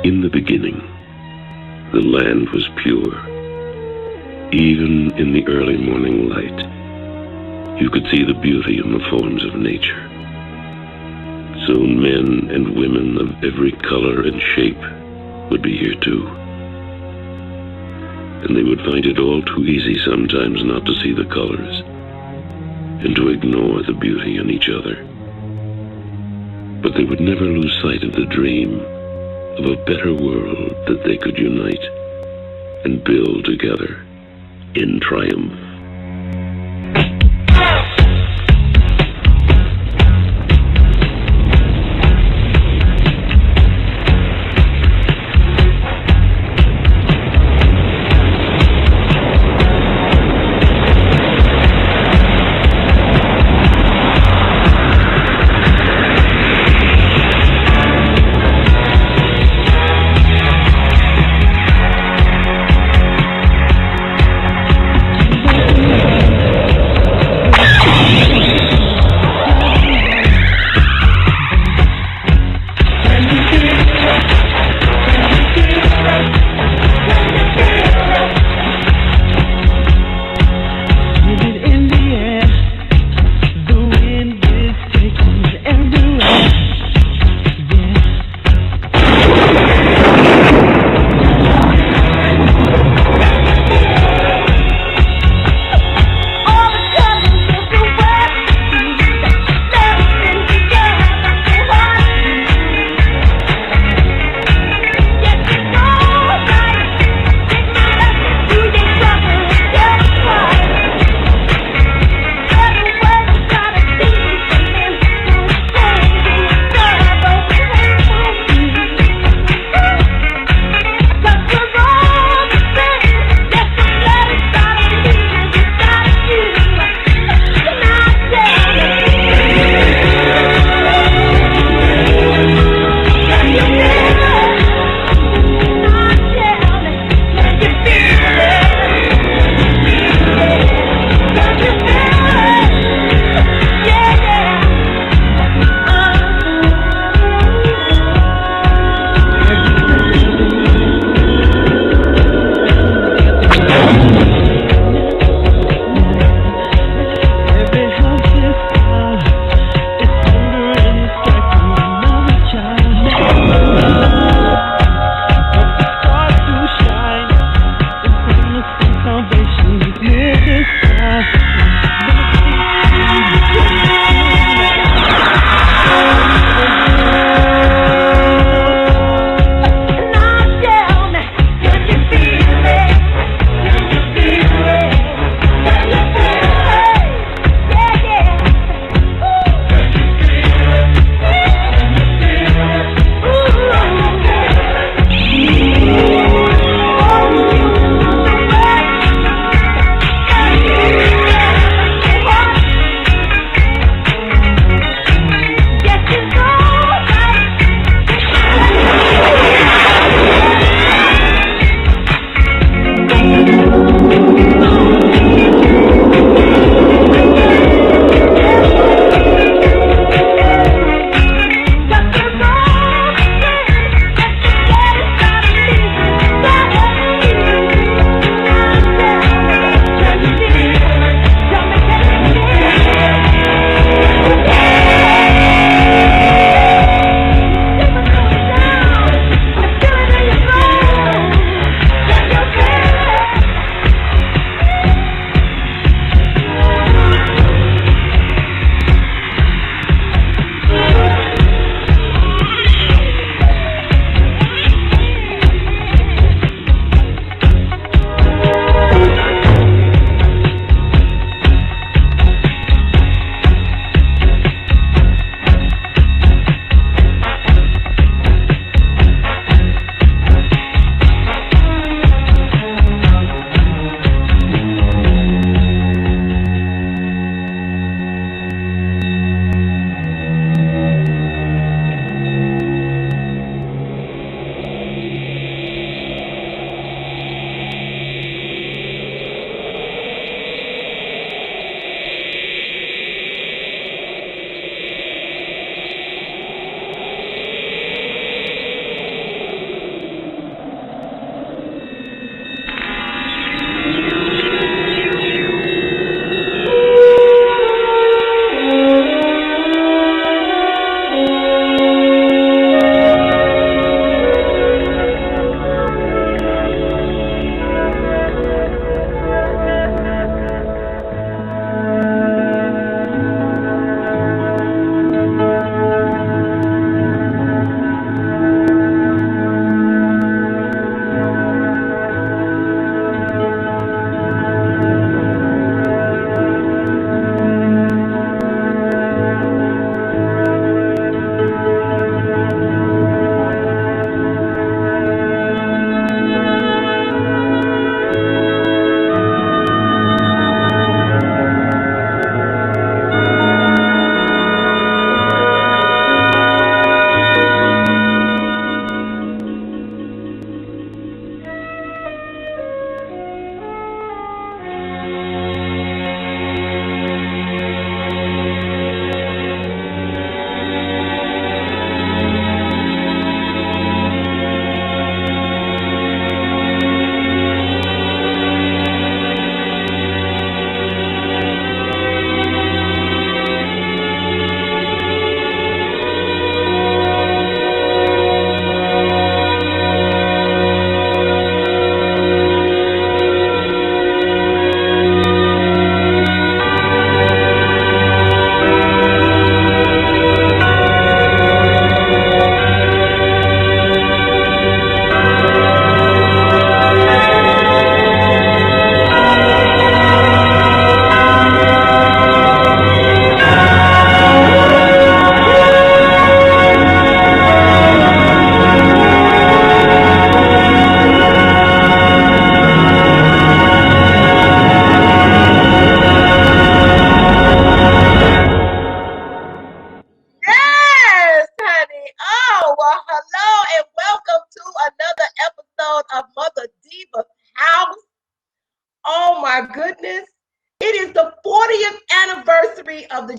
In the beginning, the land was pure. Even in the early morning light, you could see the beauty in the forms of nature. Soon men and women of every color and shape would be here too. And they would find it all too easy sometimes not to see the colors and to ignore the beauty in each other. But they would never lose sight of the dream of a better world that they could unite and build together in triumph.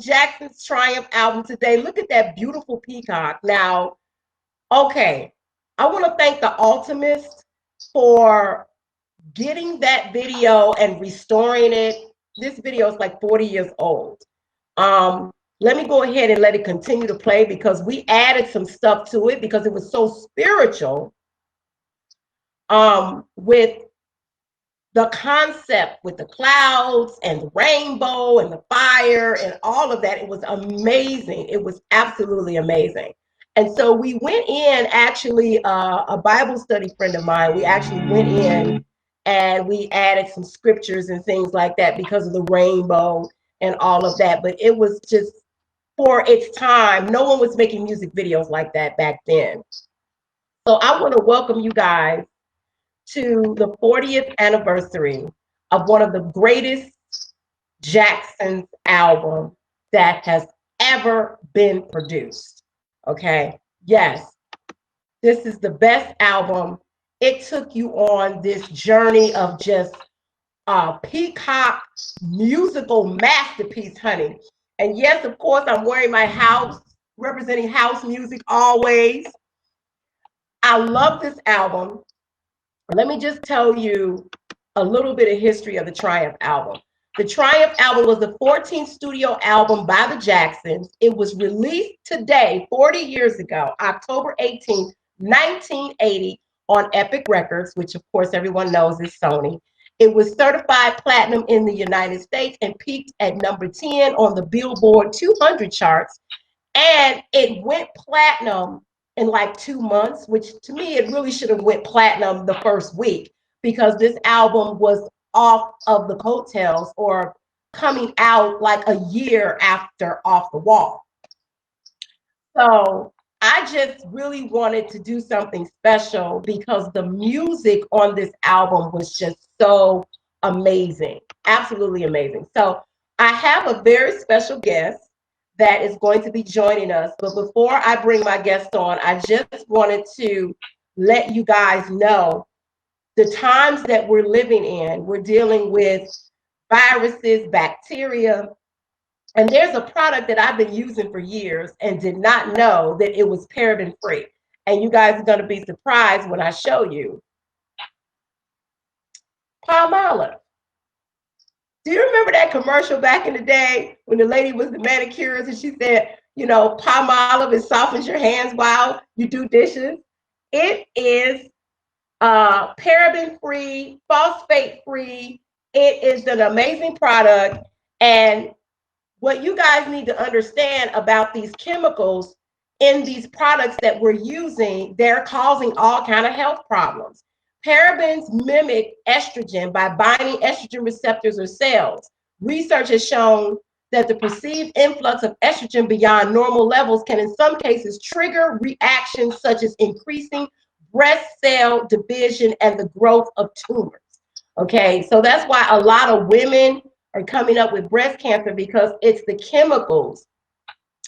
Jackson's Triumph album today. Look at that beautiful peacock. Now, okay, I want to thank the Ultimist for getting that video and restoring it. This video is like 40 years old. Let me go ahead and let it continue to play because we added some stuff to it because it was so spiritual. With the concept with the clouds and the rainbow and the fire and all of that. It was amazing. It was absolutely amazing. And so we went in, actually, a Bible study friend of mine, we actually went in and we added some scriptures and things like that because of the rainbow and all of that. But it was just, for its time, no one was making music videos like that back then. So I want to welcome you guys to the 40th anniversary of one of the greatest Jackson's album that has ever been produced. Okay, yes, this is the best album. It took you on this journey of just a peacock musical masterpiece, honey. And yes, of course, I'm wearing my house, representing house music always. I love this album. Let me just tell you a little bit of history of the Triumph album. The Triumph album was the 14th studio album by the Jacksons. It was released today, 40 years ago, October 18th, 1980, on Epic Records, which of course everyone knows is Sony. It was certified platinum in the United States and peaked at number 10 on the Billboard 200 charts. And it went platinum in like 2 months, which to me, it really should have went platinum the first week because this album was off of the coattails or coming out like a year after Off the Wall. So I just really wanted to do something special because the music on this album was just so amazing, absolutely amazing. So I have a very special guest that is going to be joining us. But before I bring my guest on, I just wanted to let you guys know the times that we're living in. We're dealing with viruses, bacteria, and there's a product that I've been using for years and did not know that it was paraben free. And you guys are going to be surprised when I show you. Palmolive. Do you remember that commercial back in the day when the lady was the manicurist and she said, you know, Palmolive, it softens your hands while you do dishes? It is paraben free, phosphate free. It is an amazing product. And what you guys need to understand about these chemicals in these products that we're using, they're causing all kinds of health problems. Parabens mimic estrogen by binding estrogen receptors or cells. Research has shown that the perceived influx of estrogen beyond normal levels can in some cases trigger reactions such as increasing breast cell division and the growth of tumors. Okay, so that's why a lot of women are coming up with breast cancer because it's the chemicals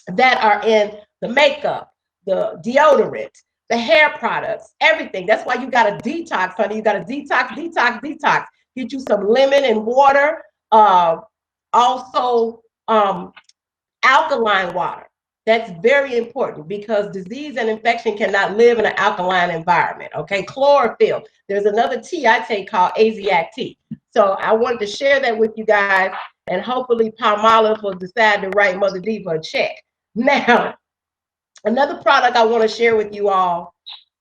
that are in the makeup, the deodorant, the hair products, everything. That's why you got to detox, honey. You got to detox. Get you some lemon and water. Also, alkaline water. That's very important because disease and infection cannot live in an alkaline environment. Okay, chlorophyll. There's another tea I take called Asiatic tea. So I wanted to share that with you guys, and hopefully Palmolive will decide to write Mother Diva a check. Now, another product I want to share with you all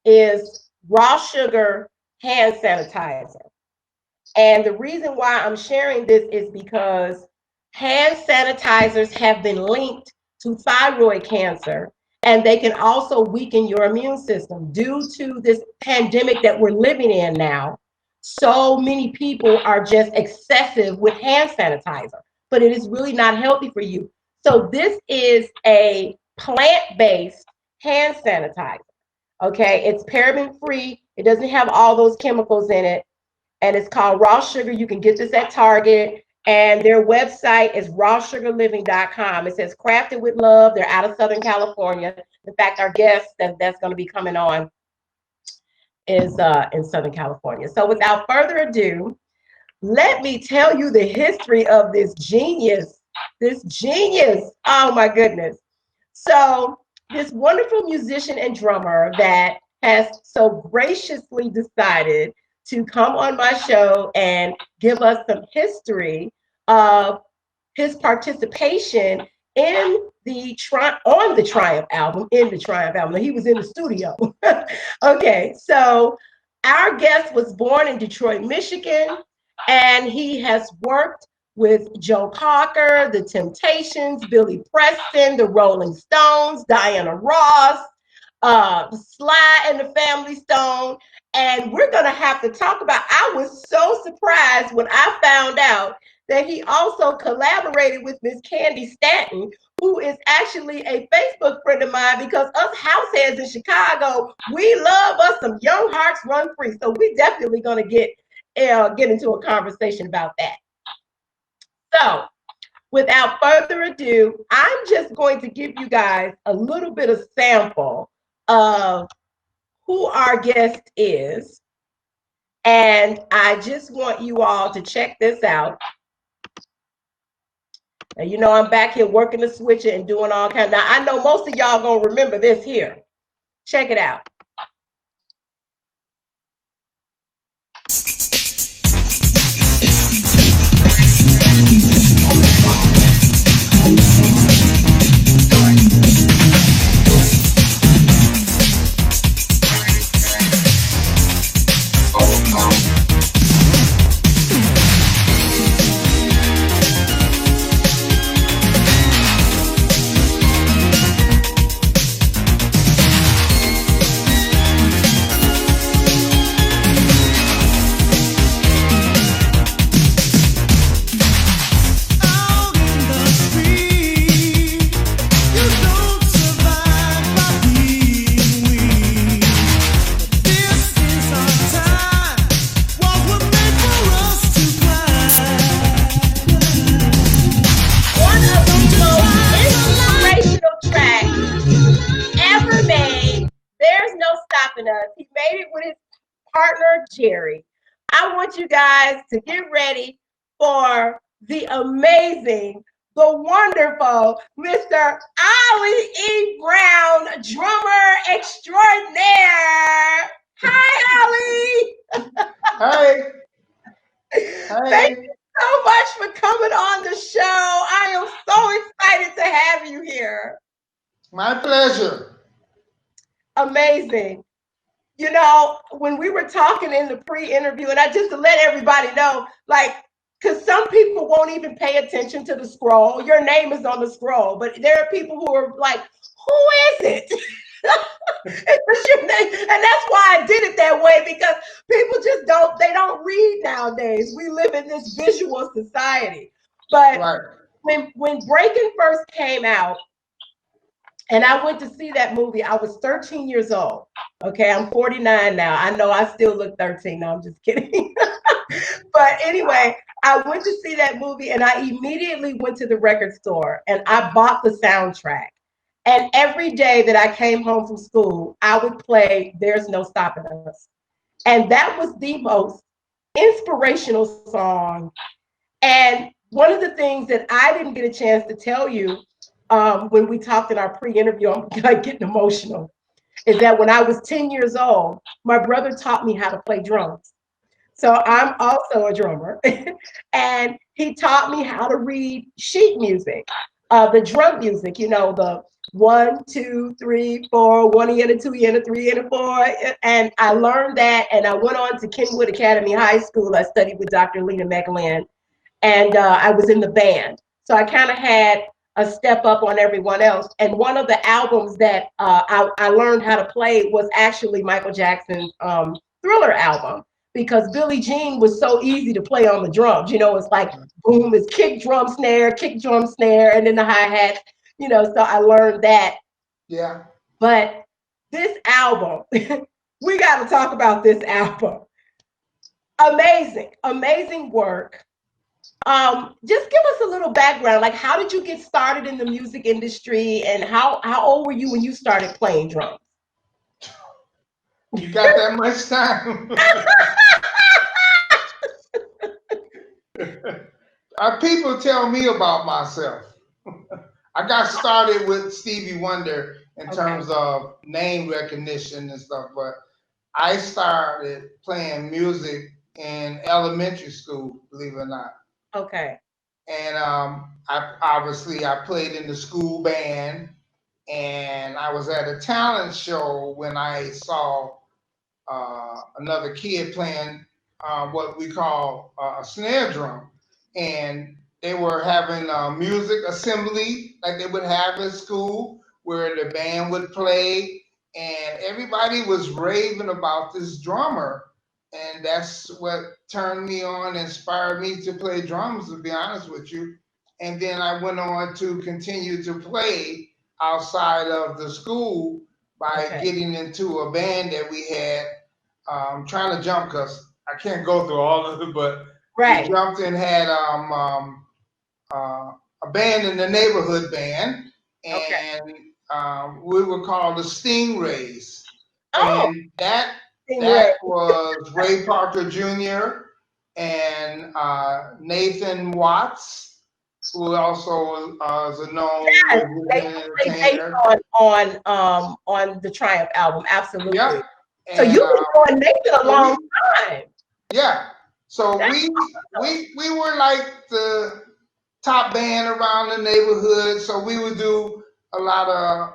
is raw sugar hand sanitizer. And the reason why I'm sharing this is because hand sanitizers have been linked to thyroid cancer, and they can also weaken your immune system due to this pandemic that we're living in now. So many people are just excessive with hand sanitizer, but it is really not healthy for you. So this is a plant-based hand sanitizer. Okay, it's paraben free. It doesn't have all those chemicals in it, and it's called Raw Sugar. You can get this at Target, and their website is rawsugarliving.com. It says crafted with love. They're out of Southern California. In fact, our guest that's going to be coming on is in Southern California. So without further ado, let me tell you the history of this genius this genius. Oh my goodness. So this wonderful musician and drummer that has so graciously decided to come on my show and give us some history of his participation in the Triumph album, He was in the studio. Okay, so our guest was born in Detroit, Michigan, and he has worked with Joe Cocker, The Temptations, Billy Preston, the Rolling Stones, Diana Ross, Sly and the Family Stone. And we're going to have to talk about, I was so surprised when I found out that he also collaborated with Miss Candy Stanton, who is actually a Facebook friend of mine, because us househeads in Chicago, we love us some Young Hearts Run Free. So we definitely going to get into a conversation about that. So without further ado, I'm just going to give you guys a little bit of sample of who our guest is. And I just want you all to check this out. And you know, I'm back here working the switcher and doing all kinds. Now, I know most of y'all gonna remember this here. Check it out. He made it with his partner, Jerry. I want you guys to get ready for the amazing, the wonderful Mr. Ollie E. Brown, drummer extraordinaire. Hi, Ollie. Hi. Hi. Thank you so much for coming on the show. I am so excited to have you here. My pleasure. Amazing. You know, when we were talking in the pre-interview, and I just to let everybody know, like, because some people won't even pay attention to the scroll. Your name is on the scroll, but there are people who are like, who is it? It's your name. And that's why I did it that way, because people just they don't read nowadays. We live in this visual society. But right. when Breaking first came out, and I went to see that movie, I was 13 years old. Okay, I'm 49 now. I know I still look 13. No, I'm just kidding. But anyway, I went to see that movie and I immediately went to the record store and I bought the soundtrack. And every day that I came home from school, I would play There's No Stopping Us. And that was the most inspirational song. And one of the things that I didn't get a chance to tell you when we talked in our pre-interview, I'm like getting emotional, is that when I was 10 years old, my brother taught me how to play drums. So I'm also a drummer. And he taught me how to read sheet music, the drum music, you know, the 1, 2, 3, 4, 1 and a 2 and a 3 and a 4. And I learned that, and I went on to Kenwood Academy High School. I studied with Dr. Lena McLean, and I was in the band. So I kind of had a step up on everyone else. And one of the albums that I learned how to play was actually Michael Jackson's Thriller album, because Billie Jean was so easy to play on the drums. You know, it's like, boom, it's kick, drum, snare, and then the hi-hat, you know, so I learned that. Yeah. But this album, we got to talk about this album. Amazing, amazing work. Just give us a little background. Like, how did you get started in the music industry, and how old were you when you started playing drums? You got that much time? People tell me about myself. I got started with Stevie Wonder in Okay. terms of name recognition and stuff, but I started playing music in elementary school, believe it or not. Okay. And I played in the school band, and I was at a talent show when I saw another kid playing what we call a snare drum, and they were having a music assembly like they would have at school, where the band would play, and everybody was raving about this drummer, and that's what turned me on, inspired me to play drums. To be honest with you, and then I went on to continue to play outside of the school by Okay. getting into a band that we had. Trying to jump because I can't go through all of it, but we Right. jumped and had a band in the neighborhood band, Okay. and we were called the Stingrays, Oh, and that Stingray. was Ray Parker Jr. and Nathan Watts, who also is a known Yes, musician and they played entertainer. on the Triumph album. Absolutely. Yeah, So and you've been doing Nathan a so long time. yeah. So That's we were like the top band around the neighborhood. So we would do a lot of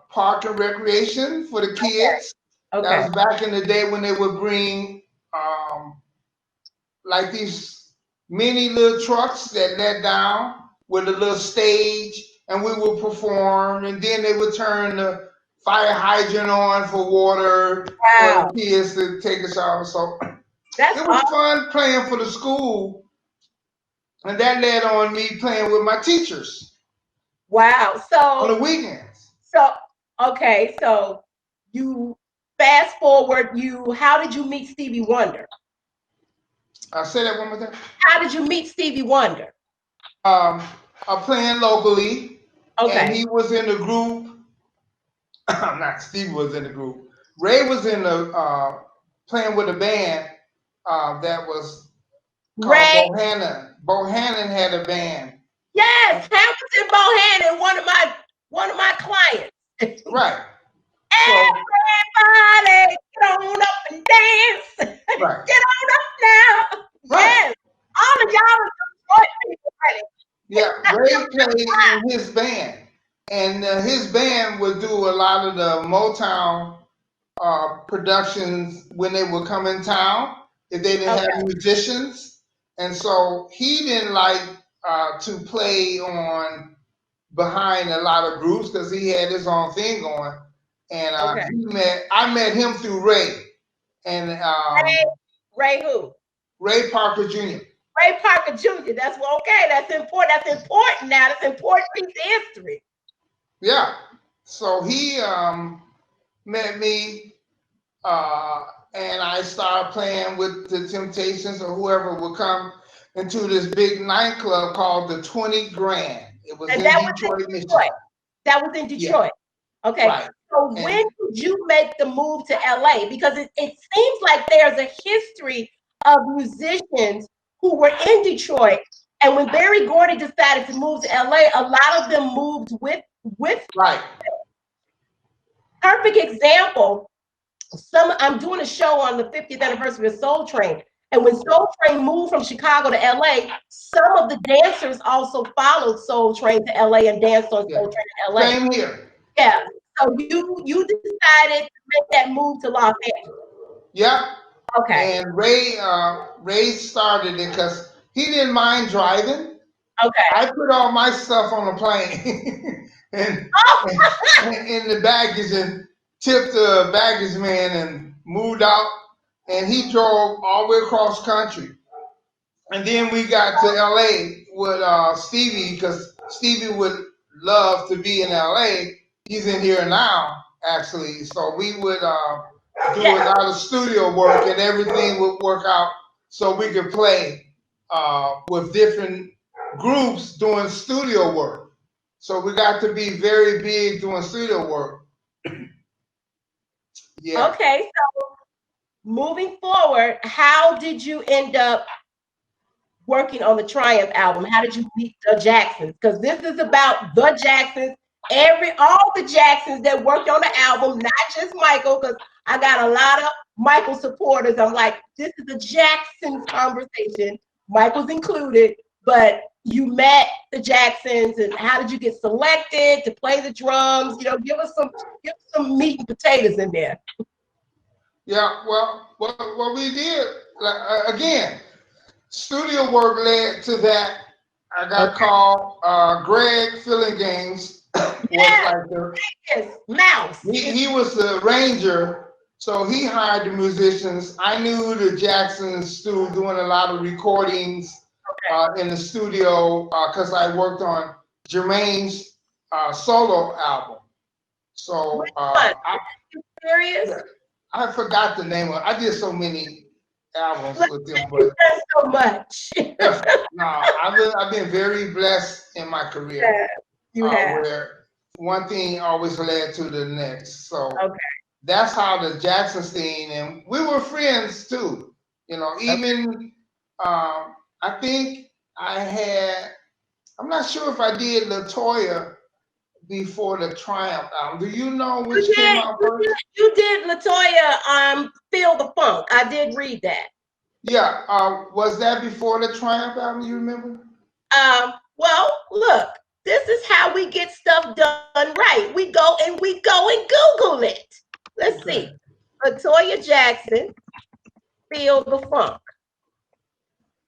park and recreation for the kids. That okay. was back in the day when they would bring like these mini little trucks that let down with a little stage, and we would perform, and then they would turn the fire hydrant on for water for Wow. the kids to take a shower. So That's it was awesome. fun playing for the school, and that led on me playing with my teachers Wow. on the weekends. Okay. So you fast forward. How did you meet Stevie Wonder? I'll say that one more time. How did you meet Stevie Wonder? I'm playing locally, and Okay. he was in the group. Not Steve was in the group. Ray was in the playing with a band that was called Ray. Bohannon. Bohannon had a band. Yes, Hamilton Bohannon, one of my clients. Right. So Everybody, get on up and dance. right. Get on up now. Right. Yes. All of y'all are Detroit people, right? Yeah, Ray played in his band, and his band would do a lot of the Motown productions when they would come in town if they didn't have Okay. musicians, and so he didn't like to play on behind a lot of groups because he had his own thing going, and Okay. I met him through Ray, and Ray who? Ray Parker Jr. Ray Parker Jr. That's okay. That's important. That's important now. That's important piece of history. Yeah, so he met me, and I started playing with the Temptations or whoever would come into this big nightclub called the 20 Grand. It was And in that was Detroit, in Michigan. Detroit. That was in Detroit. Yeah. Okay. Right. So And when did you make the move to LA? Because it seems like there's a history of musicians who were in Detroit, and when Berry Gordy decided to move to LA, a lot of them moved with right. Perfect example. I'm doing a show on the 50th anniversary of Soul Train. And when Soul Train moved from Chicago to LA, some of the dancers also followed Soul Train to LA and danced on Soul Train to LA. Same here. Yeah. So you decided to make that move to Los Angeles. Yep. Okay. And Ray started it because he didn't mind driving. Okay. I put all my stuff on a plane and in the baggage and tipped the baggage man and moved out. And he drove all the way across country. And then we got to LA with Stevie because Stevie would love to be in LA. He's in here now, actually. So we would do a lot of studio work, and everything would work out so we could play with different groups doing studio work. So we got to be very big doing studio work. Yeah. Okay, so moving forward, how did you end up working on the Triumph album? How did you meet the Jacksons? Because this is about the Jacksons, all the Jacksons that worked on the album, not just Michael, because I got a lot of Michael supporters. I'm like, this is a Jacksons conversation, Michael's included, but you met the Jacksons, and how did you get selected to play the drums? You know, give us some meat and potatoes in there. Yeah, well, what we did, again, studio work led to that. I got called Greg Filling Games. Mouse. He was the arranger, so he hired the musicians. I knew the Jacksons doing a lot of recordings in the studio because I worked on Jermaine's solo album. So serious? I forgot the name of it. I did so many albums with them, but so much. No, I've been very blessed in my career. Yeah, you have. Where one thing always led to the next. So that's how the Jacksons thing, and we were friends too. You know, even I think I'm not sure if I did LaToya before the Triumph album. Do you know which came out first? You did LaToya, Feel the Funk. I did read that. Yeah, was that before the Triumph album, you remember? Well, look, this is how we get stuff done right. We go and Google it. Let's see. LaToya Jackson, Feel the Funk.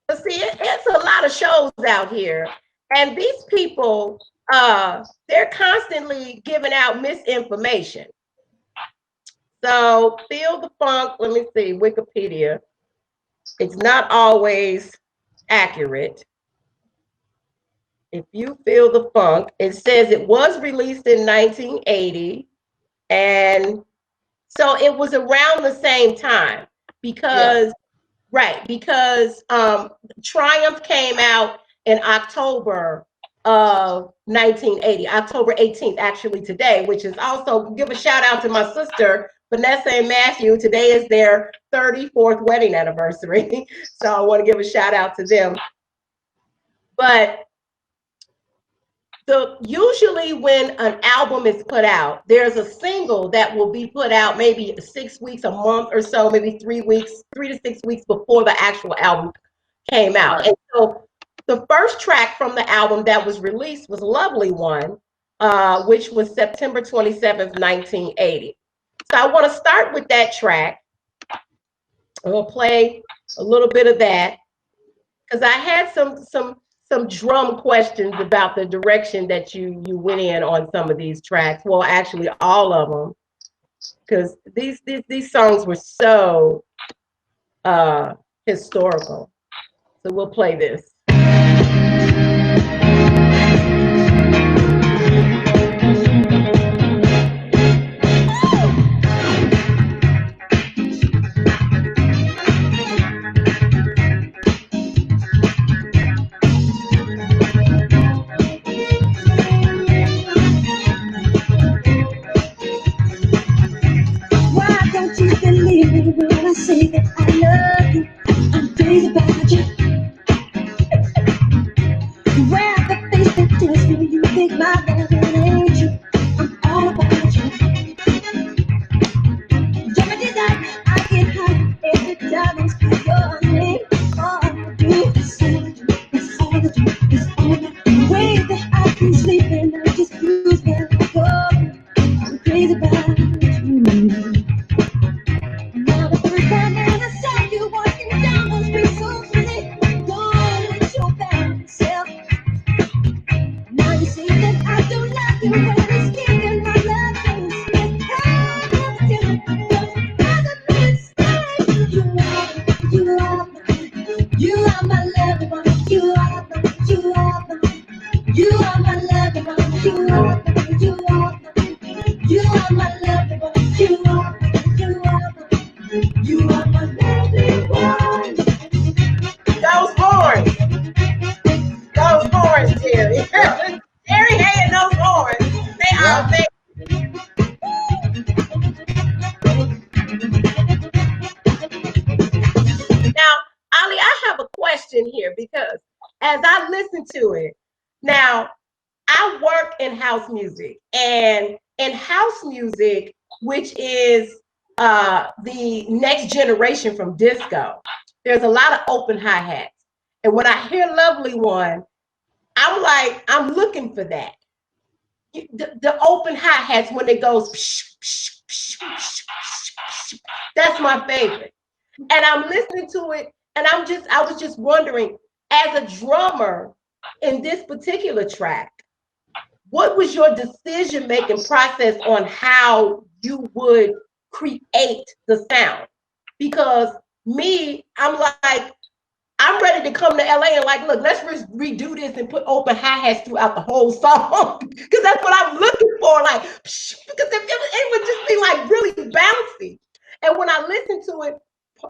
Let's see, it's a lot of shows out here. And these people, they're constantly giving out misinformation. So Feel the Funk, let me see, Wikipedia. It's not always accurate. If you feel the funk, it says it was released in 1980. And so it was around the same time because, because Triumph came out in October of 1980, October 18th, actually today, which is also, give a shout out to my sister, Vanessa and Matthew. Today is their 34th wedding anniversary. So I want to give a shout out to them. But usually when an album is put out, there's a single that will be put out maybe 6 weeks, a month or so, maybe 3 to 6 weeks before the actual album came out. Right. And so the first track from the album that was released was Lovely One, which was September 27th, 1980. So I want to start with that track. I'm going to play a little bit of that because I had some drum questions about the direction that you went in on some of these tracks. Well, actually all of them, because these songs were so historical. So we'll play this. When I say that I love you, I'm crazy about you. because as I listen to it, now I work in house music, and in house music, which is the next generation from disco, there's a lot of open hi-hats. And when I hear Lovely One, I'm like, I'm looking for that. The open hi-hats when it goes, psh, psh, psh, psh, psh, psh, that's my favorite. And I'm listening to it, and I was just wondering, as a drummer in this particular track, what was your decision-making process on how you would create the sound? Because me, I'm like, I'm ready to come to LA and like, look, let's redo this and put open hi-hats throughout the whole song. Because that's what I'm looking for. Like, because it would just be like really bouncy. And when I listen to it,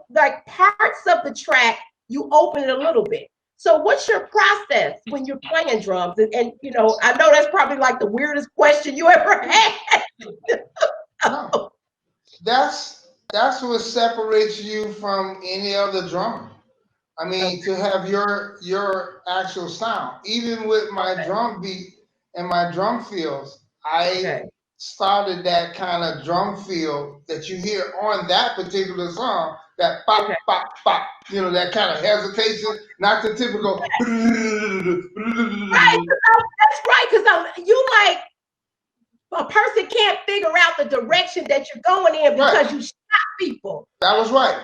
like parts of the track, you open it a little bit. So what's your process when you're playing drums? And you know, I know that's probably like the weirdest question you ever had. No, that's what separates you from any other drummer. I mean, to have your actual sound. Even with my drum beat and my drum fills, I started that kind of drum feel that you hear on that particular song, that pop, pop, pop, you know, that kind of hesitation, not the typical. Right, that's right, because you like, a person can't figure out the direction that you're going in because you stop people. That was right.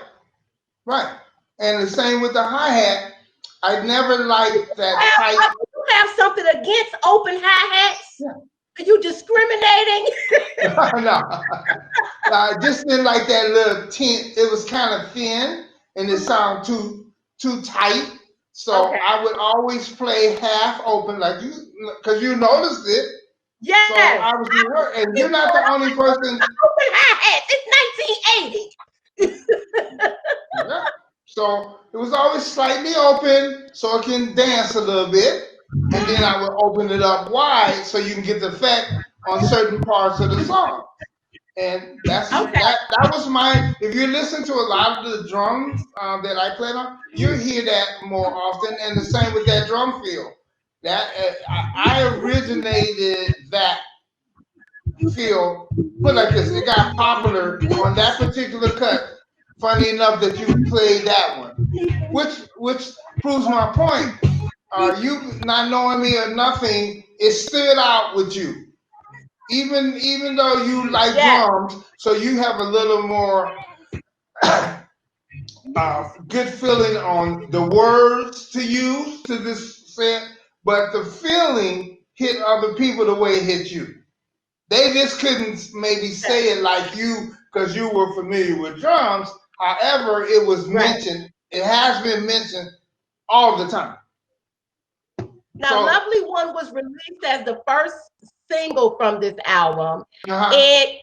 Right. And the same with the hi-hat. I never liked that tight. You have something against open hi-hats? Yeah. Are you discriminating? No. I just didn't like that little tint. It was kind of thin and it sounded too tight. So I would always play half open, like you, because you noticed it. Yes. So I was work, and you're not the only person. Open hi-hats. It's 1980. Yeah. So it was always slightly open so it can dance a little bit. And then I would open it up wide so you can get the effect on certain parts of the song. And that's that was my, if you listen to a lot of the drums that I played on, you hear that more often. And the same with that drum feel. That I originated that feel. Put like this, it got popular on that particular cut. Funny enough that you played that one, which proves my point. You not knowing me or nothing, it stood out with you. Even though you like drums, so you have a little more good feeling on the words to use to this set, but the feeling hit other people the way it hit you. They just couldn't maybe say it like you because you were familiar with drums. However, it was mentioned. It has been mentioned all the time. Now, Lovely One was released as the first single from this album. It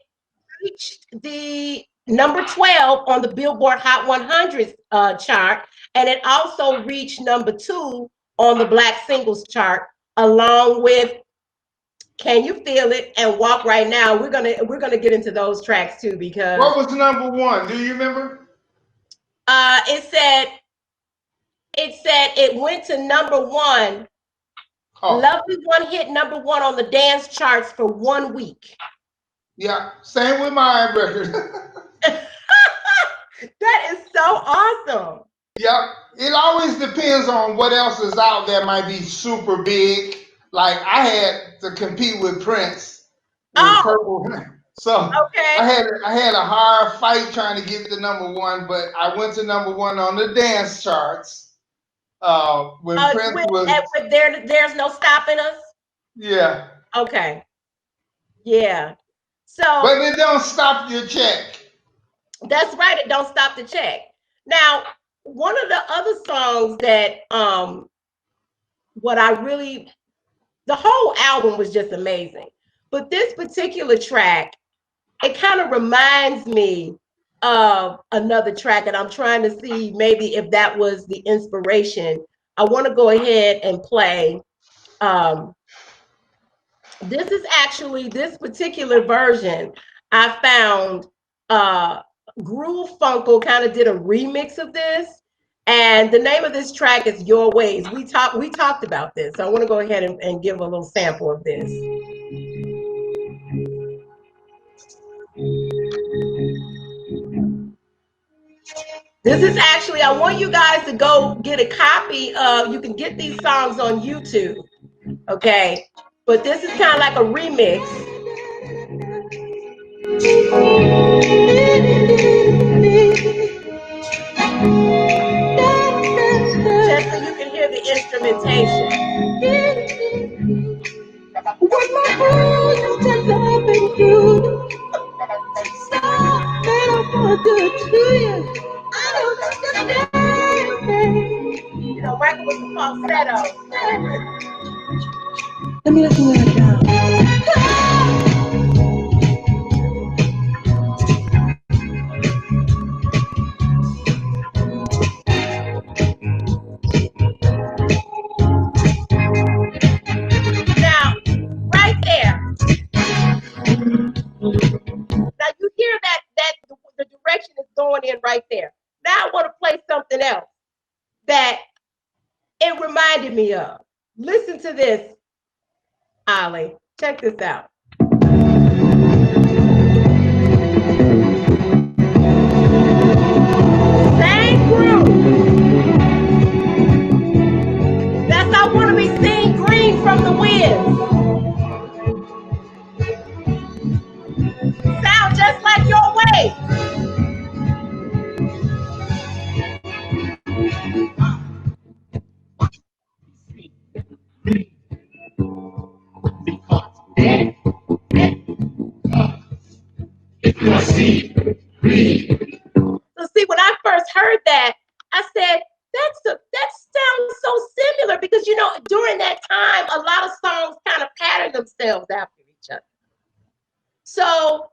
reached the number 12 on the Billboard Hot 100 chart, and it also reached number 2 on the Black Singles chart, along with Can You Feel It and Walk Right Now. We're gonna get into those tracks too, because what was number 1? Do you remember? It said it went to number 1. Lovely One hit number 1 on the dance charts for 1 week. Yeah, same with my record. That is so awesome. Yeah, it always depends on what else is out there. Might be super big. Like I had to compete with Prince with Purple. So I had a hard fight trying to get to number 1, but I went to number 1 on the dance charts. When Prince was There's No Stopping Us. Yeah. Okay. Yeah. So but it don't stop your check. That's right. It don't stop the check. Now, one of the other songs that the whole album was just amazing. But this particular track, it kind of reminds me of another track, and I'm trying to see maybe if that was the inspiration. I want to go ahead and play. This is actually, this particular version I found, Groove Funkle kind of did a remix of this, And the name of this track is Your Ways. We talked about this. So I want to go ahead and give a little sample of this. This is actually, I want you guys to go get a copy of, you can get these songs on YouTube, okay? But this is kind of like a remix. Just so you can hear the instrumentation. With my hands to loving you, something I want to do you. I don't understand. You know, Michael was the falsetto. Let me let you hear it down. Now, right there. Now you hear that the direction is going in right there. Now I want to play something else that it reminded me of. Listen to this, Ollie. Check this out. Same groove. That's I want to be seen green from the wind. Sound just like Your Way. So see, when I first heard that, I said, that sounds so similar because, you know, during that time, a lot of songs kind of patterned themselves after each other. So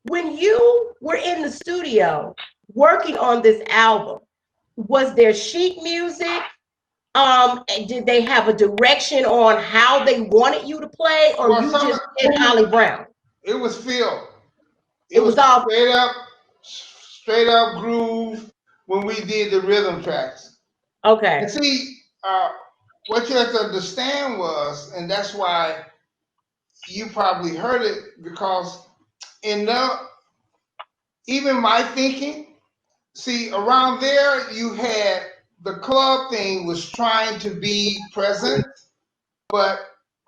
when you were in the studio working on this album, was there sheet music? Did they have a direction on how they wanted you to play, or you just did Ollie Brown? It was feel. It was all straight up groove when we did the rhythm tracks. Okay. And see, what you have to understand was, and that's why you probably heard it, because even my thinking, see, around there you had the club thing was trying to be present, but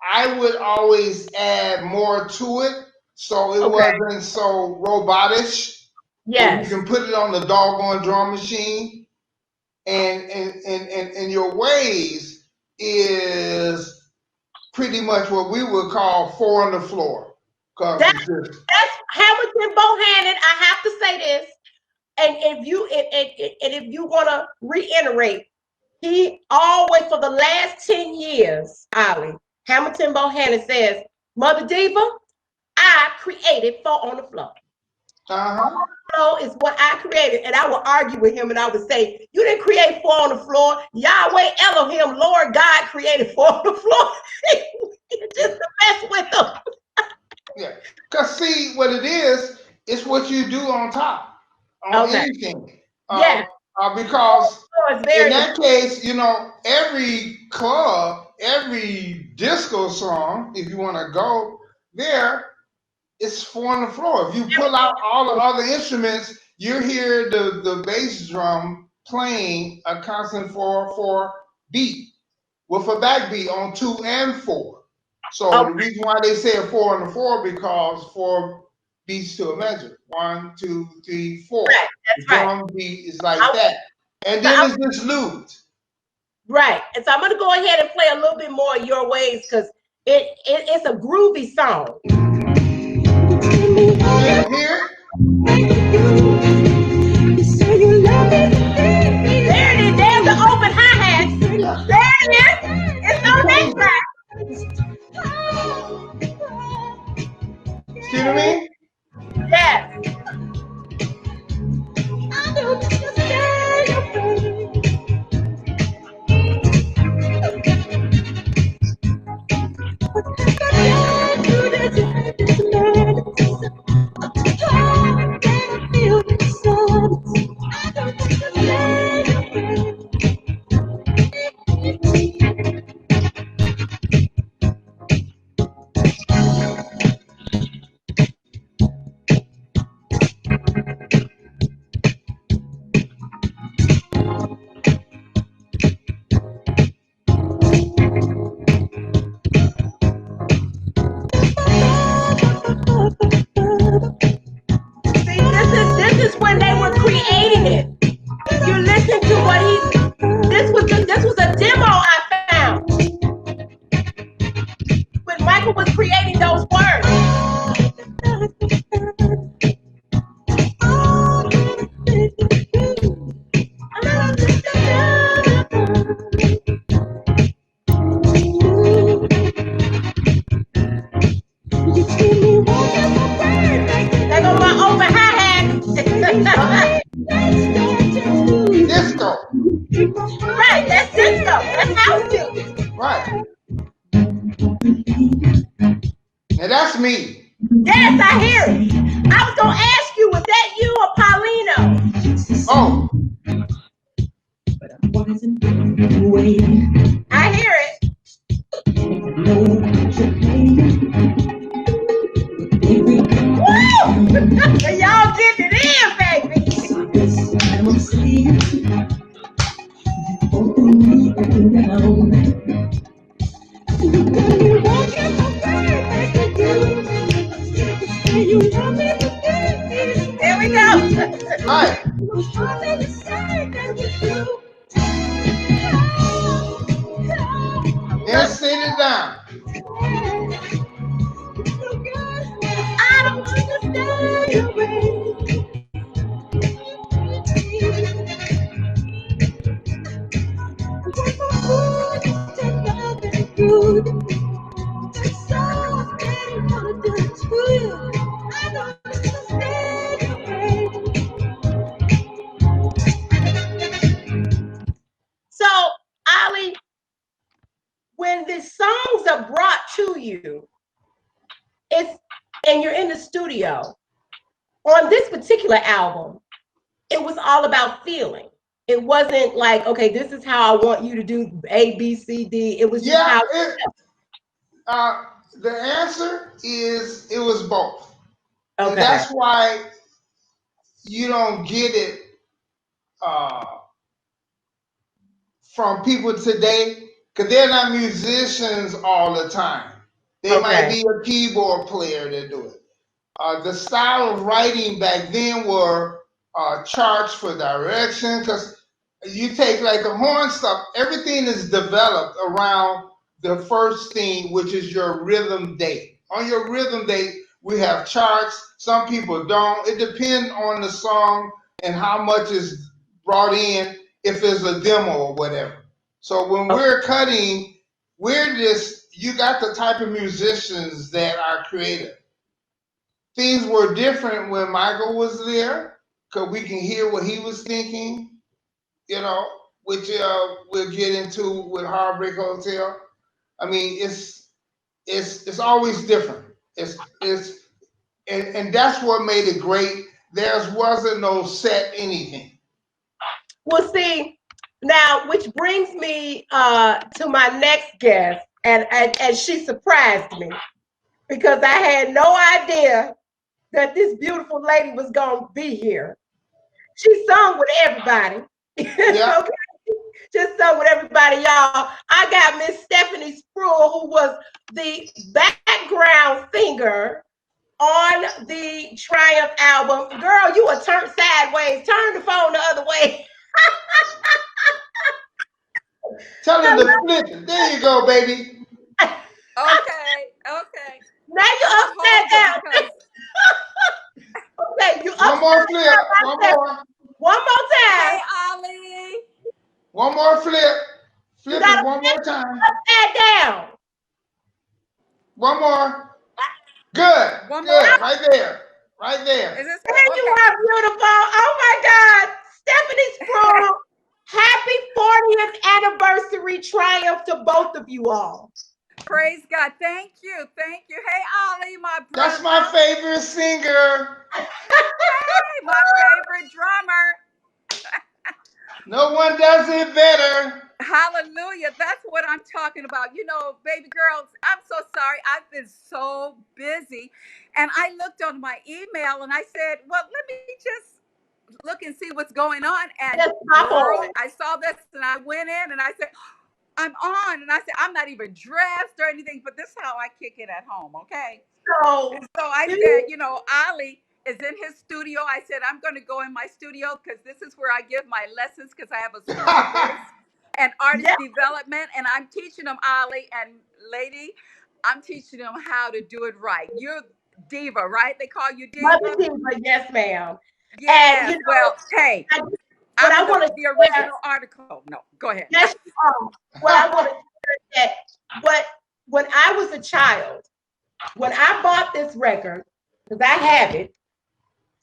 I would always add more to it, so it wasn't so robotish. Yes. So you can put it on the doggone drum machine, and Your Ways is pretty much what we would call 4 on the floor. That's Hamilton Bohannon. I have to say this, and if you want to reiterate, he always, for the last 10 years, Ollie, Hamilton Bohannon says, Mother Diva, I created 4 on the floor. Floor is what I created, and I will argue with him, and I would say, you didn't create 4 on the floor. Yahweh Elohim, Lord God, created 4 on the floor. Just to mess with them. Yeah, because see, what it is, it's what you do on top on anything. Yeah. Because in that case, you know, every club, every disco song, if you want to go there, it's 4 on the floor. If you pull out all the other instruments, you hear the bass drum playing a constant 4/4 beat with a backbeat on 2 and 4. So the reason why they say a 4 on the 4 because 4 beats to a measure. 1, 2, 3, 4. Right, the drum beat is like that, and then it's just looped. Right, and so I'm gonna go ahead and play a little bit more of Your Ways because it's a groovy song. Here. There it is. There's the open hi-hat. There it is. It's on that track. See what I mean? Yes. is when they were creating it. If you listen to what this was a demo I found when Michael was creating those words. There go my over hi-hat. Disco. Right, that's disco. That's house music. Right. And that's me. Yes, I hear it. I was gonna ask you, was that you or Paulino? Oh. I hear it. Woo! Y'all getting it in, baby. There we go. Right. Then sit it down. I don't understand your way. So, Ollie, when the songs are brought to you, and you're in the studio, on this particular album, it was all about feeling. It wasn't like, okay, this is how I want you to do A, B, C, D. It was just how. The answer is it was both. Okay. And that's why you don't get it from people today, because they're not musicians all the time. They might be a keyboard player that do it. The style of writing back then were charts for direction, because you take like the horn stuff, everything is developed around the first thing, which is your rhythm date. On your rhythm date, we have charts. Some people don't. It depends on the song and how much is brought in, if there's a demo or whatever. So when we're cutting, you got the type of musicians that are creative. Things were different when Michael was there, because we can hear what he was thinking, which we'll get into with Heartbreak Hotel. I mean, it's always different. And that's what made it great. There wasn't no set anything. Well, see, now, which brings me to my next guest, and she surprised me because I had no idea that this beautiful lady was going to be here. She sung with everybody. Yeah. Okay? Just sung with everybody, y'all. I got Miss Stephanie Spruill, who was the background singer on the Triumph album. Girl, you were turned sideways. Turn the phone the other way. Tell her to flip it. There you go, baby. Okay. Now you upside down. Okay, you one more flip. One more time. Hey, Ollie. One more flip. Flip it one more time. Upside down. One more. Good. One Good. more. Right there. Right there. Is this there you are, beautiful. Oh my God. Stephanie Spruill. Happy 40th anniversary Triumph to both of you all. Praise God. Thank you. Hey, Ollie, my brother. That's my favorite singer. Hey, my favorite drummer. No one does it better. Hallelujah. That's what I'm talking about. Baby girls, I'm so sorry. I've been so busy. And I looked on my email and I said, well, let me just look and see what's going on. And girl, I saw this and I went in and I said, I'm on. And I said, I'm not even dressed or anything, but this is how I kick it at home, okay? So I said, Ollie, is in his studio. I said, I'm going to go in my studio because this is where I give my lessons because I have a strong voice and artist Yeah, development. And I'm teaching them, Ollie and lady, I'm teaching them how to do it right. You're Diva, right? They call you Mother Diva? Diva, yes, ma'am. And Yes. you know, Well, hey, I, what I'm I in want to the share, original article. No, go ahead. yes, you are. What I want to share is that what when I was a child, when I bought this record, because I have it,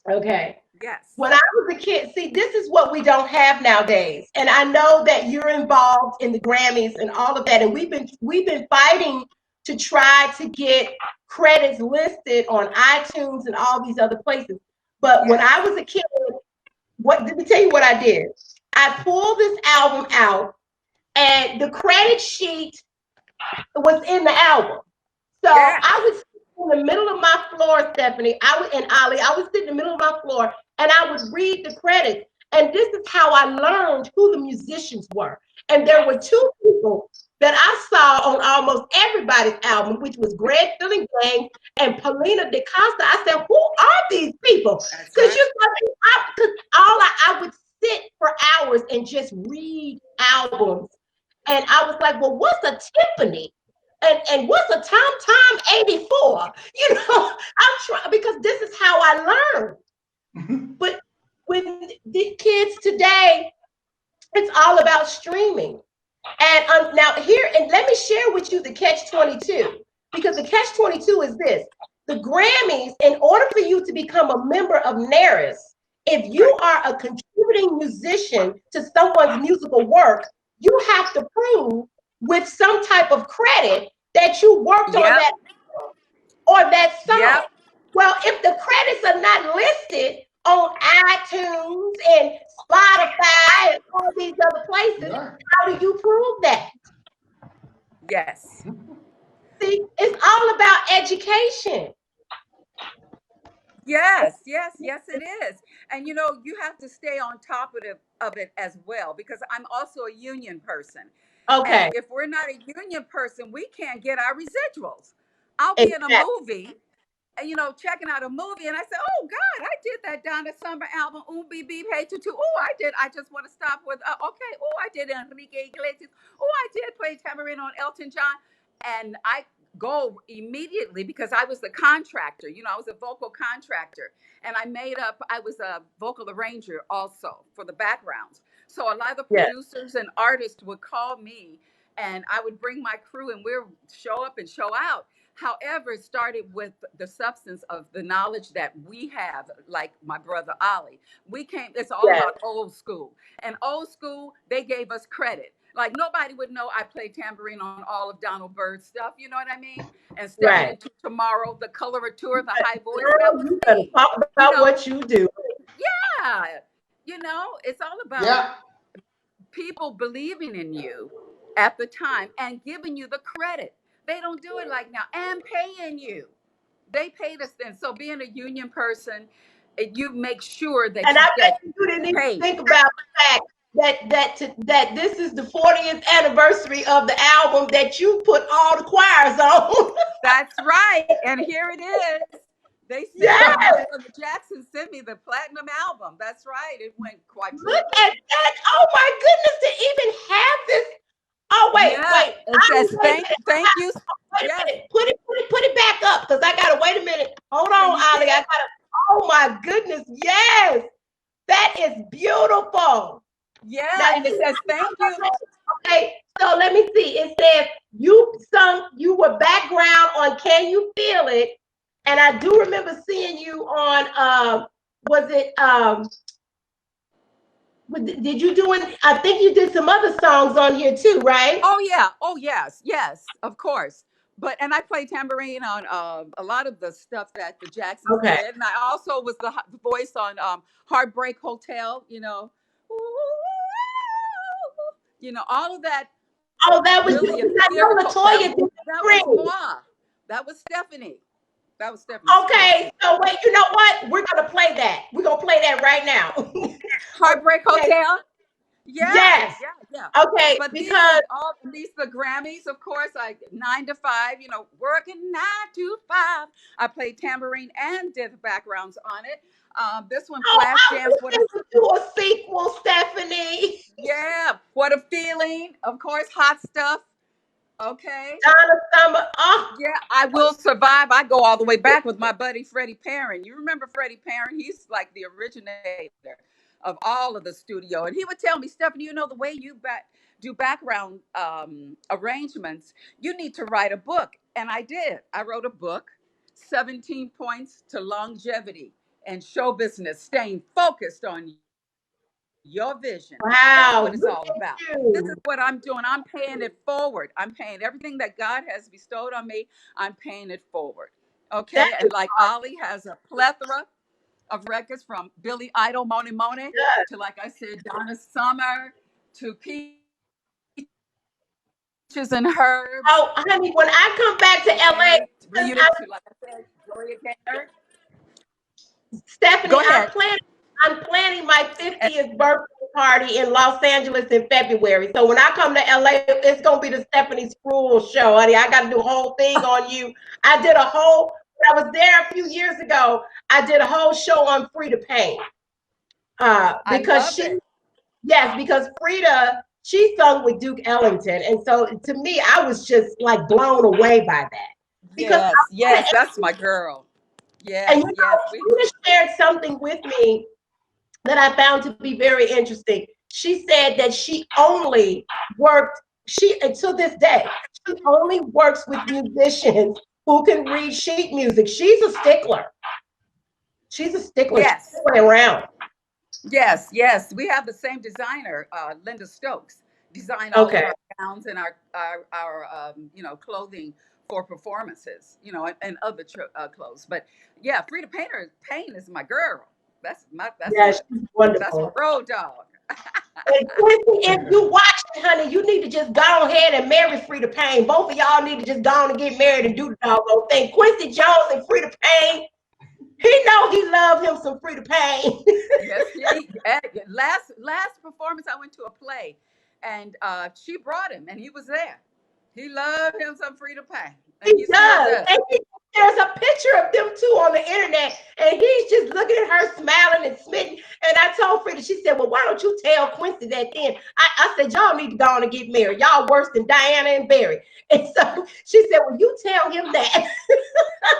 okay. Yes. When I was a kid, see, this is what we don't have nowadays. And I know that you're involved in the Grammys and all of that. And we've been fighting to try to get credits listed on iTunes and all these other places. But when Yes. I was a kid, let me tell you what I did. I pulled this album out, and the credit sheet was in the album. So Yes. I was in the middle of my floor, Stephanie. And Ollie. I was sitting in the middle of my floor, and I would read the credits. And this is how I learned who the musicians were. And there were two people that I saw on almost everybody's album, which was Greg Fillingham and Paulina DaCosta. I said, "Who are these people?" That's Because right. you because I would sit for hours and just read albums, and I was like, "Well, what's a Tiffany? And what's a Tom 84?" You know, I'm trying because this is how I learned. But with the kids today, it's all about streaming. And now here, and let me share with you the catch-22, because the catch-22 is this: the Grammys, in order for you to become a member of NARIS, if you Right. are a contributing musician to someone's musical work, you have to prove with some type of credit that you worked on Yep. that or that song. Yep. Well, if the credits are not listed on iTunes and Spotify and all these other places, Yeah. how do you prove that? Yes. See, it's all about education. Yes, yes, yes, it is. And you know, you have to stay on top of it as well because I'm also a union person. And Okay, if we're not a union person, we can't get our residuals. I'll be in a exactly. movie and checking out a movie and I said, "Oh God, I did that Donna Summer album, Ooh BB Pay to Two. Oh, I did. I just want to stop with okay. Oh, I did Enrique Iglesias. Oh, I did play tambourine on Elton John." And I go immediately because I was the contractor. I was a vocal contractor and I was a vocal arranger also for the backgrounds. So a lot of the Yes, producers and artists would call me and I would bring my crew and we'll show up and show out. However, it started with the substance of the knowledge that we have, like my brother Ollie. It's all yes, about old school. And old school, they gave us credit. Like nobody would know I played tambourine on all of Donald Byrd's stuff, you know what I mean? And stepping right. into tomorrow, the colorature, the high voice, that Girl, was you better me. talk You about know, what you do. yeah. It's all about Yeah. people believing in you at the time and giving you the credit. They don't do it like now and paying you. They paid us then. So being a union person, you make sure that And you I bet get you didn't even paid. think about the fact that this is the 40th anniversary of the album that you put all the choirs on. That's right. And here it is. They sent me, Yes, the Jacksons sent me the platinum album. That's right. It went look quadruple. at that. Oh my goodness, to even have this. Oh, wait, Yeah. wait. It I says wait a minute. thank you. Wait a Yes. minute. Put it back up because I gotta wait a minute. Hold Can on, you see Ollie. I it? gotta. Oh my goodness. Yes, that is beautiful. Yeah. Now And it says thank you. okay, so let me see. It says you were background on Can You Feel It? And I do remember seeing you on was it did you do it? I think you did some other songs on here too, right? Oh yeah. Oh yes. Yes. Of course. And I played tambourine on a lot of the stuff that the Jacksons Okay. did, and I also was the voice on Heartbreak Hotel. All of that. Oh, that was you. Really 'Cause I know ethereal. That Latoya did that was scream. moi. That was Stephanie. That was Stephanie Spruill. Okay, so wait, you know what? We're gonna play that. We're gonna play that right now. Heartbreak Okay. Hotel. Yes, Yes. yes. Yeah. Okay, But because these the Grammys, of course, 9 to 5, working 9 to 5. I played tambourine and did the backgrounds on it. This one, oh, Flash I Dance, wish they would do a sequel, Stephanie. yeah, what a feeling. Of course, Hot Stuff. Okay. Donna Summer. Oh, Yeah, I will survive. I go all the way back with my buddy Freddie Perrin. You remember Freddie Perrin? He's like the originator of all of the studio. And he would tell me, Stephanie, the way you do background arrangements, you need to write a book. And I did. I wrote a book, 17 Points to Longevity and Show Business, Staying Focused on Your Vision. That's wow. what it's Look all at about. This is you. what I'm doing. I'm paying it forward. I'm paying everything that God has bestowed on me. I'm paying it forward. That Okay. is And like Ollie has a plethora of records from Billy Idol, Moni Moni, good. to, like I said, Donna Summer, to Peaches and Herbs. Oh, honey, when I come back to LA, Okay. Rita, I, to, like I said, Gloria Gaynor. Stephanie, Go ahead. I'm planning my And 50th birthday party in Los Angeles in February. So when I come to LA, it's gonna be the Stephanie Spruill show, honey. I got to do a whole thing on you. I did a whole. When I was there a few years ago, I did a whole show on Frida Payne. I Because love it. yes, because Frida, she sung with Duke Ellington, and so to me, I was just like blown away by that. Because Yes, yes, that's my girl. and Yes, yes. Frida shared something with me that I found to be very interesting. She said that she only worked, to this day, she only works with musicians who can read sheet music. She's a stickler. She's a stickler. She's Yes, going around. yes, yes. We have the same designer, Linda Stokes, design all of Okay. our gowns and our clothing for performances, and other clothes. But yeah, Frida Payne is my girl. Yeah, she's That's my wonderful. road dog. And Quincy, if you watching, honey, you need to just go ahead and marry Frida Payne. Both of y'all need to just go on and get married and do the doggone thing. Quincy Jones and Frida Payne, he know he love him some Frida Payne. Yes, last performance I went to a play, and she brought him, and he was there. He loved him some Frida Payne, and He he still does. does. And there's a picture of them two on the internet, and he's just looking at her smiling and smitten. And I told Frida, she said, well, why don't you tell Quincy that then? I said, y'all need to go on and get married. Y'all worse than Diana and Barry. And so she said, well, you tell him that.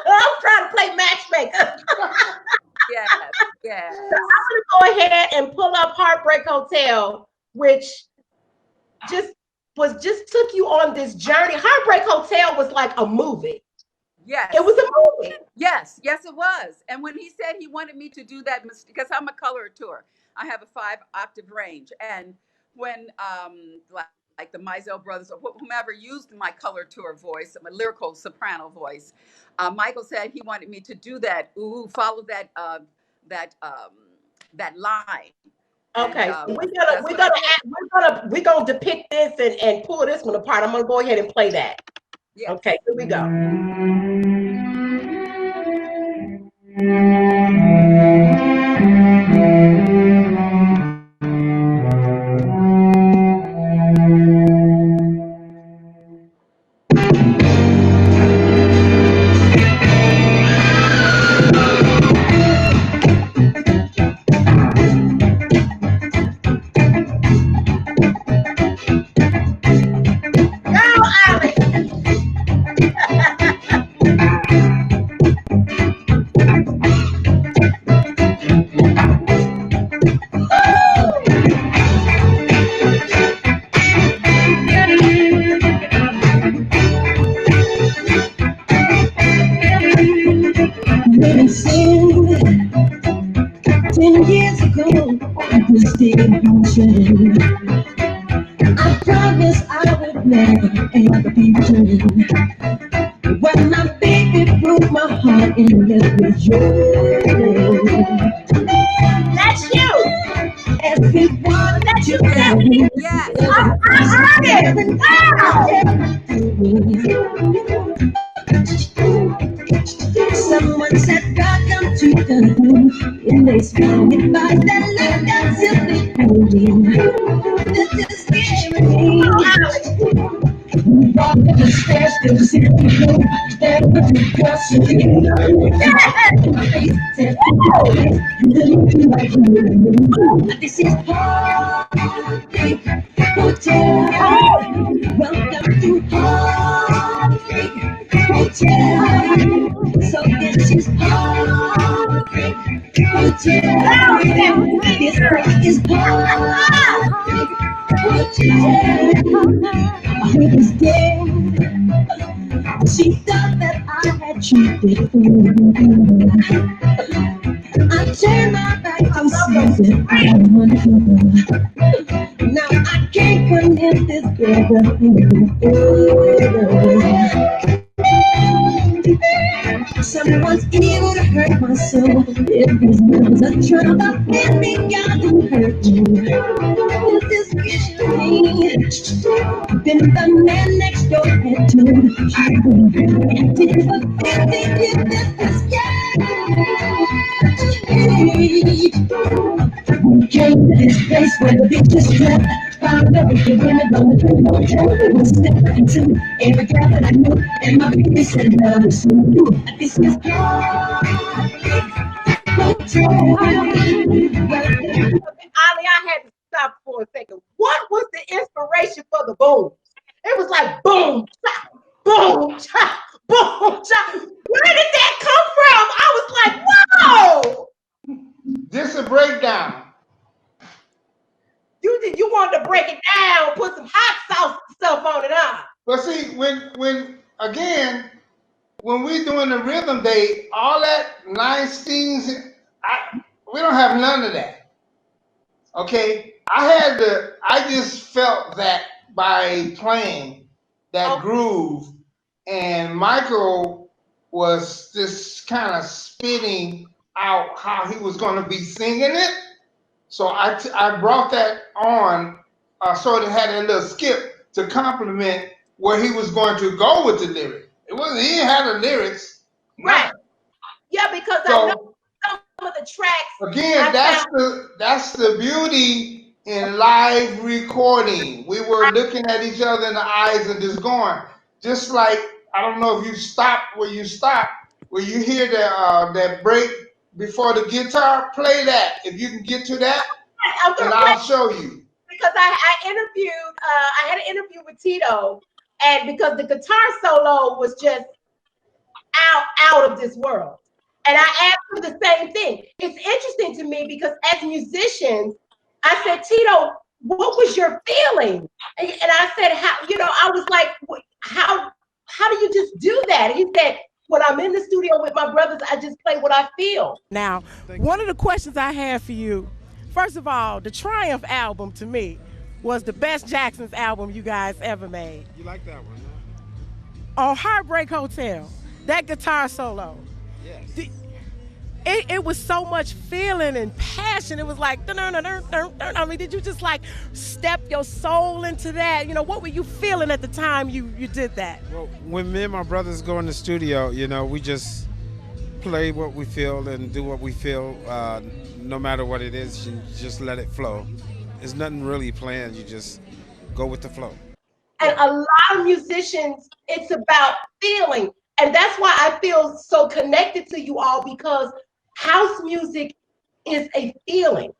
I'm trying to play matchmaker. Yes, yes. So I'm going to go ahead and pull up Heartbreak Hotel, which just took you on this journey. Heartbreak Hotel was like a movie. Yes. It was a movie. Yes, yes, it was. And when he said he wanted me to do that, because I'm a colorateur, I have a 5-octave range. And when like the Mizell brothers or whomever used my colorateur voice, my lyrical soprano voice, Michael said he wanted me to do that. Ooh, follow that line. Okay, And, we're gonna depict this and pull this one apart. I'm gonna go ahead and play that. yes. Okay, here we go. Go, They said 10 years ago, this didn't function. I promised I would never ever be returned. When my baby broke my heart and left me yours. That's you. Everyone that you tell me, Yes. I heard it. Wow. Someone said God come to the room, and they smell me by that look that's simply holding. This is This is Heartbreak Hotel. Welcome to Heartbreak Hotel. So this is Heartbreak Hotel. This place is Heartbreak Hotel. I was dead. She thought that I had cheated. I turned my back to Susan. I'm wonderful. Now I can't convince this girl someone's evil to hurt my soul. If this was a trouble, then me God to hurt you. If this is me, then the man next door had told you. And did for 50 if this is we came to this place where the beach is trapped. Found everything women on the train hotel. We stepped into every guy that I knew, and my baby said love is so new. This is Ollie, I had to stop for a second. What was the inspiration for the booms? It was like boom, chop, boom, chop, boom, chop. Where did that come from? I was like, whoa! This is a breakdown. You wanted to break it down, put some hot sauce stuff on it, huh? But see, when we doing the rhythm day, all that nice things, we don't have none of that. Okay, I just felt that by playing that groove, and Michael was just kind of spitting out how he was going to be singing it. So I brought that on, sort of had a little skip to complement where he was going to go with the lyric. It wasn't, he didn't have the lyrics. Right. Yeah, because I know some of the tracks. Again, that's the beauty in live recording. We were looking at each other in the eyes and just going, just like, I don't know if you stopped where you hear that break before the guitar, play that. If you can get to that, and I'll show you. Because I had an interview with Tito, and because the guitar solo was just out of this world. And I asked him the same thing. It's interesting to me because as musicians, I said, Tito, what was your feeling? And I said, I was like, how do you just do that? And he said, when I'm in the studio with my brothers, I just play what I feel. Now, one of the questions I have for you, first of all, the Triumph album to me was the best Jackson's album you guys ever made. You like that one, huh? On Heartbreak Hotel, that guitar solo. Yes. It was so much feeling and passion. It was like, I mean, did you just like step your soul into that? You know, what were you feeling at the time you did that? Well, when me and my brothers go in the studio, we just play what we feel and do what we feel, no matter what it is, you just let it flow. There's nothing really planned, you just go with the flow. And a lot of musicians, it's about feeling. And that's why I feel so connected to you all, because house music is a feeling.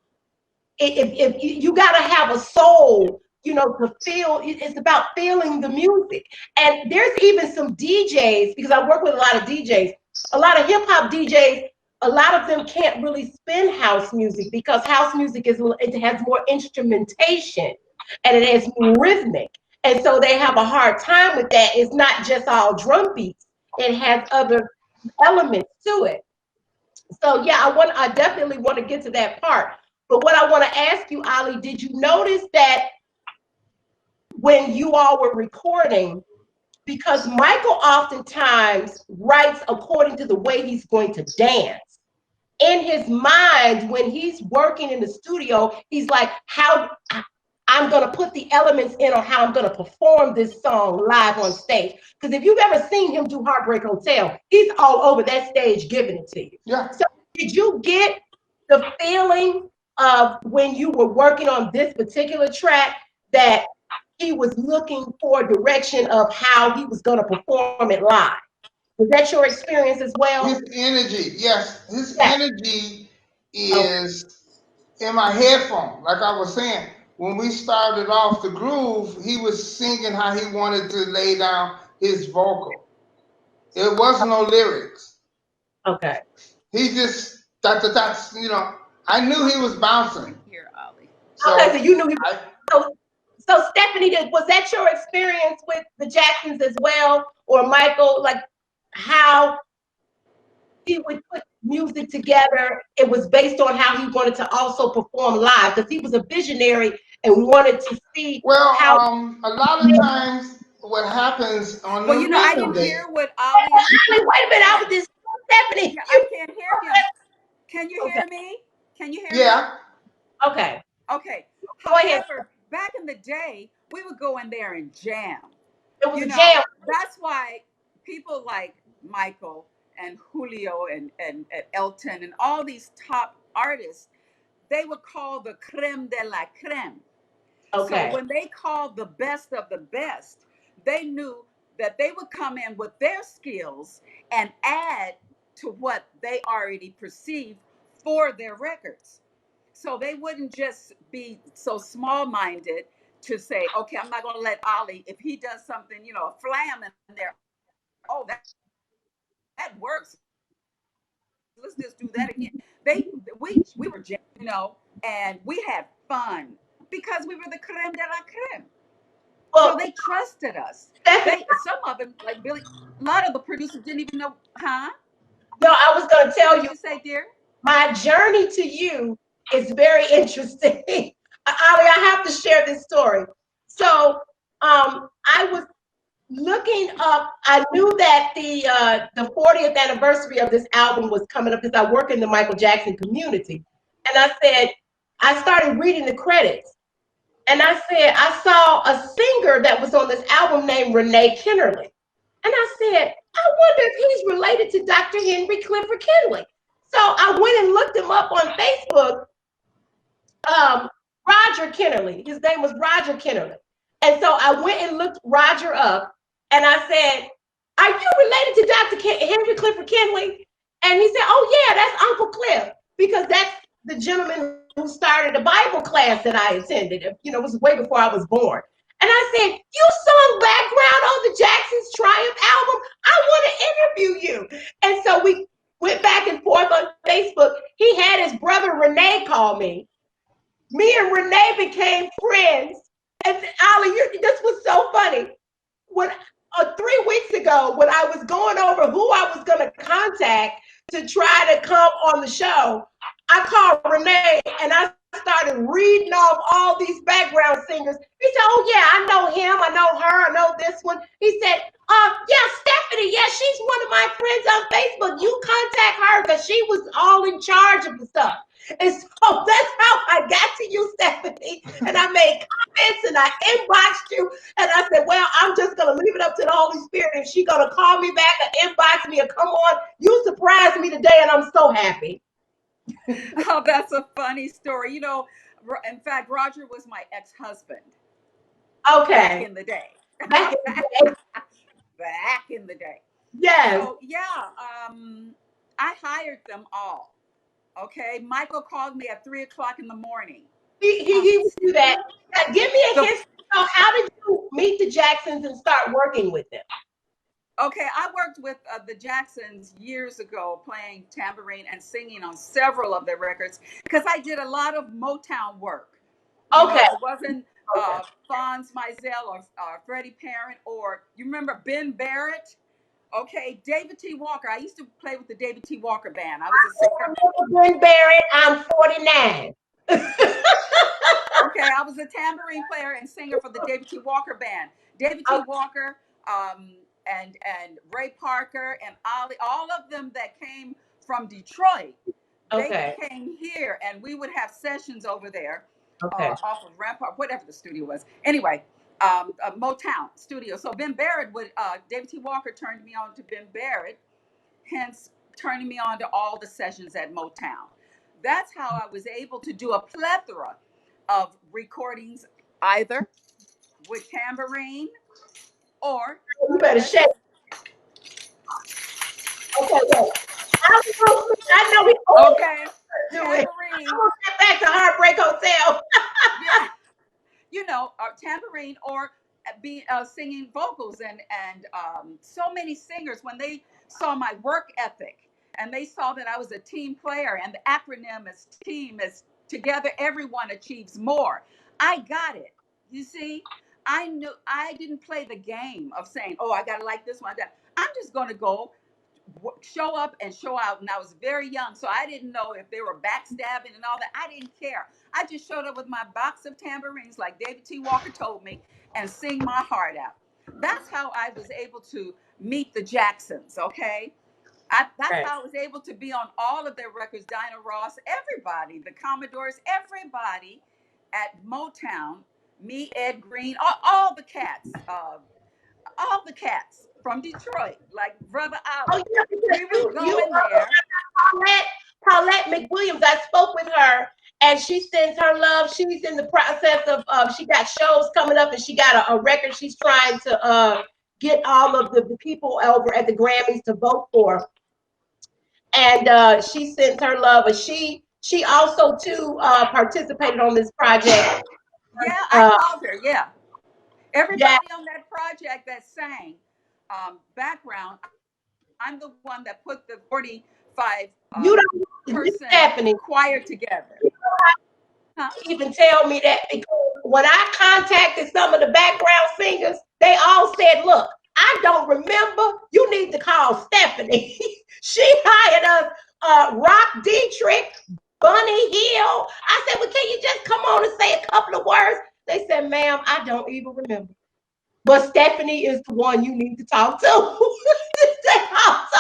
If you got to have a soul, to feel. It's about feeling the music. And there's even some DJs, because I work with a lot of DJs, a lot of hip hop DJs, a lot of them can't really spin house music because house music has more instrumentation and it is more rhythmic. And so they have a hard time with that. It's not just all drum beats. It has other elements to it. So yeah, I definitely want to get to that part. But what I want to ask you, Ollie, did you notice that when you all were recording, because Michael oftentimes writes according to the way he's going to dance. In his mind, when he's working in the studio, he's like, how I'm going to put the elements in on how I'm going to perform this song live on stage. Because if you've ever seen him do Heartbreak Hotel, he's all over that stage giving it to you. Yeah. So did you get the feeling of when you were working on this particular track that he was looking for direction of how he was going to perform it live. Was that your experience as well? His energy, yes, his Yes. energy is in my headphone. Like I was saying, when we started off the groove, he was singing how he wanted to lay down his vocal. It was no lyrics. Okay. He just that's I knew he was bouncing. Here, Ollie. Okay, so you knew he was. So Stephanie, was that your experience with the Jacksons as well, or Michael? Like how he would put music together? It was based on how he wanted to also perform live, because he was a visionary and wanted to see how. A lot of times what happens on the I didn't hear what Ollie. Wait a minute, I was just Stephanie. Yeah, I can't hear him. Can you hear me? Can you hear me? Yeah. Okay. Okay. Go ahead. However, back in the day, we would go in there and jam. It was a jam. That's why people like Michael and Julio and Elton and all these top artists, they would call the creme de la creme. Okay. So when they called the best of the best, they knew that they would come in with their skills and add to what they already perceived for their records. So they wouldn't just be so small-minded to say, okay, I'm not going to let Ollie, if he does something, a flam in there, oh, that works. Let's just do that again. We were, and we had fun because we were the creme de la creme. So they trusted us. Some of them, like Billy, a lot of the producers didn't even know, huh? No, I was going to tell you. What did you say, dear? My journey to you is very interesting. Ollie, I have to share this story. So I was looking up, I knew that the 40th anniversary of this album was coming up because I work in the Michael Jackson community. And I started reading the credits. And I said, I saw a singer that was on this album named Renee Kennerly. And I said, I wonder if he's related to Dr. Henry Clifford Kinley. So I went and looked him up on Facebook. Roger Kennerly. His name was Roger Kennerly. And so I went and looked Roger up, and I said, are you related to Dr. Henry Clifford Kinley? And he said, oh yeah, that's Uncle Cliff, because that's the gentleman who started a Bible class that I attended. It was way before I was born. And I said, you sung background on the Jackson's Triumph album? I want to interview you. And so we went back and forth on Facebook. He had his brother Renee call me. Me and Renee became friends. And Ollie, this was so funny. When 3 weeks ago, when I was going over who I was going to contact to try to come on the show, I called Renee and I started reading off all these background singers. He said, oh yeah, I know him, I know her, I know this one. He said, yeah, Stephanie, yeah, she's one of my friends on Facebook. You contact her because she was all in charge of the stuff. And so that's how I got to you, Stephanie. And I made comments and I inboxed you. And I said, well, I'm just going to leave it up to the Holy Spirit. If she's going to call me back or inbox me or come on, you surprised me today and I'm so happy. Oh, that's a funny story. In fact, Roger was my ex-husband. Okay. Back in the day. Back in the day. Yes. So, yeah, I hired them all. Okay. Michael called me at 3:00 in the morning. He would do that. Give me a hint. So how did you meet the Jacksons and start working with them? Okay, I worked with the Jacksons years ago, playing tambourine and singing on several of their records because I did a lot of Motown work. Okay. It wasn't Fonz Mizell or Freddie Parent, or you remember Ben Barrett? Okay, David T. Walker. I used to play with the David T. Walker band. I was a singer. Ben Barrett, I'm 49. Okay, I was a tambourine player and singer for the David T. Walker band. David T. Walker, and Ray Parker and Ollie, all of them that came from Detroit, they came here and we would have sessions over there off of Rampart, whatever the studio was. Anyway, Motown studio. So Ben Barrett David T. Walker turned me on to Ben Barrett, hence turning me on to all the sessions at Motown. That's how I was able to do a plethora of recordings, either with tambourine or You better let's shake. Okay, wait. I know we always okay, do it. I'm tambourine. gonna get back to Heartbreak Hotel. Yeah, tambourine or be singing vocals and so many singers when they saw my work ethic and they saw that I was a team player and the acronym is team is together everyone achieves more. I got it. You see, I knew I didn't play the game of saying, oh, I gotta like this one. I'm just gonna go show up and show out. And I was very young, so I didn't know if they were backstabbing and all that. I didn't care. I just showed up with my box of tambourines, like David T. Walker told me, and sing my heart out. That's how I was able to meet the Jacksons. Okay, that's Right. how I was able to be on all of their records. Dinah Ross, everybody, the Commodores, everybody at Motown. Me, Ed Green, all the cats. All the cats from Detroit, like Brother Oh Ollie. yeah, because We would go you in there. Paulette McWilliams. I spoke with her, and she sends her love. She's in the process of she got shows coming up, and she got a record she's trying to get all of the people over at the Grammys to vote for. And she sends her love, and she also too participated on this project. Yeah, I Uh, called her. Yeah. Jack, Everybody on that project that sang background, I'm the one that put the 45 you don't, person Stephanie. choir together. Huh? Even tell me that because when I contacted some of the background singers, they all said, look, I don't remember. You need to call Stephanie. She hired us Rock Dietrich, Bunny Hill. I said, well, can you just come on and say a couple of words? They said, ma'am, I don't even remember. But Stephanie is the one you need to talk to.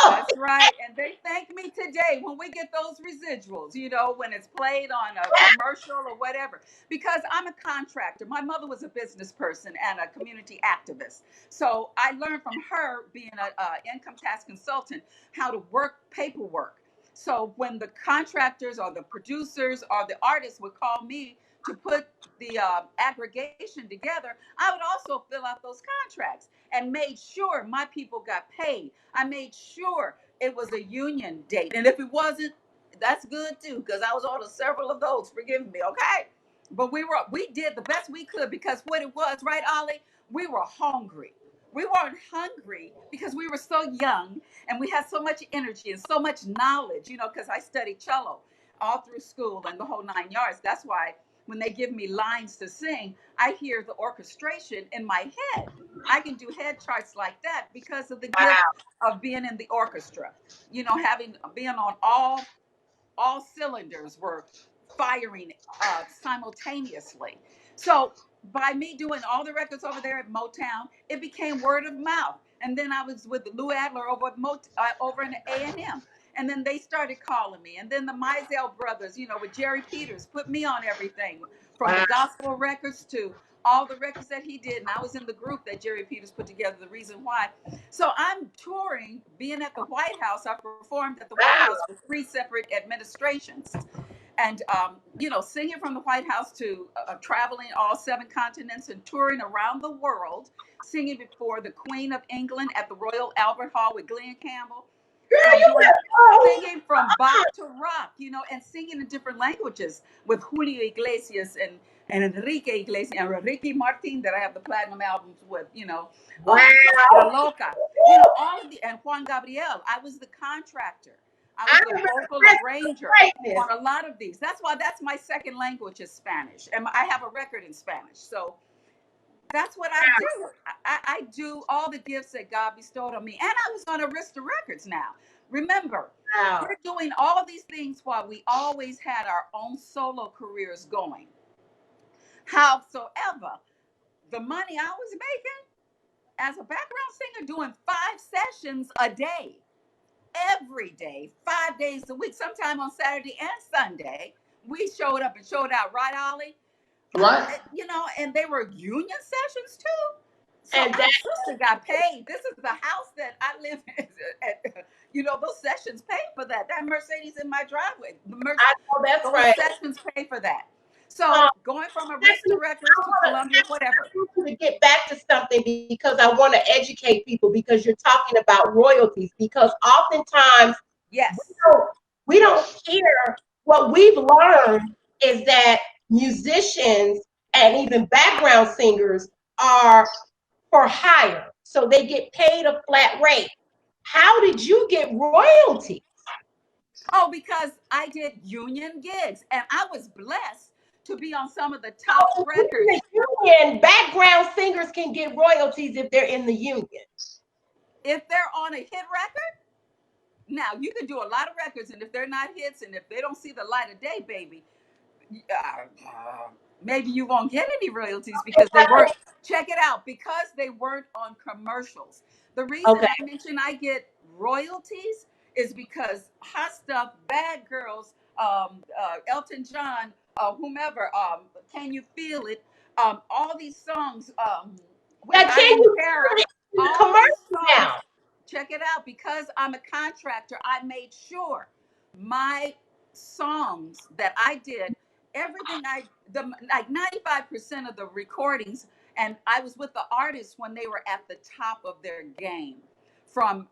That's right. And they thank me today when we get those residuals, when it's played on a commercial or whatever, because I'm a contractor. My mother was a business person and a community activist. So I learned from her being an income tax consultant how to work paperwork. So when the contractors or the producers or the artists would call me to put the aggregation together, I would also fill out those contracts and made sure my people got paid. I made sure it was a union date. And if it wasn't, that's good too, because I was on several of those, forgive me, okay? But we did the best we could because what it was, right, Ollie? We were hungry. We weren't hungry because we were so young and we had so much energy and so much knowledge, because I studied cello all through school and the whole 9 yards. That's why when they give me lines to sing, I hear the orchestration in my head. I can do head charts like that because of the gift of being in the orchestra. Having being on all cylinders were firing simultaneously. So by me doing all the records over there at Motown, it became word of mouth. And then I was with Lou Adler over at over in A&M. And then they started calling me. And then the Mizell brothers, with Jerry Peters, put me on everything from the gospel records to all the records that he did. And I was in the group that Jerry Peters put together, The Reason Why. So I'm touring, being at the White House. I performed at the White House for 3 separate administrations. And, singing from the White House to traveling all 7 continents and touring around the world, singing before the Queen of England at the Royal Albert Hall with Glenn Campbell. Singing from Bach to rock, and singing in different languages with Julio Iglesias and Enrique Iglesias and Ricky Martin that I have the platinum albums with, La Loca, all of and Juan Gabriel. I was the contractor. I was the vocal arranger on a lot of these. That's my second language is Spanish, and I have a record in Spanish. So that's what I do. I do all the gifts that God bestowed on me. And I was on Arista Records now. Remember, we're doing all these things while we always had our own solo careers going. Howsoever, the money I was making as a background singer doing 5 sessions a day, every day, 5 days a week, sometime on Saturday and Sunday, we showed up and showed out, right, Ollie? Right. And they were union sessions too. So And our sister got paid. This is the house that I live in. Those sessions paid for that. That Mercedes in my driveway. I know that's Those right. sessions pay for that. So going from Arista Records to Columbia, whatever. I want you to get back to something because I want to educate people because you're talking about royalties. Because oftentimes, yes, we don't hear what we've learned is that musicians and even background singers are for hire, so they get paid a flat rate. How did you get royalties? Oh, because I did union gigs, and I was blessed to be on some of the top records. Union background singers can get royalties if they're in the union. If they're on a hit record, now you can do a lot of records, and if they're not hits, and if they don't see the light of day, baby, maybe you won't get any royalties because they weren't. Check it out, because they weren't on commercials. The reason I mention I get royalties is because Hot Stuff, Bad Girls, Elton John, whomever, Can You Feel It? All these songs. Can you feel it in the commercial now? Check it out. Because I'm a contractor, I made sure my songs that I did, everything like 95% of the recordings, and I was with the artists when they were at the top of their game. From,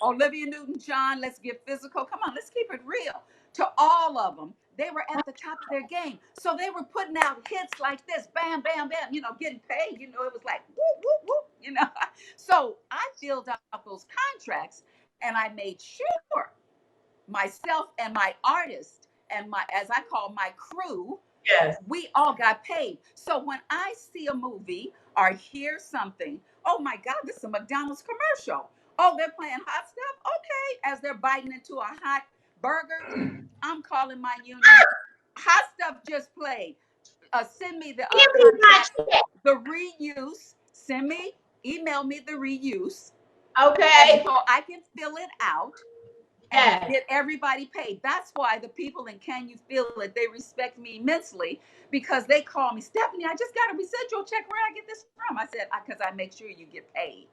Olivia Newton-John, Let's Get Physical, come on, let's keep it real, to all of them. They were at the top of their game. So they were putting out hits like this, bam, bam, bam, getting paid. It was like, whoop, whoop, whoop, So I filled out those contracts, and I made sure myself and my artist and my, as I call my crew, we all got paid. So when I see a movie or hear something, oh my God, this is a McDonald's commercial. Oh, they're playing Hot Stuff. Okay, as they're biting into a hot burger, I'm calling my union. Hot Stuff just played. Send me the contract, the reuse. Email me the reuse. Okay. So I can fill it out and get everybody paid. That's why the people in Can You Feel It, they respect me immensely, because they call me, Stephanie, I just got a residual check. Where I get this from? I said, because I make sure you get paid.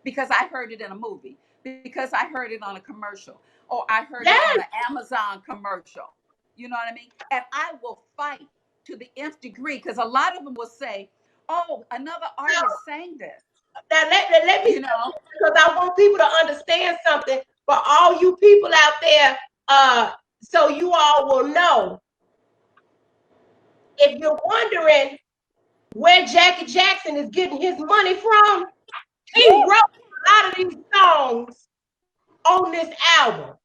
Because I heard it in a movie. Because I heard it on a commercial. Or I heard it on an Amazon commercial. You know what I mean? And I will fight to the nth degree, because a lot of them will say, oh, another artist sang this. Now let me, because I want people to understand something for all you people out there, so you all will know. If you're wondering where Jackie Jackson is getting his money from, he wrote a lot of these songs on this album.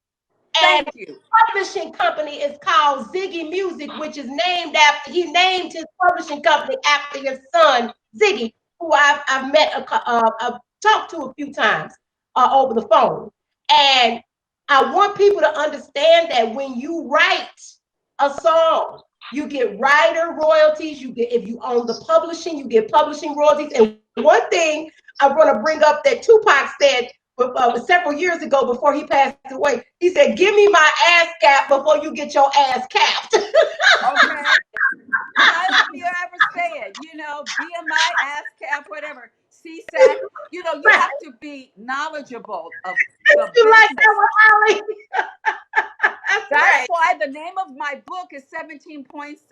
Thank you. Publishing company is called Ziggy Music, which is named after, he named his publishing company after his son, Ziggy, who I've met, I've talked to a few times over the phone. And I want people to understand that when you write a song, you get writer royalties. You get, if you own the publishing, you get publishing royalties. And one thing I want to bring up that Tupac said several years ago before he passed away, he said, "Give me my ass cap before you get your ass capped." Okay. However you ever say it, BMI, ass cap, whatever, CSAC, you have to be knowledgeable of the business. That's why the name of my book is 17 Points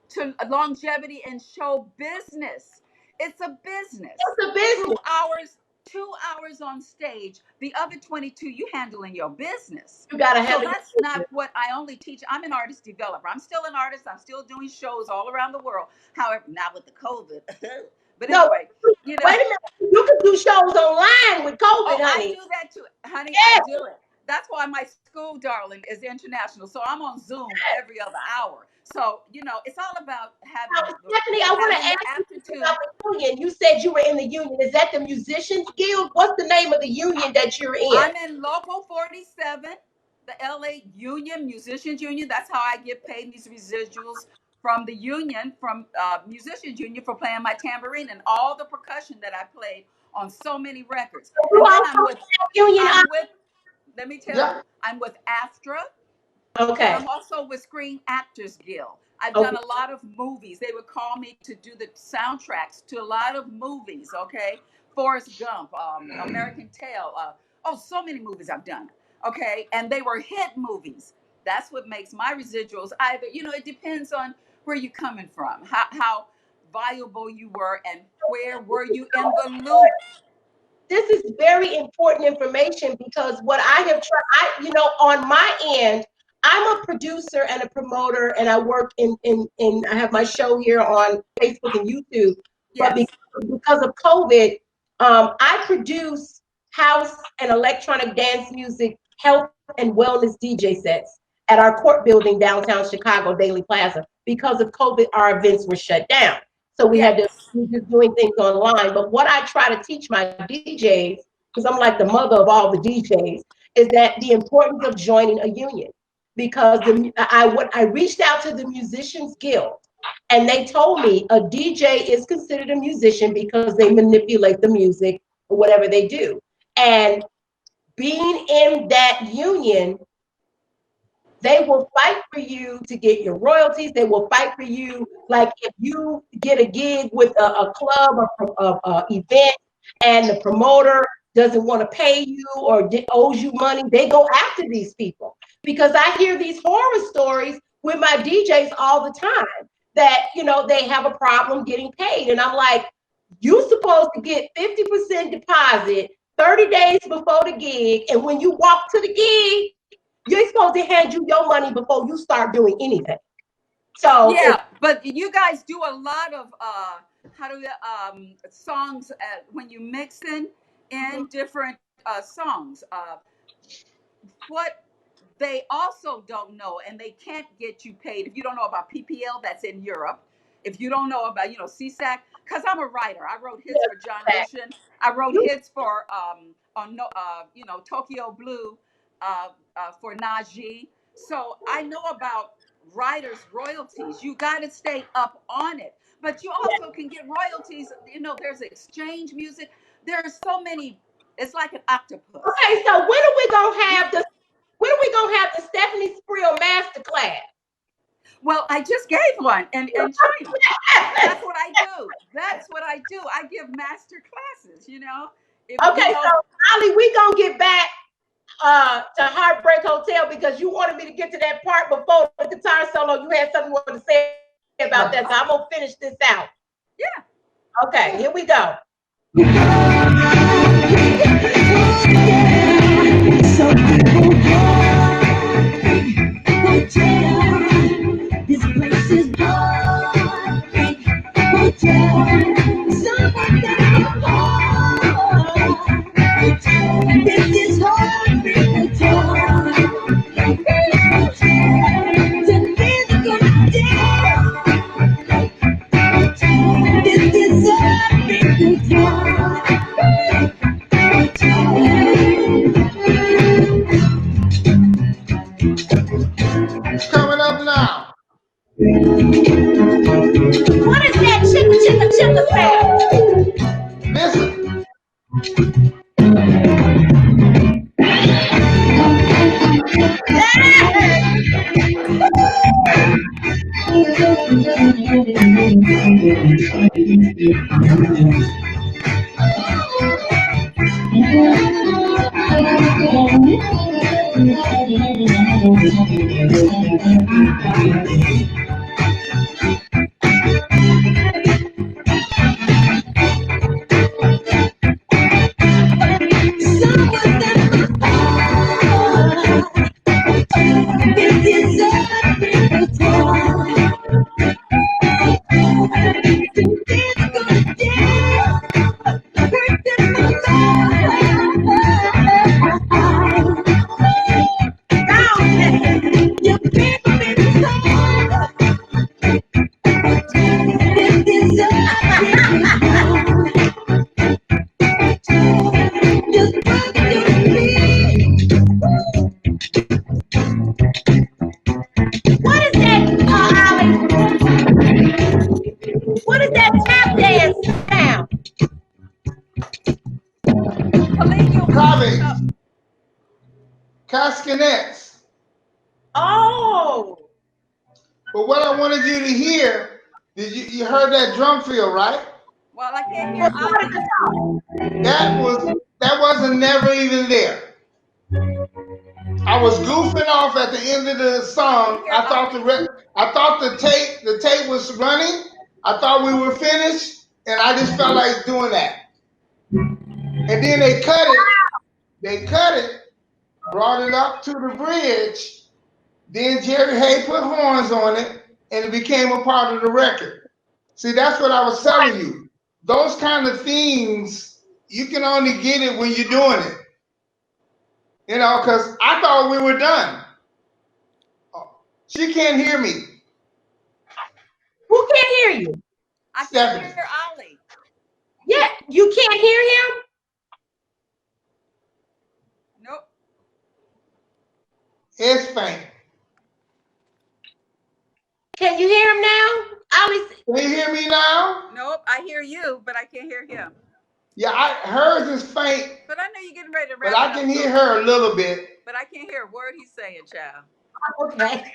to Longevity in Show Business. It's a business. It's a business. 2 hours on stage. The other 22, you handling your business. You gotta have. So that's not what I only teach. I'm an artist developer. I'm still an artist. I'm still doing shows all around the world. However, not with the COVID. But anyway, wait a minute. You can do shows online with COVID, honey. I do that too, honey. Yes. I do it. That's why my school, darling, is international. So I'm on Zoom every other hour. So, it's all about having. Stephanie, I want to ask you about the union. You said you were in the union. Is that the Musicians Guild? What's the name of the union that you're in? I'm in Local 47, the LA Union, Musicians Union. That's how I get paid these residuals from the union, from Musicians Union, for playing my tambourine and all the percussion that I played on so many records. And then let me tell you, I'm with AFTRA. Okay. I'm also with Screen Actors Guild. I've done a lot of movies. They would call me to do the soundtracks to a lot of movies, okay? Forrest Gump, American Tail. So many movies I've done, okay? And they were hit movies. That's what makes my residuals either, it depends on were you coming from? How valuable you were, and where were you in the loop? This is very important information because what I have tried, on my end, I'm a producer and a promoter, and I work in I have my show here on Facebook and YouTube. But Yes. because of COVID, I produce house and electronic dance music, health and wellness DJ sets at our court building downtown Chicago, Daily Plaza. Because of COVID, our events were shut down. So we had to just doing things online. But what I try to teach my DJs, because I'm like the mother of all the DJs, is that the importance of joining a union. Because I reached out to the Musicians Guild, and they told me a DJ is considered a musician because they manipulate the music or whatever they do. And being in that union, they will fight for you to get your royalties. They will fight for you. Like if you get a gig with a club or a event and the promoter doesn't want to pay you or owes you money, they go after these people. Because I hear these horror stories with my DJs all the time that, they have a problem getting paid. And I'm like, you're supposed to get 50% deposit 30 days before the gig. And when you walk to the gig, you're supposed to hand you your money before you start doing anything. So yeah, but you guys do a lot of songs when you mix in different songs. What they also don't know, and they can't get you paid if you don't know about PPL, that's in Europe. If you don't know about CSAC, because I'm a writer, I wrote hits for John Lucian. I wrote hits for Tokyo Blue for Najee. So I know about writers' royalties. You got to stay up on it, but you also can get royalties. There's exchange music. There's so many. It's like an octopus. Okay, so when are we gonna have the Stephanie Spruill masterclass? Well, I just gave one in China. That's what I do. I give master classes, Okay, so Ollie, we gonna get back to Heartbreak Hotel because you wanted me to get to that part before the guitar solo. You had something you wanted to say about that, so I'm gonna finish this out. Yeah. Okay, here we go. So people hotel. This place is heartbreak hotel. Someone down the hall. This is heartbreak hotel. Together gonna dance. This is heartbreak Coming up now. What is that chicka sound? Listen. What is that tap dance sound? Carving. Castanets. Oh. But what I wanted you to hear, you heard that drum fill, right? Well, I can't hear That wasn't never even there. I was goofing off at the end of the song. I I thought the tape was running. I thought we were finished, and I just felt like doing that. And then they cut it. They cut it, brought it up to the bridge. Then Jerry Hay put horns on it, and it became a part of the record. See, that's what I was telling you. Those kind of things, you can only get it when you're doing it. You know, because I thought we were done. Oh, she can't hear me. Who can't hear you? I Stephanie. can't hear Ollie. Yeah, you can't hear him? Nope. It's faint. Can you hear him now? Ollie, Can you hear me now? Nope. I hear you, but I can't hear him. Yeah, hers is faint, But I know you're getting ready to but wrap I it can up, hear so- her a little bit. But I can't hear a word he's saying, child. okay.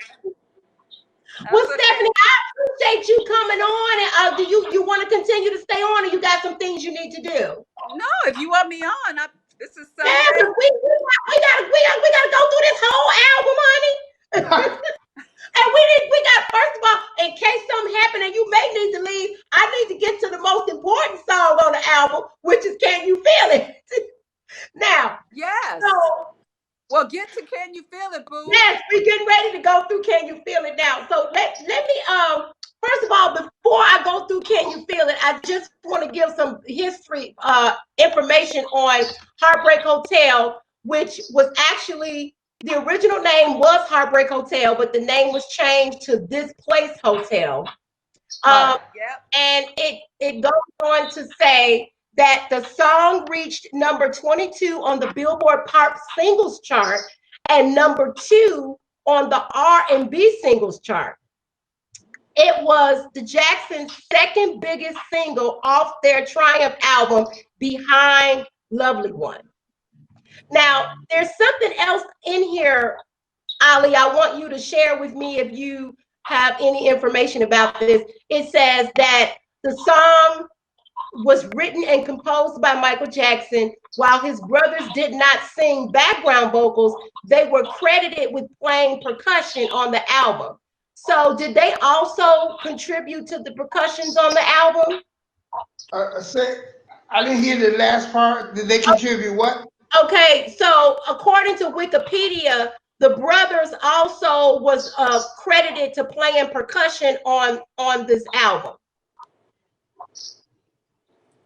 That's Well, okay. Stephanie, I appreciate you coming on. And do you want to continue to stay on, or you got some things you need to do? No, if you want me on, this is so. Yeah, we gotta go through this whole album, honey. And we got, first of all, in case something happened and you may need to leave, I need to get to the most important song on the album, which is "Can You Feel It?" Now, Yes. so Well, get to Can You Feel It, boo? yes, we're getting ready to go through "Can You Feel It" now. So let me first of all, before I go through "Can You Feel It," I just want to give some history information on Heartbreak Hotel, which was actually, the original name was Heartbreak Hotel, but the name was changed to This Place Hotel. Yep. And it goes on to say that the song reached number 22 on the Billboard Pop Singles chart and number 2 on the R&B Singles chart. It was the Jacksons' second biggest single off their Triumph album, behind Lovely One. Now, there's something else in here, Ollie, I want you to share with me if you have any information about this. It says that the song was written and composed by Michael Jackson. While his brothers did not sing background vocals, they were credited with playing percussion on the album. So did they also contribute to the percussions on the album? I didn't hear the last part. Did they contribute what? Okay, so according to Wikipedia, the brothers also was credited to playing percussion on this album.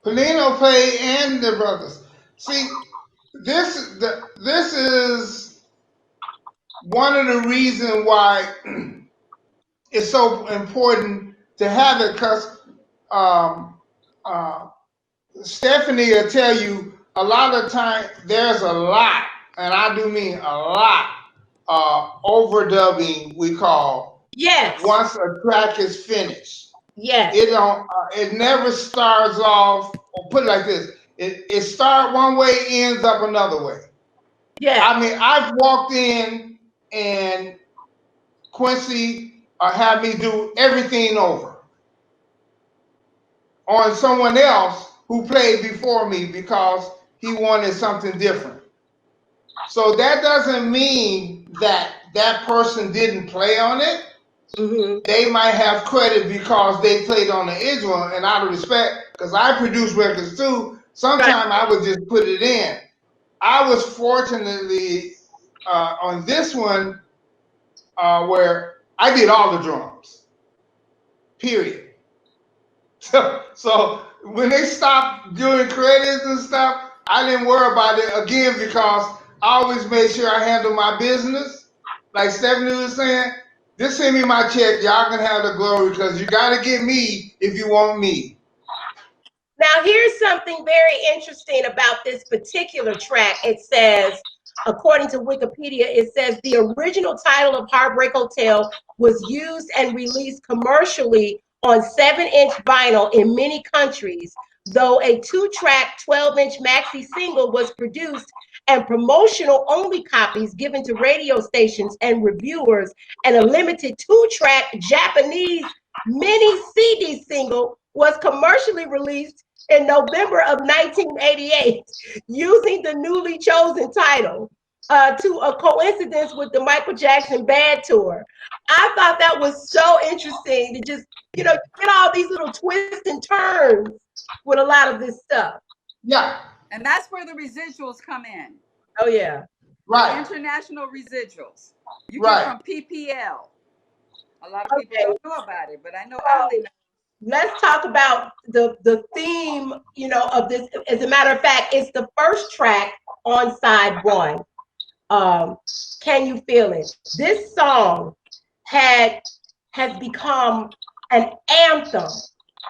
Polino played and the brothers. See, this is one of the reasons why it's so important to have it, because Stephanie will tell you a lot of time there's a lot, and I do mean a lot, overdubbing we call. Yes. Once a track is finished. Yes. It never starts off, or put it like this, it starts one way, ends up another way. Yeah. I mean, I've walked in and Quincy had me do everything over on someone else who played before me because he wanted something different. So that doesn't mean that that person didn't play on it. Mm-hmm. They might have credit because they played on the original, and out of respect, because I produce records too, sometimes I would just put it in. I was fortunately on this one where I did all the drums, period. So when they stopped doing credits and stuff, I didn't worry about it again because I always made sure I handled my business. Like Stephanie was saying, just send me my check. Y'all can have the glory because you got to get me if you want me. Now, here's something very interesting about this particular track. It says, according to Wikipedia, it says the original title of Heartbreak Hotel was used and released commercially on 7-inch vinyl in many countries, though a 2-track 12-inch maxi single was produced and promotional only copies given to radio stations and reviewers, and a limited 2-track Japanese mini CD single was commercially released in November of 1988 using the newly chosen title. to a coincidence with the Michael Jackson Bad Tour. I thought that was so interesting to just, you know, get all these little twists and turns with a lot of this stuff. Yeah. And that's where the residuals come in. Oh yeah. Right. International residuals. You Right. get from PPL. A lot of people don't know about it, but I know Ollie knows. Let's talk about the theme, you know, of this. As a matter of fact, it's the first track on side one. Can You Feel It? This song has become an anthem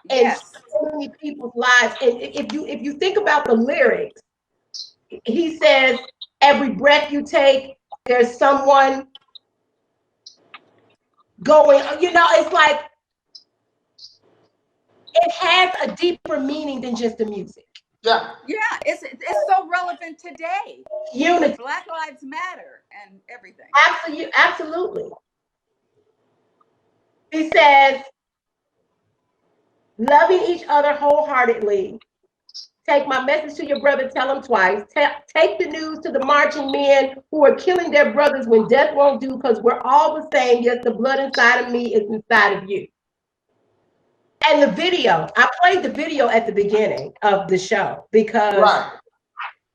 in so many people's lives. And if you think about the lyrics, he says, every breath you take, there's someone going, you know, it's like, it has a deeper meaning than just the music. Yeah. Yeah, it's so relevant today. Unity. Black Lives Matter and everything. Absolutely. He says, loving each other wholeheartedly. Take my message to your brother, tell him twice. Take the news to the marching men who are killing their brothers when death won't do, because we're all the same. Yes, the blood inside of me is inside of you. And the video, I played the video at the beginning of the show because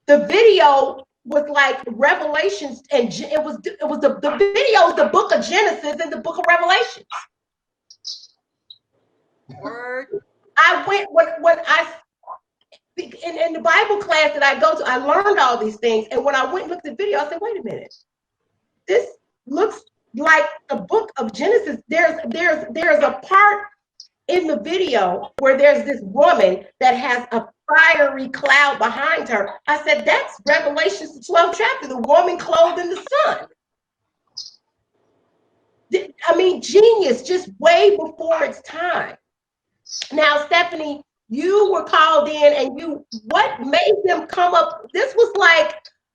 the video was like Revelations, and it was the video is the book of Genesis and the book of Revelations. Word. I went when I in the Bible class that I go to, I learned all these things, and when I went and looked at the video, I said, wait a minute, this looks like the book of Genesis. There's a part in the video where there's this woman that has a fiery cloud behind her. I said, that's Revelations, the 12th chapter, the woman clothed in the sun. I mean, genius, just way before its time. Now, Stephanie, you were called in, and what made them come up? This was like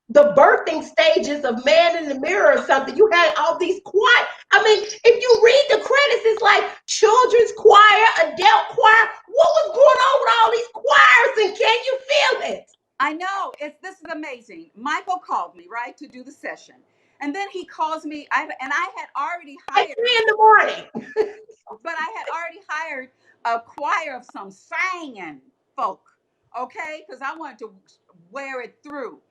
the birthing stages of Man in the Mirror or something. You had all these choir. I mean, if you read the credits, it's like children's choir, adult choir. What was going on with all these choirs, and Can You Feel It? I know, this is amazing. Michael called me, right, to do the session. And then he calls me, I had already hired. At 3 in the morning. But I had already hired a choir of some singing folk, okay? Because I wanted to wear it through.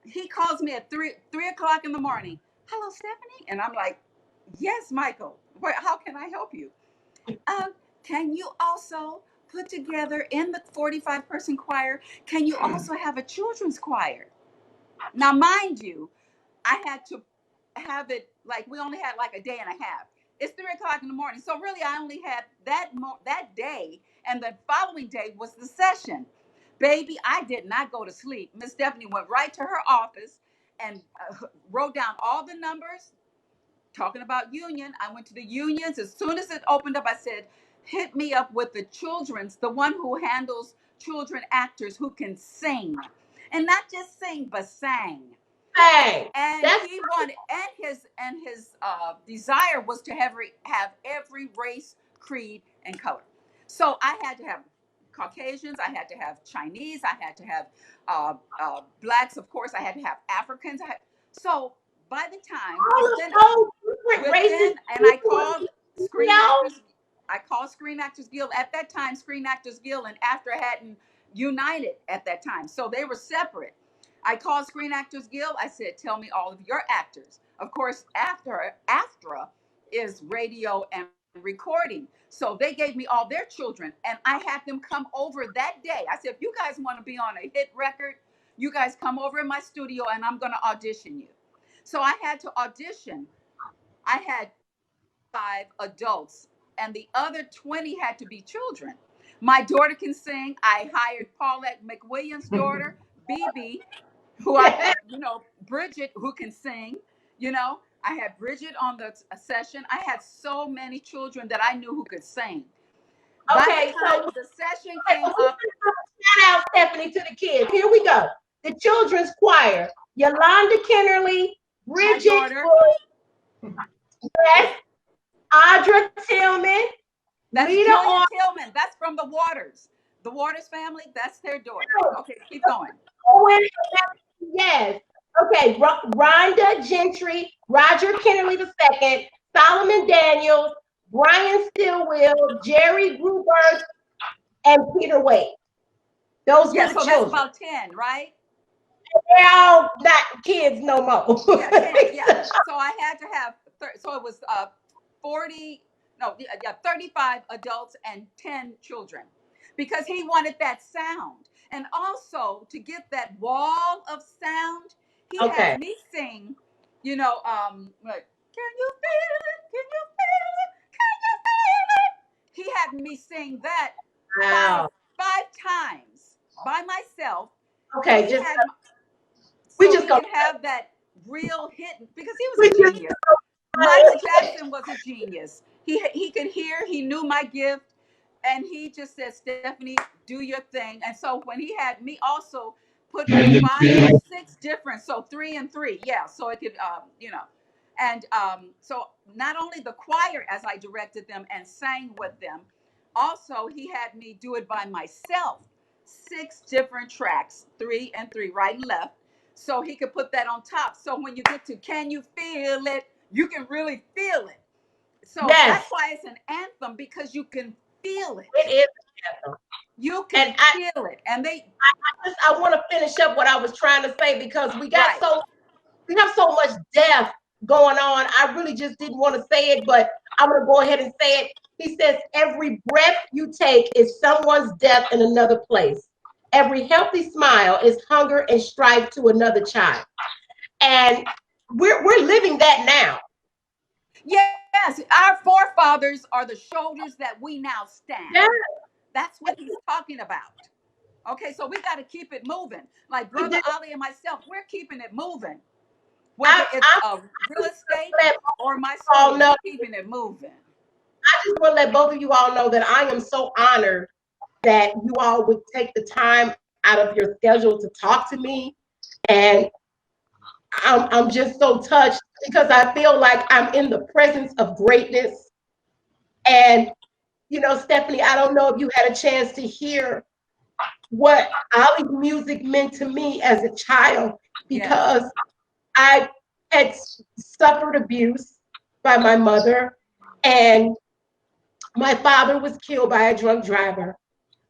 He calls me at 3 o'clock in the morning. Hello, Stephanie? And I'm like, yes, Michael. How can I help you? Can you also put together in the 45-person choir, can you also have a children's choir? Now, mind you, I had to have it, like, we only had like a day and a half. It's 3 o'clock in the morning. So really, I only had that day, and the following day was the session. Baby, I did not go to sleep. Miss Stephanie went right to her office and wrote down all the numbers. Talking about union, I went to the unions. As soon as it opened up, I said, hit me up with the children's, the one who handles children actors who can sing. And not just sing, but sang. Hey, and he wanted, and his desire was to have every race, creed, and color. So I had to have Caucasians, I had to have Chinese, I had to have blacks, of course, I had to have Africans. So by the time and I called Screen Actors Guild at that time. Screen Actors Guild and AFTRA hadn't united at that time, so they were separate. I called Screen Actors Guild. I said, tell me all of your actors. Of course, AFTRA is radio and recording. So they gave me all their children, and I had them come over that day. I said, if you guys want to be on a hit record, you guys come over in my studio and I'm going to audition you. So I had to audition. I had 5 adults, and the other 20 had to be children. My daughter can sing. I hired Paulette McWilliams' daughter, BB, Bridget, who can sing. I had Bridget on the session. I had so many children that I knew who could sing. Okay, so the session came up. Shout out, Stephanie, to the kids. Here we go. The children's choir. Yolanda Kennerly, Bridget, yes, Audra Tillman, that's Lita Tillman. That's from the Waters family. That's their daughter. Okay, keep going. Yes, Okay, Rhonda Gentry, Roger Kennerly II, Solomon Daniels, Brian Stillwell, Jerry Gruber, and Peter Wade. Those Yeah, were the so that's children. about 10, right? They're all not kids no more. Yeah, 10. Yeah. So I had to have, so it was 40, no, yeah, 35 adults and 10 children because he wanted that sound. And also to get that wall of sound, he has Okay. me sing, like, can you feel it? Can you feel it? Can you feel it? He had me sing that five Wow. five times by myself. So Okay, he just had we so just he go. could have that real hit because he was We a just genius. Michael Jackson was a genius. He could hear, he knew my gift, and he just said, Stephanie, do your thing. And so when he had me also put 5 or 6 different, so 3 and 3, yeah, so it could and so not only the choir as I directed them and sang with them, also he had me do it by myself, 6 different tracks, 3 and 3, right and left, so he could put that on top. So when you get to Can You Feel It, you can really feel it. So that's yes, why it's an anthem because you can feel it. it is. You And can feel it. And they, I want to finish up what I was trying to say because right. we have so much death going on. I really just didn't want to say it, but I'm going to go ahead and say it. He says, every breath you take is someone's death in another place. Every healthy smile is hunger and strife to another child. And we're living that now. Yes, our forefathers are the shoulders that we now stand. Yeah, That's what he's talking about. Okay, so we got to keep it moving. Like we Brother did. Ollie and myself, we're keeping it moving. Whether it's I real just estate want to let or my you all school, know. we're keeping it moving. I just want to let both of you all know that I am so honored that you all would take the time out of your schedule to talk to me. And I'm just so touched because I feel like I'm in the presence of greatness. And, Stephanie, I don't know if you had a chance to hear what Ollie's music meant to me as a child Yes. because I had suffered abuse by my mother, and my father was killed by a drunk driver.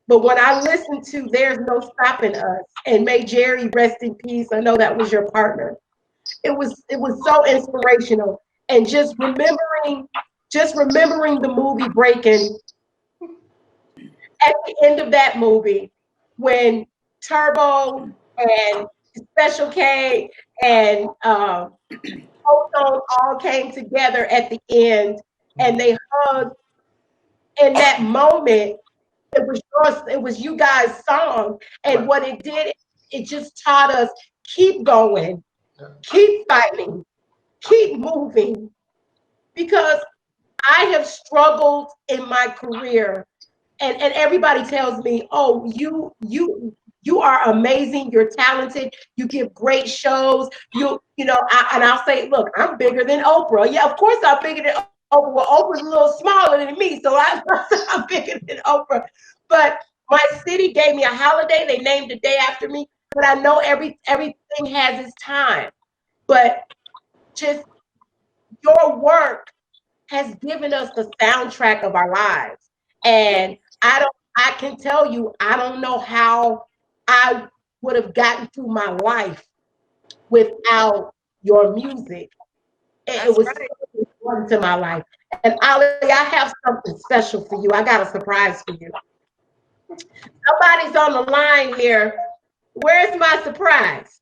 But when I listened to There's No Stopping Us and May Jerry rest in peace, I know that was your partner. It was so inspirational. And just remembering the movie Breaking at the end of that movie when Turbo and Special K and Ozone all came together at the end and they hugged in that moment. It was you guys' song. And what it did, it just taught us keep going, keep fighting, keep moving. Because I have struggled in my career, and everybody tells me, "Oh, you are amazing. You're talented. You give great shows. And I'll say, look, I'm bigger than Oprah. Yeah, of course I'm bigger than Oprah. Well, Oprah's a little smaller than me, so I'm bigger than Oprah. But my city gave me a holiday. They named the day after me. But I know everything has its time. But just your work has given us the soundtrack of our lives. And I can tell you, I don't know how I would have gotten through my life without your music. It That's was right. so important to my life. And Ollie, I have something special for you. I got a surprise for you. Somebody's on the line here. Where's my surprise?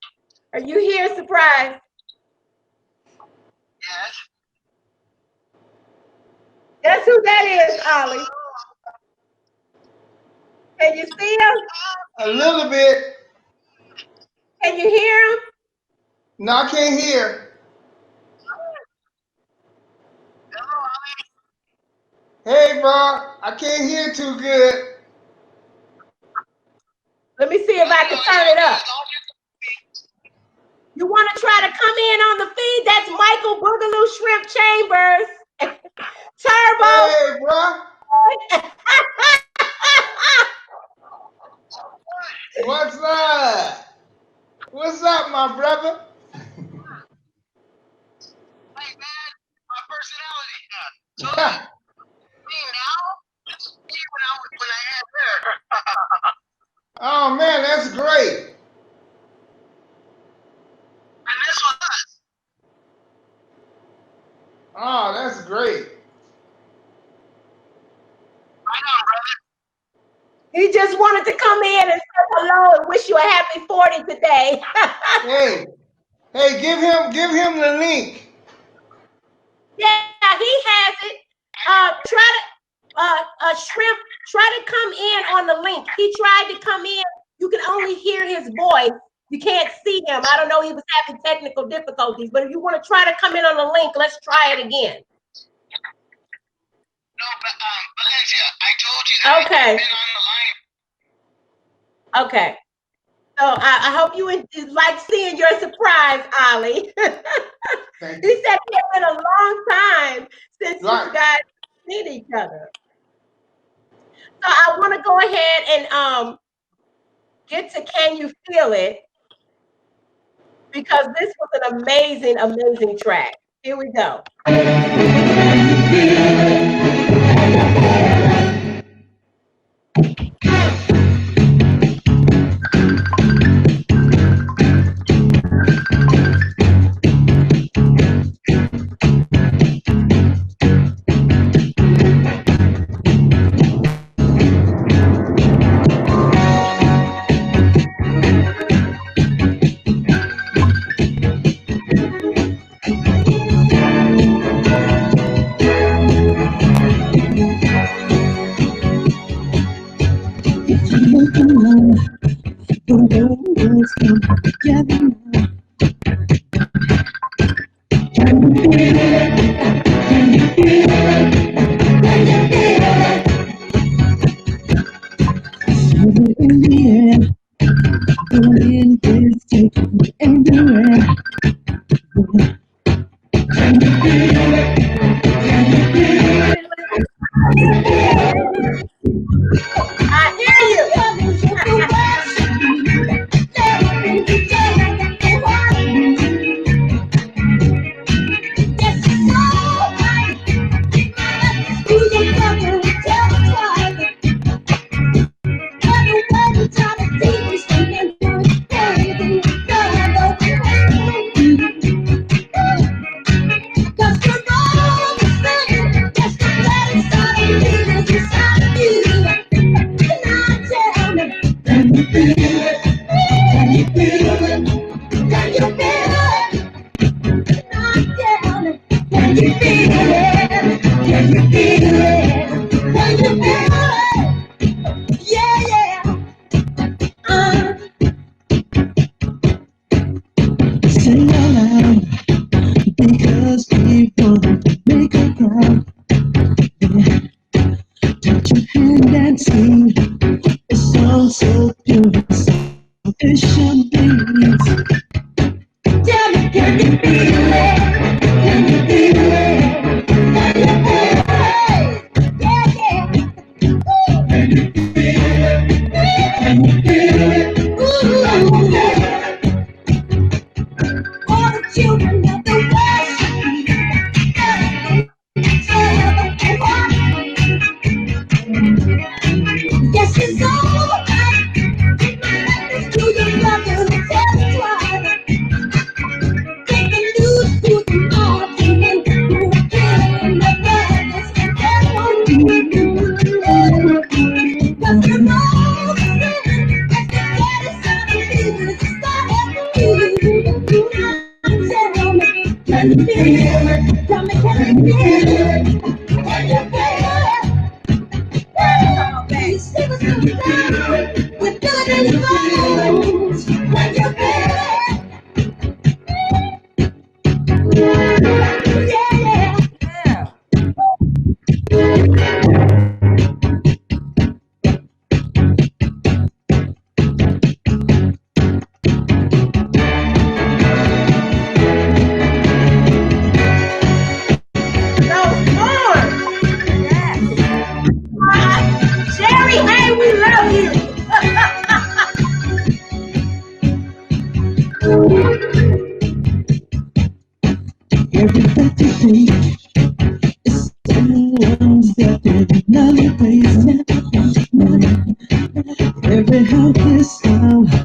Are you here, surprise? Guess who that is, Ollie? Can you see him? A little bit. Can you hear him? No, I can't hear. Hey, bro, I can't hear too good. Let me see if I can turn it up. You want to try to come in on the feed? That's Michael Boogaloo Shrimp Chambers. Turbo. Hey, bro, what's up? What's up, my brother? that's great. Oh, that's great. He just wanted to come in and say hello and wish you a happy 40 today. Hey, give him the link. Yeah, he has it. Shrimp, try to come in on the link. He tried to come in. You can only hear his voice. You can't see him. I don't know. He was having technical difficulties. But if you want to try to come in on the link, let's try it again. No, but Valencia, I told you that. Okay. I've been on the line. Okay. So I hope you like seeing your surprise, Ollie. He said it's been a long time since you guys seen each other. So I want to go ahead and get to Can You Feel It? Because this was an amazing, amazing track. Here we go. The world's come together now. Can you feel it? Can you feel it? Can you feel it? Feel it in the air. The wind is taking me everywhere. Can you feel it? Can you feel it? I hear you. Because we want to make a crowd. Yeah. Touch your hand and sing a song so pure, so it should be. Tell me, can you feel it? Can you feel it? Can you feel it? Yeah, yeah. Can you feel it? Can you feel it? Ooh, all the children of the world. Yes, it's all right. Do you love you? Tell me why. Take the news to the north and then you're killing the brothers and that's what you do. Cause you know the sin that the daddy son of you is starting you. Tell me, can you feel it? Tell me, can you feel it? Can you feel it? We're good and bones when you feel it. Yeah. Jerry, hey, we love you. Every breath you take is someone's death. Another place, every healthy sound.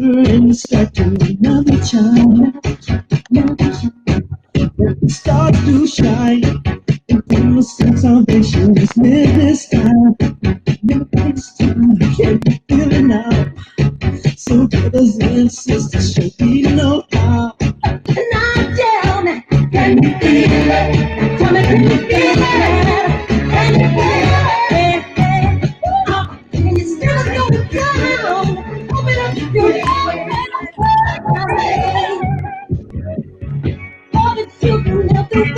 over and you start to another child. Start to shine. From a sense salvation is this time. This time, can you feel it now? So brothers and sisters, show me know how. Now tell me, can you feel it? Tell me, can you feel it? Can you feel it? Can you still go down? Open up your heart. All the children of the world.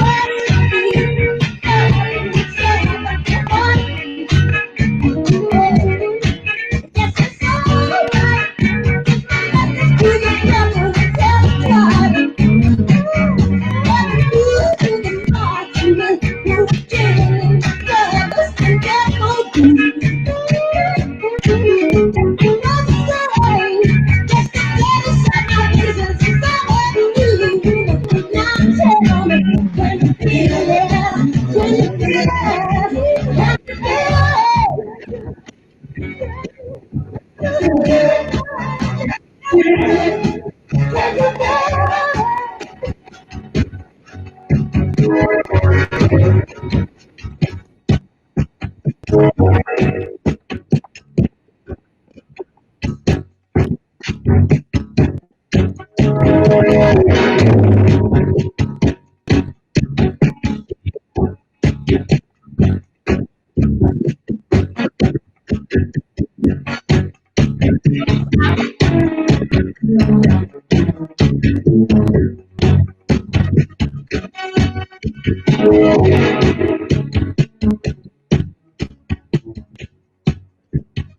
Yes, it's all right. You can never tell me.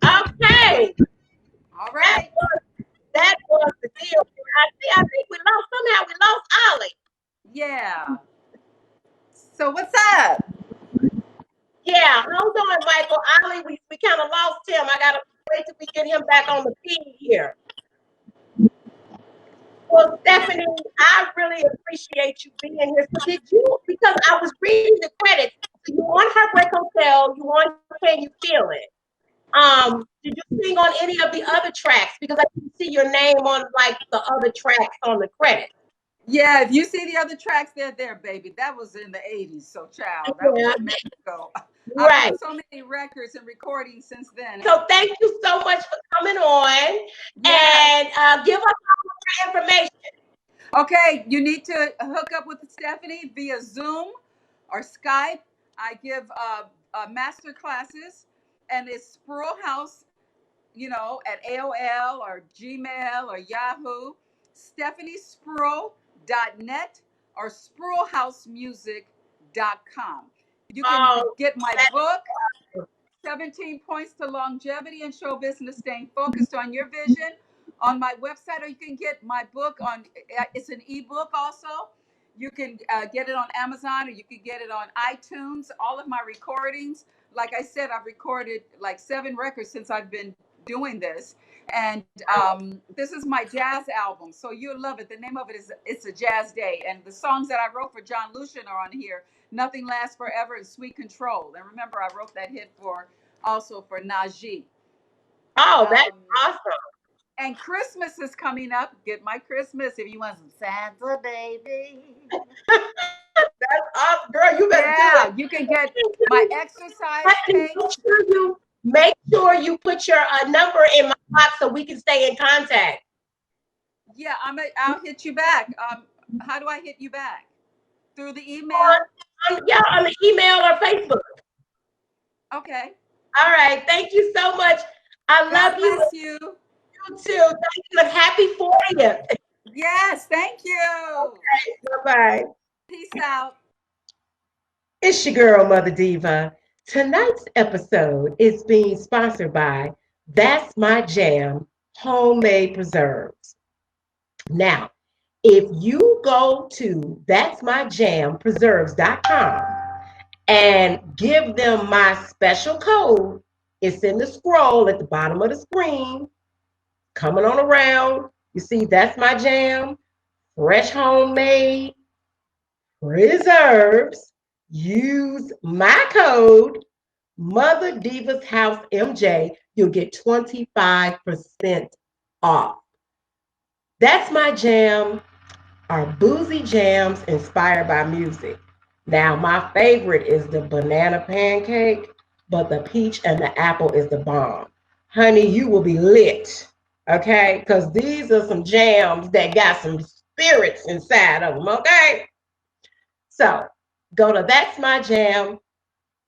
Okay. All right. That was the deal. I think we lost, somehow we lost Ollie. Yeah. So what's up? Yeah, hold on, Michael. Ollie, we kind of lost him. I got to wait till we get him back on the feed here. Well, Stephanie, I really appreciate you being here. So did you, because I was reading the credits, so you on Heartbreak Hotel, you on Can You Feel It? Did you sing on any of the other tracks? Because I didn't see your name on like the other tracks on the credits. Yeah, if you see the other tracks, they're there, baby. That was in the 80s, so child. That was in Mexico. Right. I've done so many records and recordings since then. So thank you so much for coming on. Yes. And give us more information. Okay, you need to hook up with Stephanie via Zoom or Skype. I give master classes, and it's Spruill House, you know, at AOL or Gmail or Yahoo. StephanieSpruill.net or SpruillHouseMusic.com. You can get my book, 17 Points to Longevity in Show Business, Staying Focused on Your Vision, on my website, or you can get my book on, it's an ebook also. You can get it on Amazon, or you can get it on iTunes. All of my recordings, like I said, I've recorded like 7 records since I've been doing this. And this is my jazz album, so you'll love it. The name of it is It's a Jazz Day. And the songs that I wrote for John Lucien are on here. Nothing Lasts Forever and Sweet Control. And remember, I wrote that hit also for Najee. Oh, that's awesome. And Christmas is coming up. Get my Christmas if you want some Santa, baby. That's awesome, girl. You better do it. You can get my exercise page. Make sure you put your number in my box so we can stay in contact. Yeah, I'll hit you back. How do I hit you back? Through the email? Yeah, on the email or Facebook. Okay. All right. Thank you so much. I love you. Bless you. You too. Thank you. Happy 40th. Yes, thank you. Okay, bye-bye. Peace out. It's your girl, Mother Diva. Tonight's episode is being sponsored by That's My Jam Homemade Preserves. Now, if you go to that'smyjampreserves.com and give them my special code, it's in the scroll at the bottom of the screen, coming on around. You see, That's My Jam, fresh homemade preserves. Use my code, MotherDivasHousemj. You'll get 25% off. That's My Jam are boozy jams inspired by music. Now, my favorite is the banana pancake, but the peach and the apple is the bomb. Honey, you will be lit, okay? Because these are some jams that got some spirits inside of them, okay? So go to That's My Jam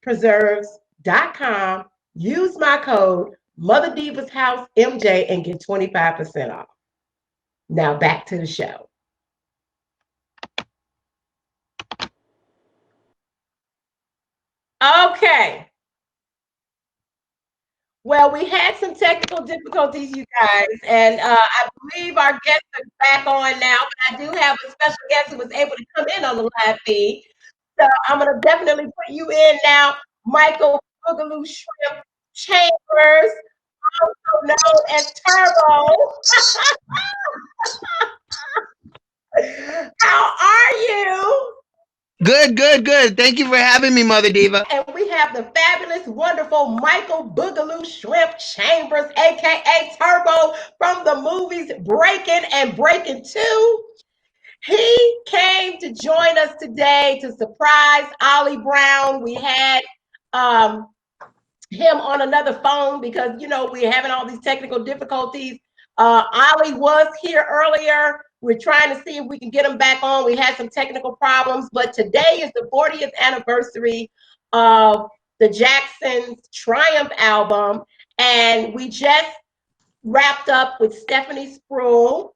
preserves.com, use my code MotherDivasHouse MJ and get 25% off. Now back to the show. Okay. Well, we had some technical difficulties, you guys, and I believe our guest is back on now, but I do have a special guest who was able to come in on the live feed. So I'm going to definitely put you in now, Michael Boogaloo Shrimp Chambers, also known as Turbo. How are you? Good, good, good. Thank you for having me, Mother Diva. And we have the fabulous, wonderful Michael Boogaloo Shrimp Chambers, aka Turbo, from the movies Breaking and Breaking 2. He came to join us today to surprise Ollie Brown. We had him on another phone because, you know, we're having all these technical difficulties. Ollie was here earlier. We're trying to see if we can get him back on. We had some technical problems, but today is the 40th anniversary of the Jacksons' Triumph album, and we just wrapped up with Stephanie Spruill,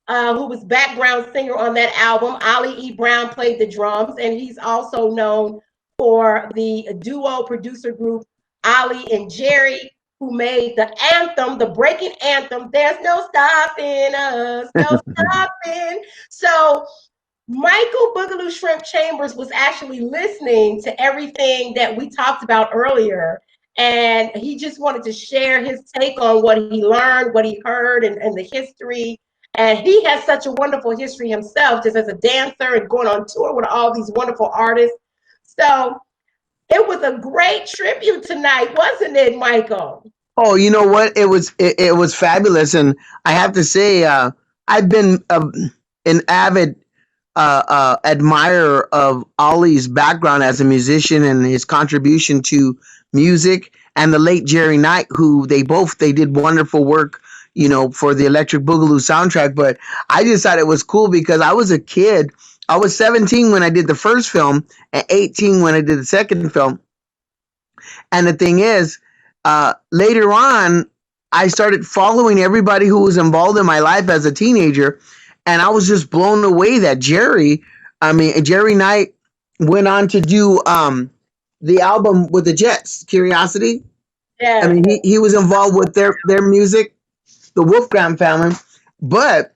who was background singer on that album. Ollie E. Brown played the drums, and he's also known for the duo producer group Ollie and Jerry, who made the anthem, the breaking anthem, There's No Stopping Us, No Stopping. So Michael Boogaloo Shrimp Chambers was actually listening to everything that we talked about earlier, and he just wanted to share his take on what he learned, what he heard, and the history. And he has such a wonderful history himself, just as a dancer and going on tour with all these wonderful artists. So it was a great tribute tonight, wasn't it, Michael? Oh, you know what? It was fabulous, and I have to say, I've been an avid admirer of Ollie's background as a musician and his contribution to music, and the late Jerry Knight, who they did wonderful work, you know, for the Electric Boogaloo soundtrack. But I just thought it was cool because I was a kid. I was 17 when I did the first film and 18 when I did the second film. And the thing is, later on, I started following everybody who was involved in my life as a teenager. And I was just blown away that Jerry Knight went on to do the album with the Jets, Curiosity. Yeah. I mean, he was involved with their music, the Wolfgram family. But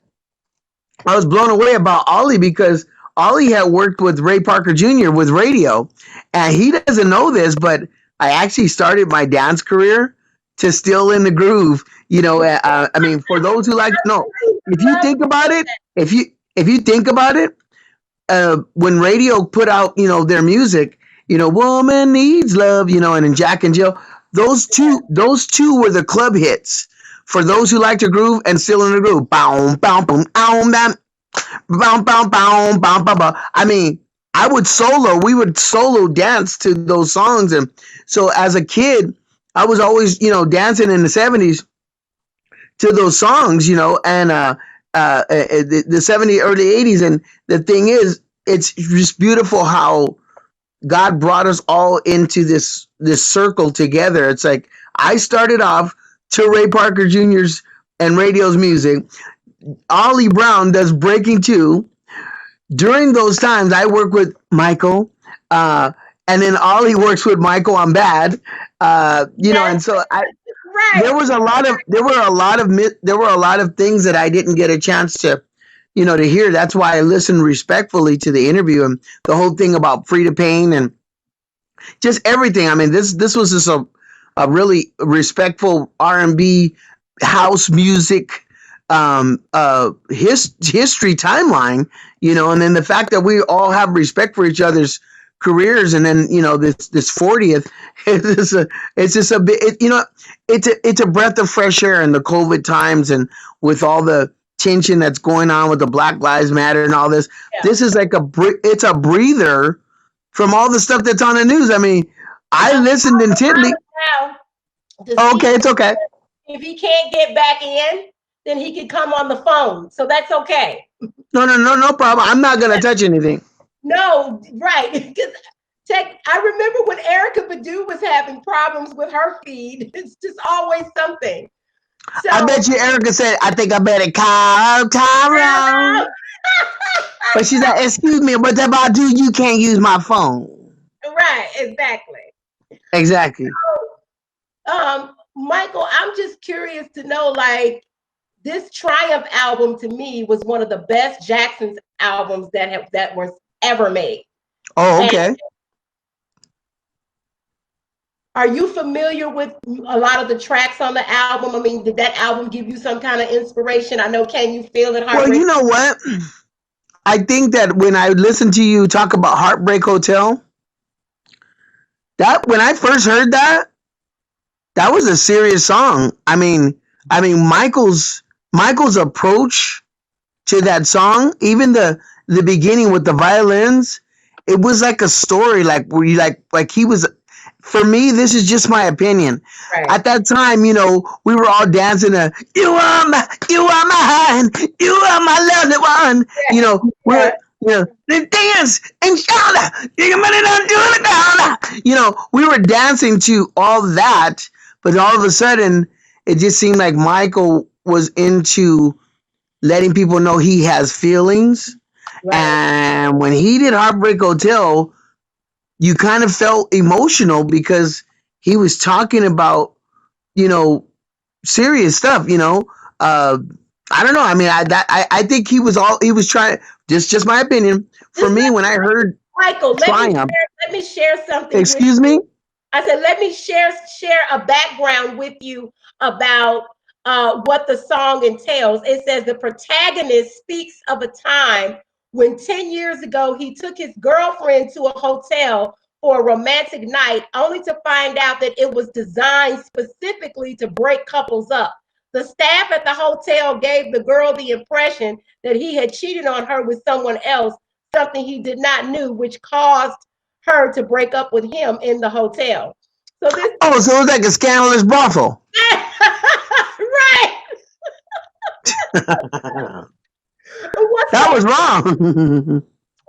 I was blown away about Ollie because Ollie had worked with Ray Parker Jr. with radio. And he doesn't know this, but I actually started my dance career to Still in the Groove. You know, I mean, for those who like, no, if you think about it, if you think about it, when radio put out, you know, their music, you know, Woman Needs Love, you know, and then Jack and Jill, those two were the club hits for those who like to groove and Still in the Groove. Bow, bow, boom, ow, bam, bow, bow, bow, bow, bow, bow. I mean, we would solo dance to those songs. And so as a kid, I was always, you know, dancing in the 70s to those songs, you know, and the 70s, early 80s. And the thing is, it's just beautiful how God brought us all into this circle together. It's like I started off to Ray Parker Jr.'s and radio's music. Ollie Brown does Breaking 2. During those times, I work with Michael, and then Ollie works with Michael on Bad, you know, and so there were a lot of things that I didn't get a chance to, you know, to hear. That's why I listened respectfully to the interview and the whole thing about Frida Payne and just everything. I mean, this was just a really respectful R&B house music history timeline, you know, and then the fact that we all have respect for each other's careers, and then, you know, this 40th, it's just a bit, you know, it's a breath of fresh air in the COVID times, and with all the tension that's going on with the Black Lives Matter and all this. Yeah. This is like it's a breather from all the stuff that's on the news. I mean, I listened intently. Okay, it's okay. If he can't get back in, then he can come on the phone. So that's okay. No problem. I'm not gonna touch anything. No, right. Because I remember when Erykah Badu was having problems with her feed. It's just always something. So, I bet you Erykah said, I think I better call Tyrone. But she's like, excuse me, but if I do, you can't use my phone. Right, exactly. So, Michael, I'm just curious to know, like, this Triumph album to me was one of the best Jackson's albums that was ever made. Oh, okay. And are you familiar with a lot of the tracks on the album? I mean, did that album give you some kind of inspiration? I know, Can You Feel It? Well, you know what? I think that when I listen to you talk about Heartbreak Hotel, that when I first heard that was a serious song. I mean, Michael's approach to that song, even the beginning with the violins, it was like a story, like where you like he was. For me, this is just my opinion. Right. At that time, you know, we were all dancing to "You Are Mine, You Are My Lovely One." Yeah. You know, they dance and shout, you know, we were dancing to all that, but all of a sudden, it just seemed like Michael was into letting people know he has feelings. Right. And when he did Heartbreak Hotel, you kind of felt emotional because he was talking about, you know, serious stuff, you know. I don't know. I mean, I think he was trying, just my opinion. For me, when I heard Michael, let me share something. Excuse me? I said, let me share a background with you about what the song entails. It says the protagonist speaks of a time when 10 years ago he took his girlfriend to a hotel for a romantic night, only to find out that it was designed specifically to break couples up. The staff at the hotel gave the girl the impression that he had cheated on her with someone else, something he did not know, which caused her to break up with him in the hotel. So it was like a scandalous brothel. Right. That was wrong.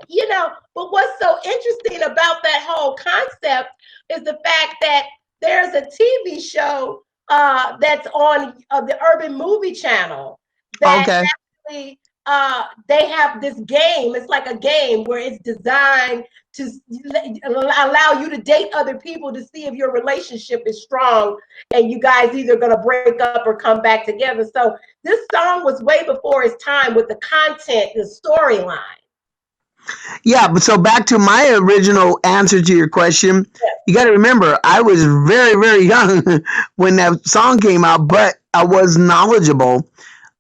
You know, but what's so interesting about that whole concept is the fact that there's a TV show that's on the Urban Movie Channel that actually they have this game. It's like a game where it's designed to allow you to date other people to see if your relationship is strong and you guys either going to break up or come back together. So this song was way before its time with the content, the storyline. Yeah, but so back to my original answer to your question, you got to remember, I was very, very young when that song came out, but I was knowledgeable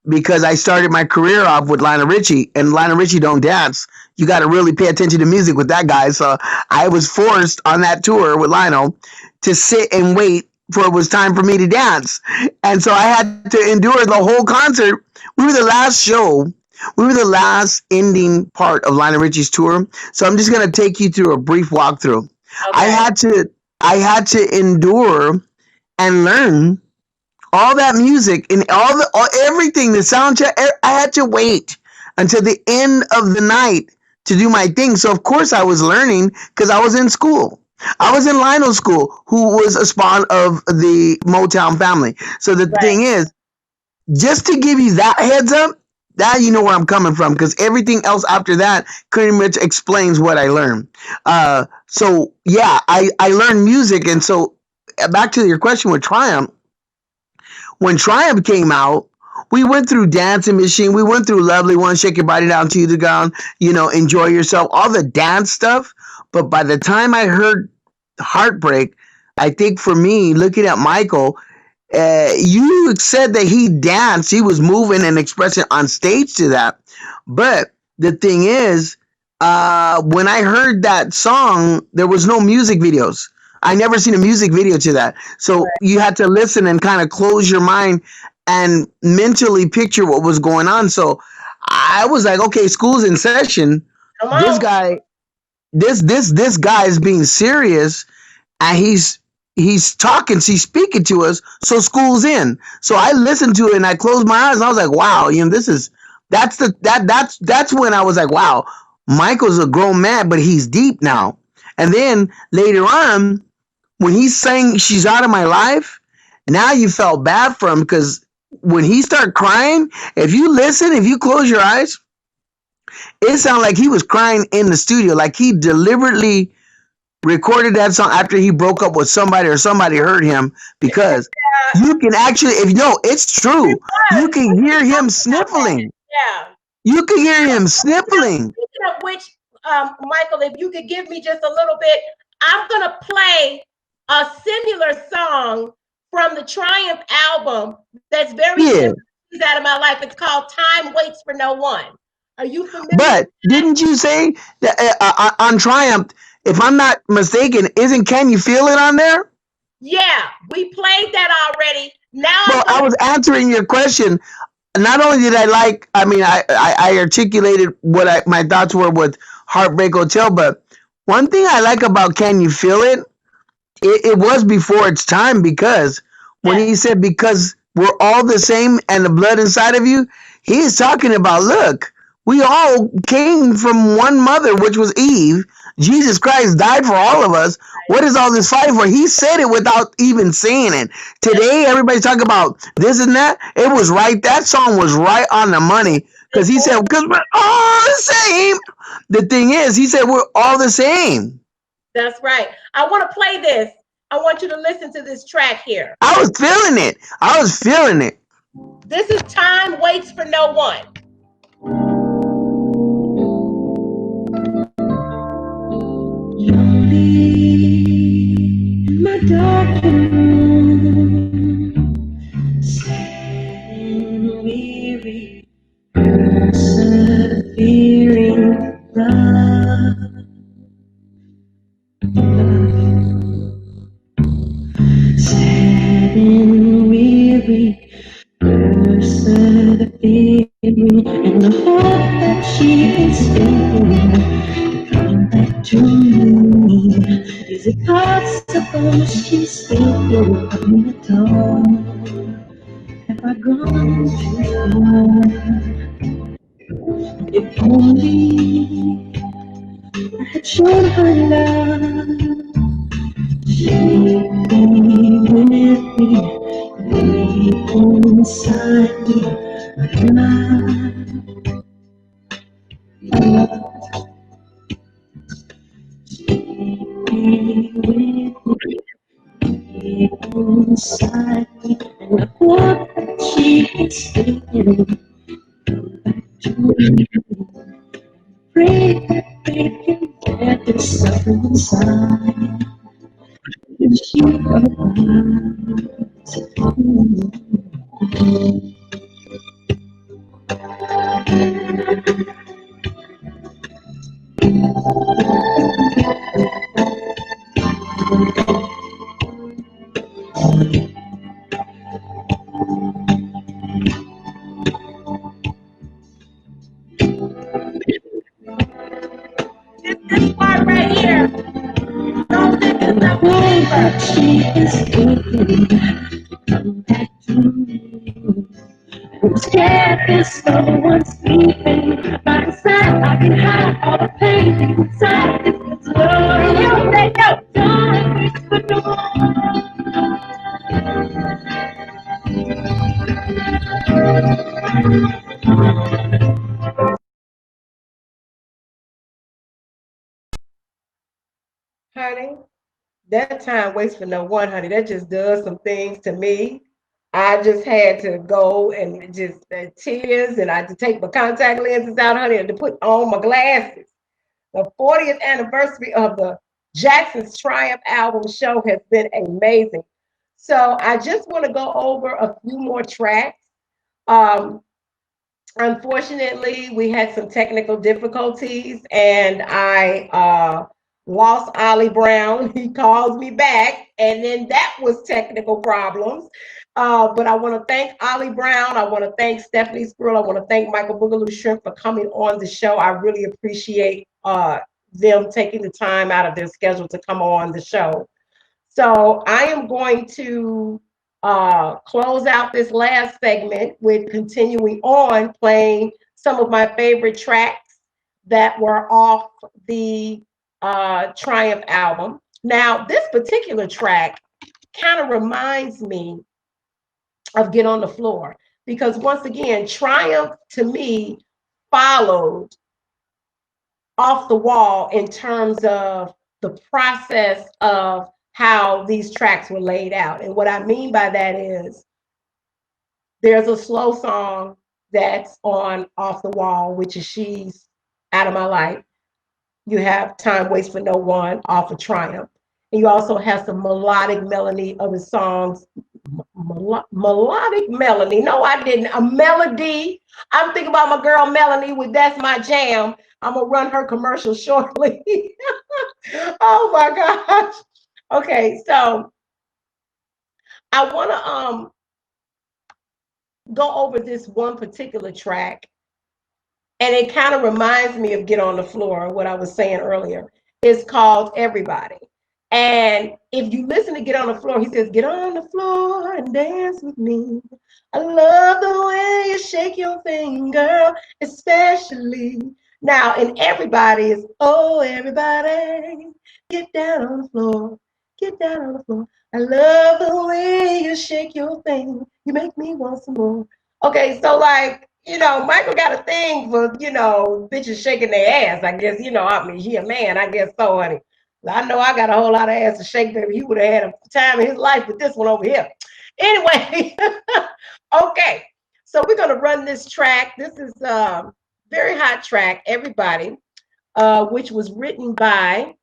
because I started my career off with Lionel Richie, and Lionel Richie don't dance. You got to really pay attention to music with that guy. So I was forced on that tour with Lionel to sit and wait for it was time for me to dance. And so I had to endure the whole concert. We were the last show. We were the last ending part of Lionel Richie's tour. So I'm just going to take you through a brief walkthrough. Okay. I had to endure and learn all that music and everything, the soundtrack. I had to wait until the end of the night to do my thing. So of course I was learning because I was in school. I was in Lionel's school, who was a spawn of the Motown family. So the thing is, just to give you that heads up, that you know where I'm coming from, because everything else after that pretty much explains what I learned. So yeah, I learned music. And so back to your question with Triumph, when Triumph came out, we went through Dancing Machine. We went through Lovely One, Shake Your Body Down to the Ground, you know, Enjoy Yourself, all the dance stuff. But by the time I heard Heartbreak, I think for me, looking at Michael, you said that he danced, he was moving and expressing on stage to that. But the thing is, when I heard that song, there was no music videos. I never seen a music video to that. So you had to listen and kind of close your mind and mentally picture what was going on. So I was like, okay, school's in session. This guy, this guy is being serious, and he's talking, he's speaking to us. So school's in. So I listened to it and I closed my eyes and I was like, wow, that's when I was like, wow, Michael's a grown man, but he's deep now. And then later on, when he sang "She's Out of My Life," now you felt bad for him because when he started crying, if you close your eyes, it sounded like he was crying in the studio, like he deliberately recorded that song after he broke up with somebody or somebody heard him, because you can actually, if you know, it's true, you can hear him sniffling. Yeah. You can hear him sniffling. Speaking of which, Michael, if you could give me just a little bit, I'm going to play a similar song from the Triumph album that's very similar to Out of My Life. It's called Time Waits for No One. Are you familiar? But didn't you say that on Triumph, if I'm not mistaken, isn't Can You Feel It on there? Yeah, we played that already. Now, well, I was answering your question. Not only did I articulated what my thoughts were with Heartbreak Hotel, but one thing I like about Can You Feel It, it was before its time, because when he said, because we're all the same and the blood inside of you, he is talking about, look, we all came from one mother, which was Eve. Jesus Christ died for all of us. What is all this fight for? He said it without even saying it. Today, everybody's talking about this and that. It was right. That song was right on the money, because he said, because we're all the same. The thing is, he said, we're all the same. That's right. I want to play this. I want you to listen to this track here. I was feeling it. This is Time Waits for No One. Lonely in my dark room, sad and weary, persevering love. Sad and weary, persevering, and the hope that she is still coming back to me. Is it possible she's still open the door? Have I gone too far? If only I had shown her love, she'd be with me, deep inside me, inside me, and I hope that she can stay back to me. Pray that they can get this suffering inside, and she provides. This part right here. Don't think it's a believer. She is looking back to me. I'm scared there's no one sleeping by the side. I can hide all the pain inside this love. You say no. Don't wait for no Honey, that Time Waits for No One, honey. That just does some things to me. I just had to go and just tears, and I had to take my contact lenses out, honey, and to put on my glasses. The 40th anniversary of the Jackson's Triumph album show has been amazing. So I just want to go over a few more tracks. Unfortunately, we had some technical difficulties, and I lost Ollie Brown. He calls me back, and then that was technical problems. But I want to thank Ollie Brown. I want to thank Stephanie Spruill. I want to thank Michael Boogaloo Shrimp for coming on the show. I really appreciate them taking the time out of their schedule to come on the show. So I am going to close out this last segment with continuing on playing some of my favorite tracks that were off the Triumph album. Now, this particular track kind of reminds me of Get on the Floor, because once again, Triumph to me followed Off the Wall in terms of the process of how these tracks were laid out. And what I mean by that is there's a slow song that's on Off the Wall, which is She's Out of My Life. You have Time Waits for No One off of Triumph. And you also have some melodic melody of his songs. Melodic melody. No, I didn't. A melody. I'm thinking about my girl Melanie with That's My Jam. I'm going to run her commercial shortly. Oh my gosh. Okay, so I want to go over this one particular track, and it kind of reminds me of Get on the Floor, what I was saying earlier. It's called Everybody. And if you listen to Get on the Floor, he says, get on the floor and dance with me. I love the way you shake your thing, girl, especially. Now, in Everybody is, oh, everybody, get down on the floor. Get down on the floor. I love the way you shake your thing. You make me want some more. Okay, so like, you know, Michael got a thing for, you know, bitches shaking their ass. I guess, you know, I mean, he a man, I guess so, honey. I know I got a whole lot of ass to shake, baby. He would have had a time in his life with this one over here. Anyway, okay. So we're going to run this track. This is a very hot track, Everybody, which was written by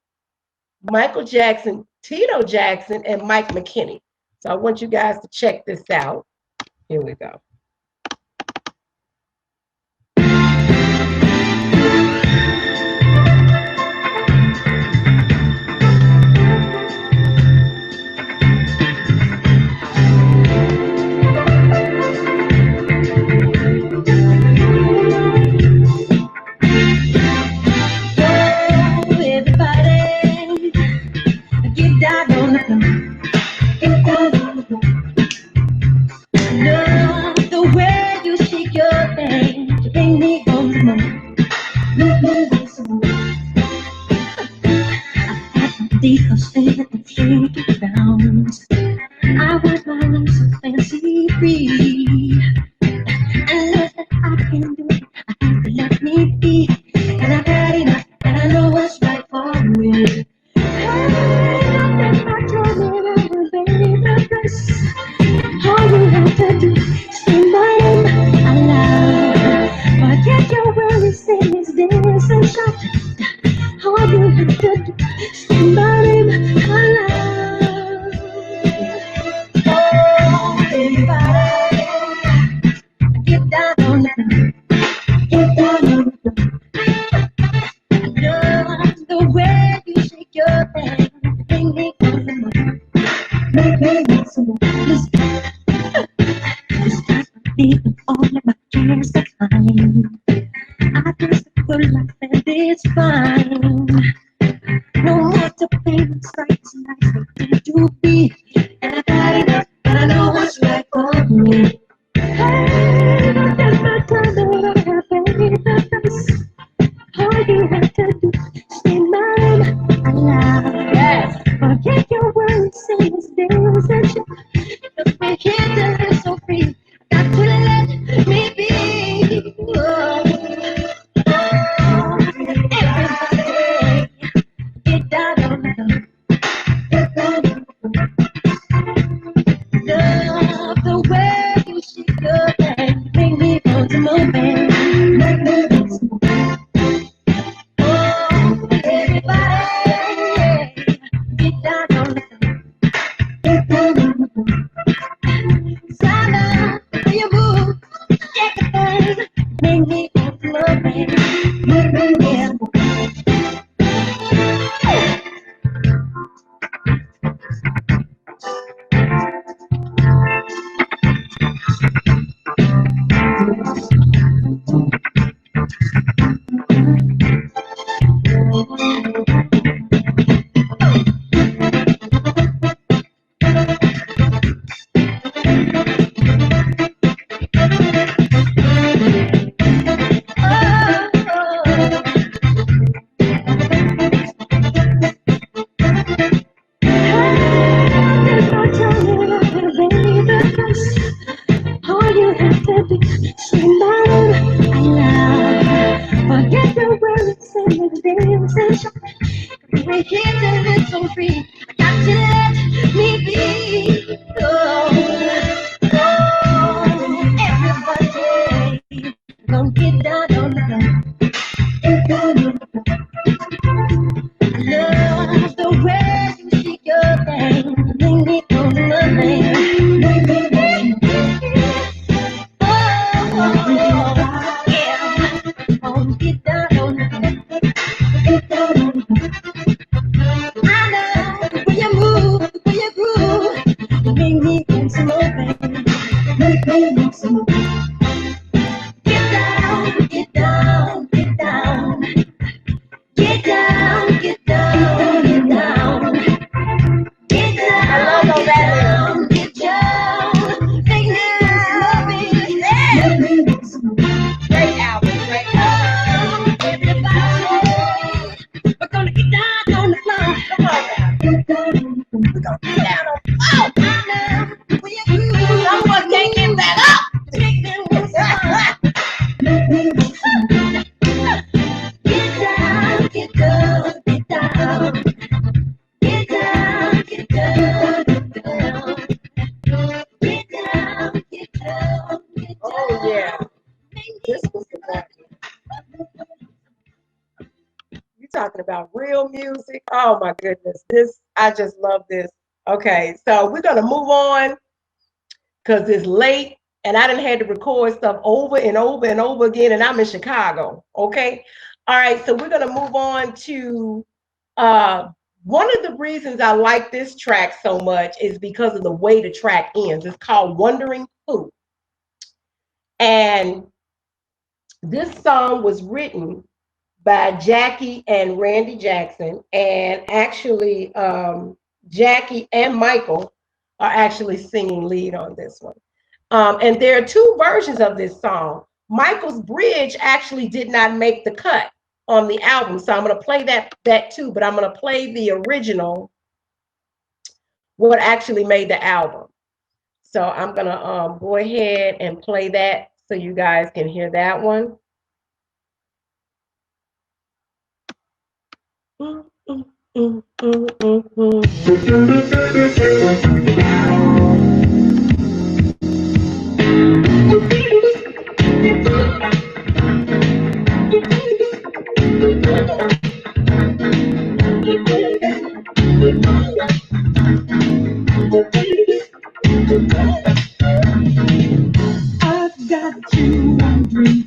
Michael Jackson, Tito Jackson, and Mike McKinney. So I want you guys to check this out. Here we go. Divas and shake bounce. I want my life so fancy free. I know that I can do it. I have to let me be. And I've had enough, and I know what's right for me. All you have to do is say my name aloud. Forget your worries in this dance and shout. All you have to do is say my name aloud. Oh, everybody, get down on the floor. Get down on the floor. I love the way you shake your thing. Bring me on the moon. Make me want some more. Listen, this time I'm feeling all of my cares behind. I just feel like that it's fine. No more to pain, it's nice thing to be. And I got enough, and I know what's right for me. Hey, that's my time that I have paid the price. All you have to do is say my name aloud. Yes. Forget your worries in this dance and shout. Cause we can't live so free. Got to let me be. Oh, everybody, get down on the floor. Get down on the floor. Love the way you shake your head. get down on the floor. Get down on the floor. I love the way you shake your thing. Make me go to nothing. Make me go. Oh, yeah. Oh, get down on the floor. Get down on the floor. I know when you move, when you groove, make me dance some more, baby. Make me dance some more. Get down, get down, get down. Get down, get down, get down. Get down, get down. Make me dance some more, baby. Great album, great album. Everybody, we're gonna get down on the floor. Come on now. Get down on the floor. We're gonna get down on the floor. I know when you groove, someone can't get back up. Take them with some. Make me dance some more. Get down, get down, get down. Get down, get down, get down. Get down, get down, get down. Oh yeah, this was the best. You talking about real music? Oh my goodness, this I just love this. Okay, so we're gonna move on because it's late and I done had to record stuff over and over and over again, and I'm in Chicago. Okay, all right, so we're gonna move on to one of the reasons I like this track so much is because of the way the track ends. It's called Wondering Who. And this song was written by Jackie and Randy Jackson. And actually, Jackie and Michael are actually singing lead on this one. And there are two versions of this song. Michael's bridge actually did not make the cut on the album. So I'm going to play that too, but I'm going to play the original, what actually made the album. So I'm going to go ahead and play that so you guys can hear that one. I've got you wondering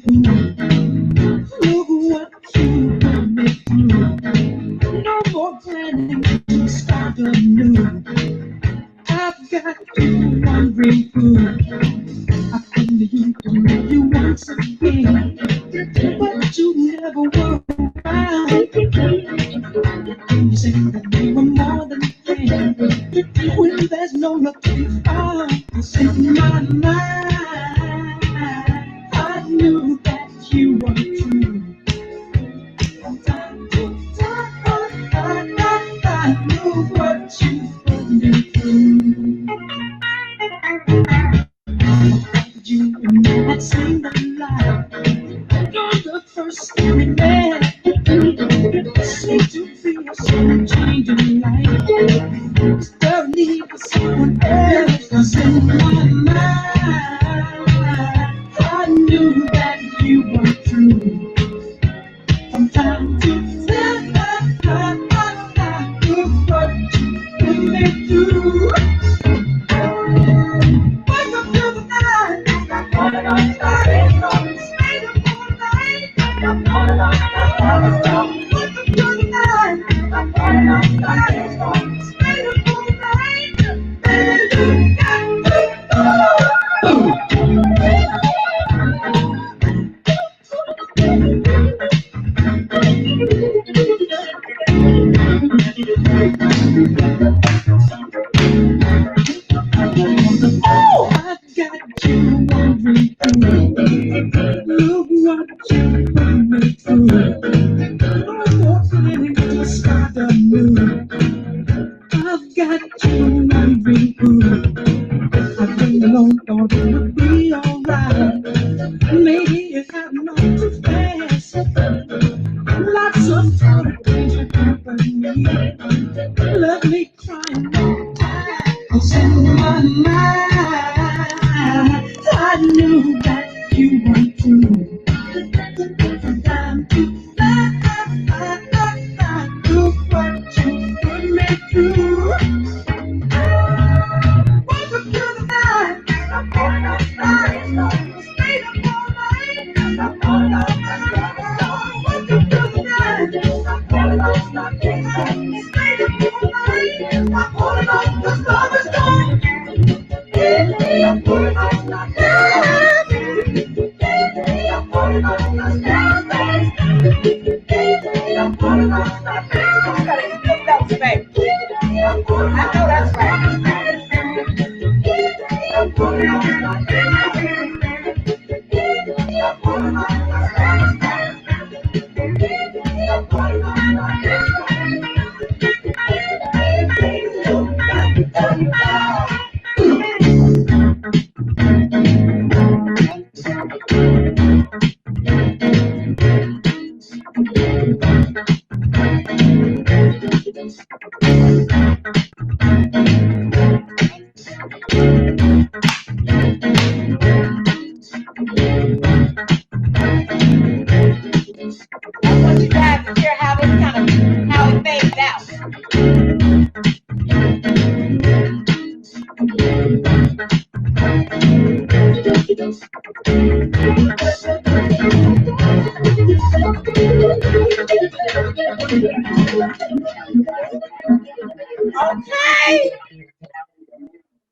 look what you put me through. No more planning to start anew. I've got you wondering who I come to you to make you once again, but you never were around. You say that we were more than friends when there's no love to be found. It's in my mind. I knew that you were true. From time to time, I knew what you've been through. You and me had seen the light. You're the first thing we met. Seemed to be a sudden change in life. Is there a need for someone else? 'Cause in my mind, I knew that you were true. From time to time, I knew what you put me through. Wake up to the night, all the night, stay up all night. Wake up to the night, all the night, stay up all night. Baby, you got oh, I've got you wondering look what you put me through. No more planning to start anew. I've got you wondering who I've been alone, thought it would be alright. Maybe it happened all too fast. Lots of time to happen to me. Let me crying all time. 'Cause in my mind, I knew that you were true. Okay.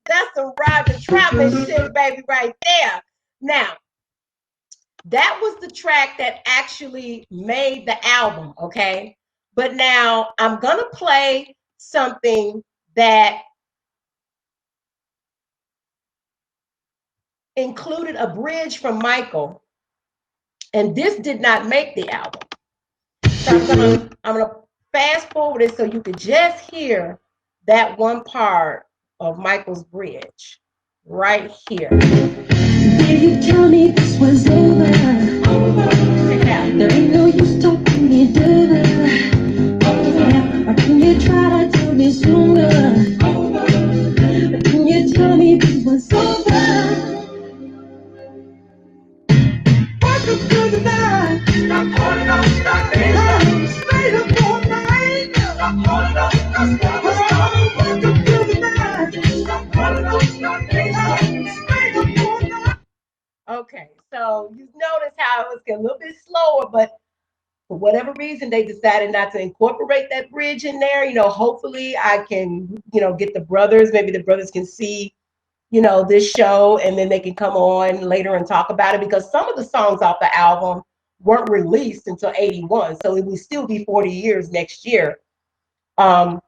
That's some Roger Travis shit, baby, right there. Now, that was the track that actually made the album, okay? But now I'm gonna play something that included a bridge from Michael, and this did not make the album. So I'm gonna fast forward it so you could just hear that one part of Michael's bridge right here. Did you tell me this was over? Check it out. There ain't no use talking me over. Or can you try to tell me sooner? Or can you tell me this was over? Welcome to the night. I'm calling on stop it. Stay up all night. I'm calling on stop it. Welcome to the night. I'm calling on stop it. Stay up all night. Okay, so you notice how it was a little bit slower, but for whatever reason, they decided not to incorporate that bridge in there. You know, hopefully I can, you know, get the brothers, maybe the brothers can see, you know, this show and then they can come on later and talk about it, because some of the songs off the album weren't released until 81. So it will still be 40 years next year for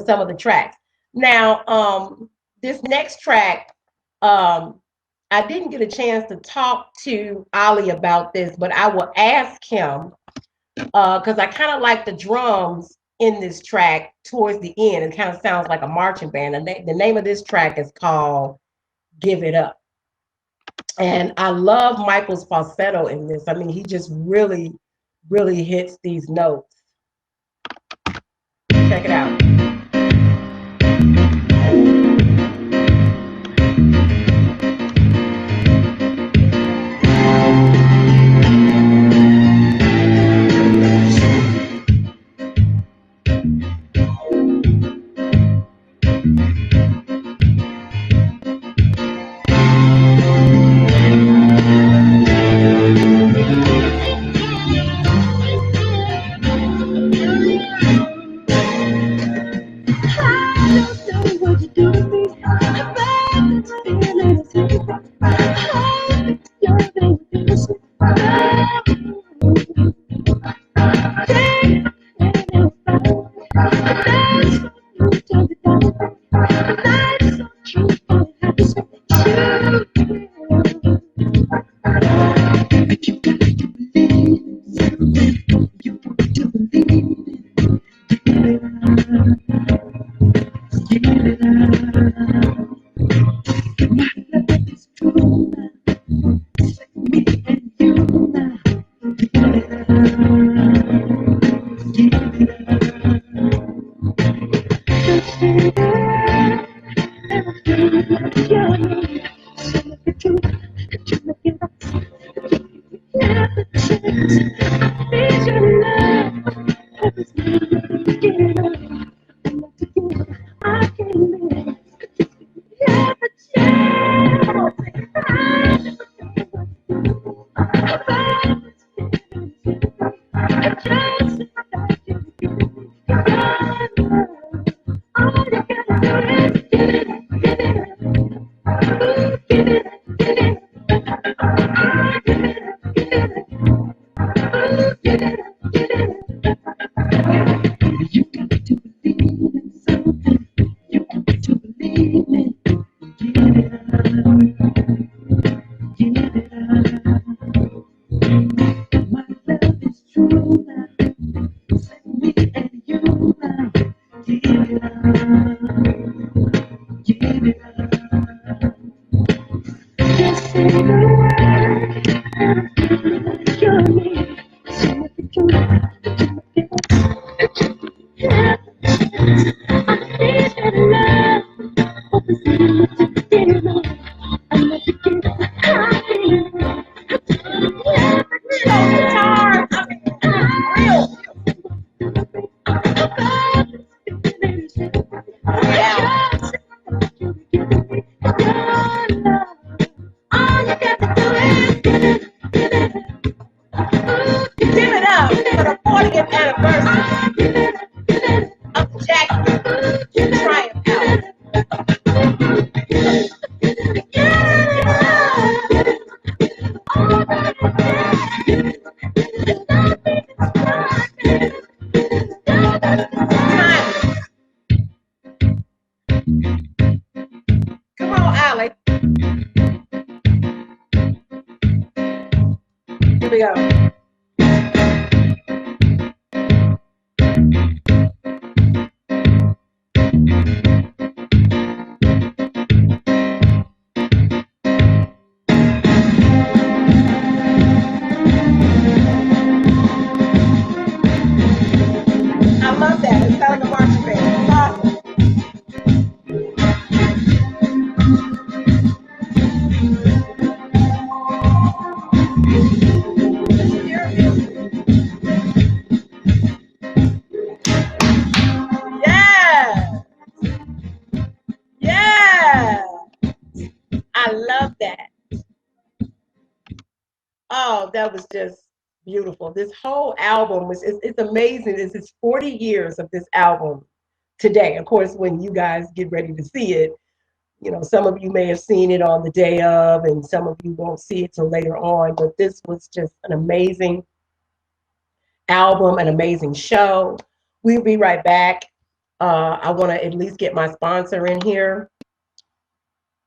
some of the tracks. Now, this next track, I didn't get a chance to talk to Ollie about this, but I will ask him because I kind of like the drums in this track towards the end. It kind of sounds like a marching band. And the name of this track is called Give It Up. And I love Michael's falsetto in this. I mean, he just really, really hits these notes. Check it out. Give it up for the 40th anniversary of Jack Triumph House. Come on, Allie. Here we go. I love that. It's sound the marching band. It's awesome. Yeah. Yeah. I love that. Oh, that was just beautiful. This whole album was, it's amazing. This is 40 years of this album today. Of course, when you guys get ready to see it, you know, some of you may have seen it on the day of, and some of you won't see it till later on, but this was just an amazing album, an amazing show. We'll be right back. I want to at least get my sponsor in here.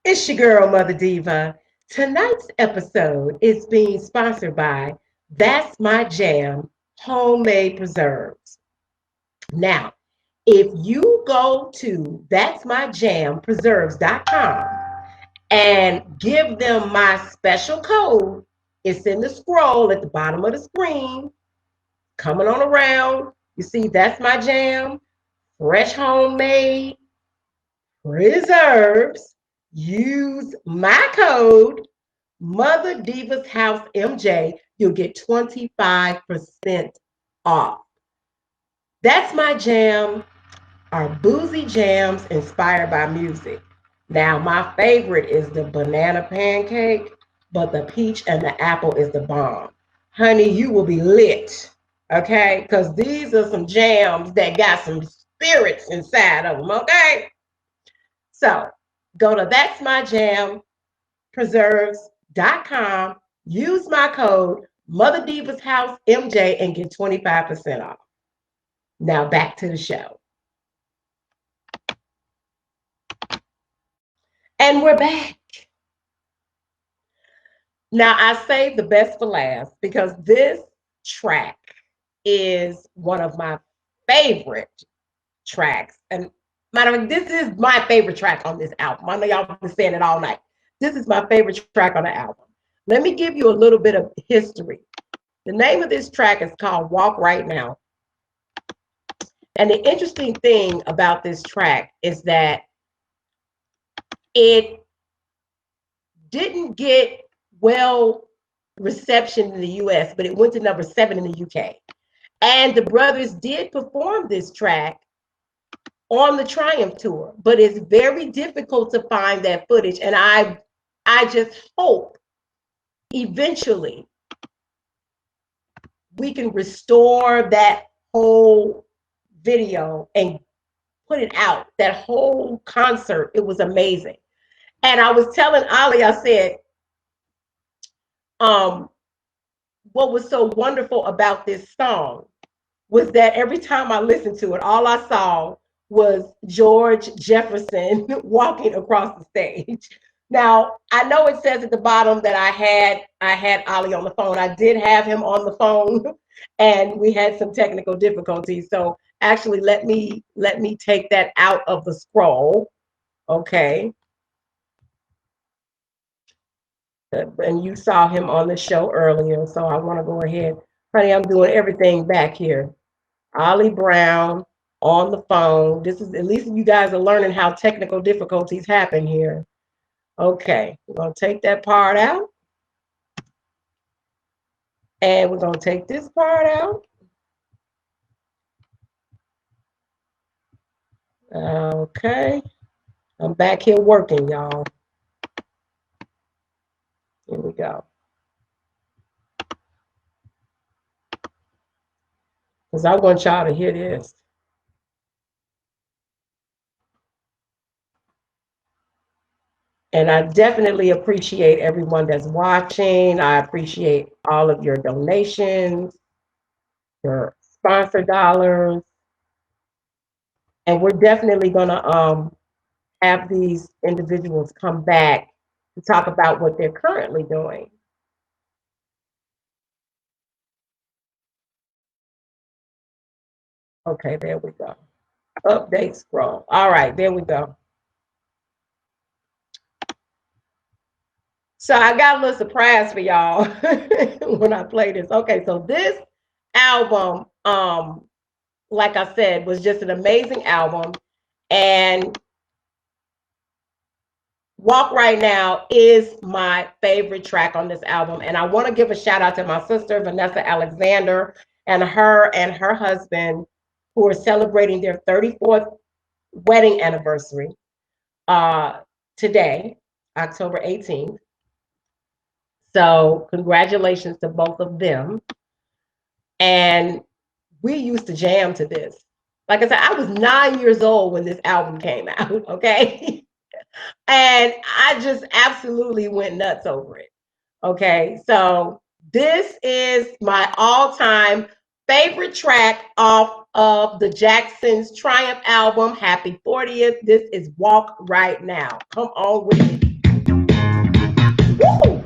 It's your girl, Mother Diva. Tonight's episode is being sponsored by That's My Jam Homemade Preserves. Now, if you go to that'smyjampreserves.com and give them my special code, it's in the scroll at the bottom of the screen, coming on around. You see, That's My Jam, fresh homemade preserves. Use my code, MotherDivasHousemJ. You'll get 25% off. That's My Jam are boozy jams inspired by music. Now, my favorite is the banana pancake, but the peach and the apple is the bomb. Honey, you will be lit, okay? Because these are some jams that got some spirits inside of them, okay? So, go to that'smyjampreserves.com, use my code MotherDivasHousemJ and get 25% off. Now back to the show. And we're back. Now I saved the best for last because this track is one of my favorite tracks. And matter of fact, this is my favorite track on this album. I know y'all have been saying it all night. This is my favorite track on the album. Let me give you a little bit of history. The name of this track is called Walk Right Now. And the interesting thing about this track is that it didn't get well reception in the US, but it went to number 7 in the UK. And the brothers did perform this track on the Triumph tour, but it's very difficult to find that footage. And I just hope eventually we can restore that whole video and put it out. That whole concert, it was amazing. And I was telling Ollie, I said, what was so wonderful about this song was that every time I listened to it, all I saw was George Jefferson walking across the stage. Now, I know it says at the bottom that I had Ollie on the phone. I did have him on the phone and we had some technical difficulties. So actually let me take that out of the scroll. Okay. And you saw him on the show earlier, so I want to go ahead. Honey, I'm doing everything back here. Ollie Brown on the phone. This is, at least you guys are learning how technical difficulties happen here. Okay, we're going to take that part out. And we're going to take this part out. Okay. I'm back here working, y'all. Here we go. Because I want y'all to hear this. And I definitely appreciate everyone that's watching. I appreciate all of your donations, your sponsor dollars. And we're definitely going to have these individuals come back to talk about what they're currently doing. Okay, there we go. Update scroll. All right, there we go. So I got a little surprise for y'all when I play this. Okay, so this album, like I said, was just an amazing album. And Walk Right Now is my favorite track on this album. And I want to give a shout out to my sister, Vanessa Alexander, and her husband, who are celebrating their 34th wedding anniversary today, October 18th. So congratulations to both of them. And we used to jam to this. Like I said, I was 9 years old when this album came out, okay? And I just absolutely went nuts over it, okay? So this is my all-time favorite track off of the Jacksons' Triumph album, Happy 40th. This is Walk Right Now. Come on with it. Woo!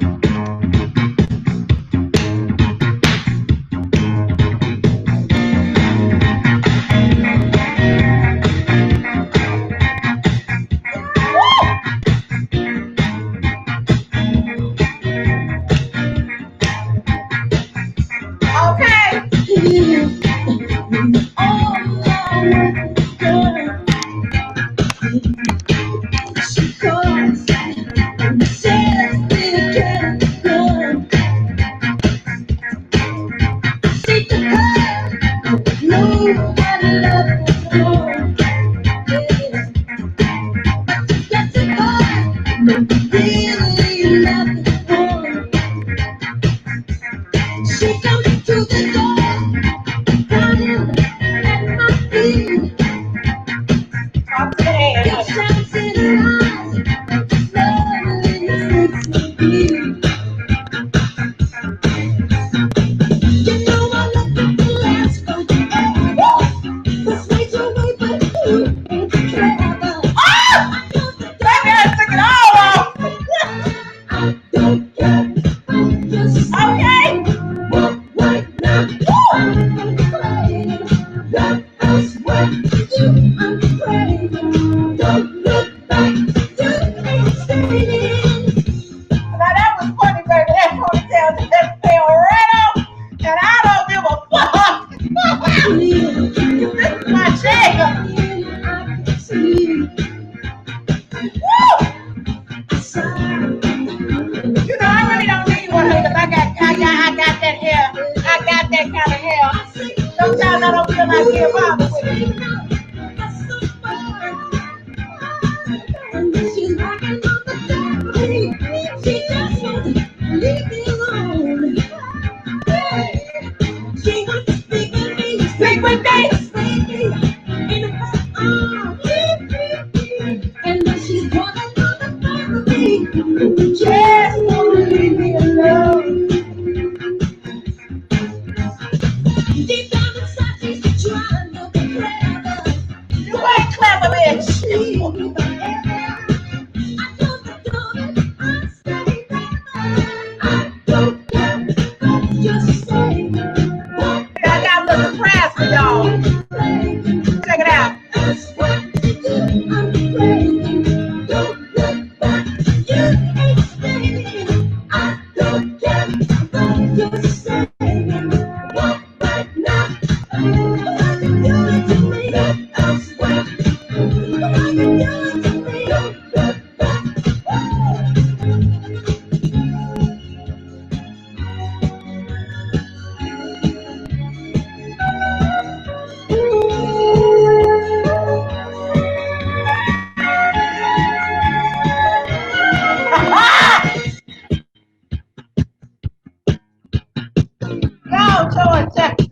Lord, Jackson.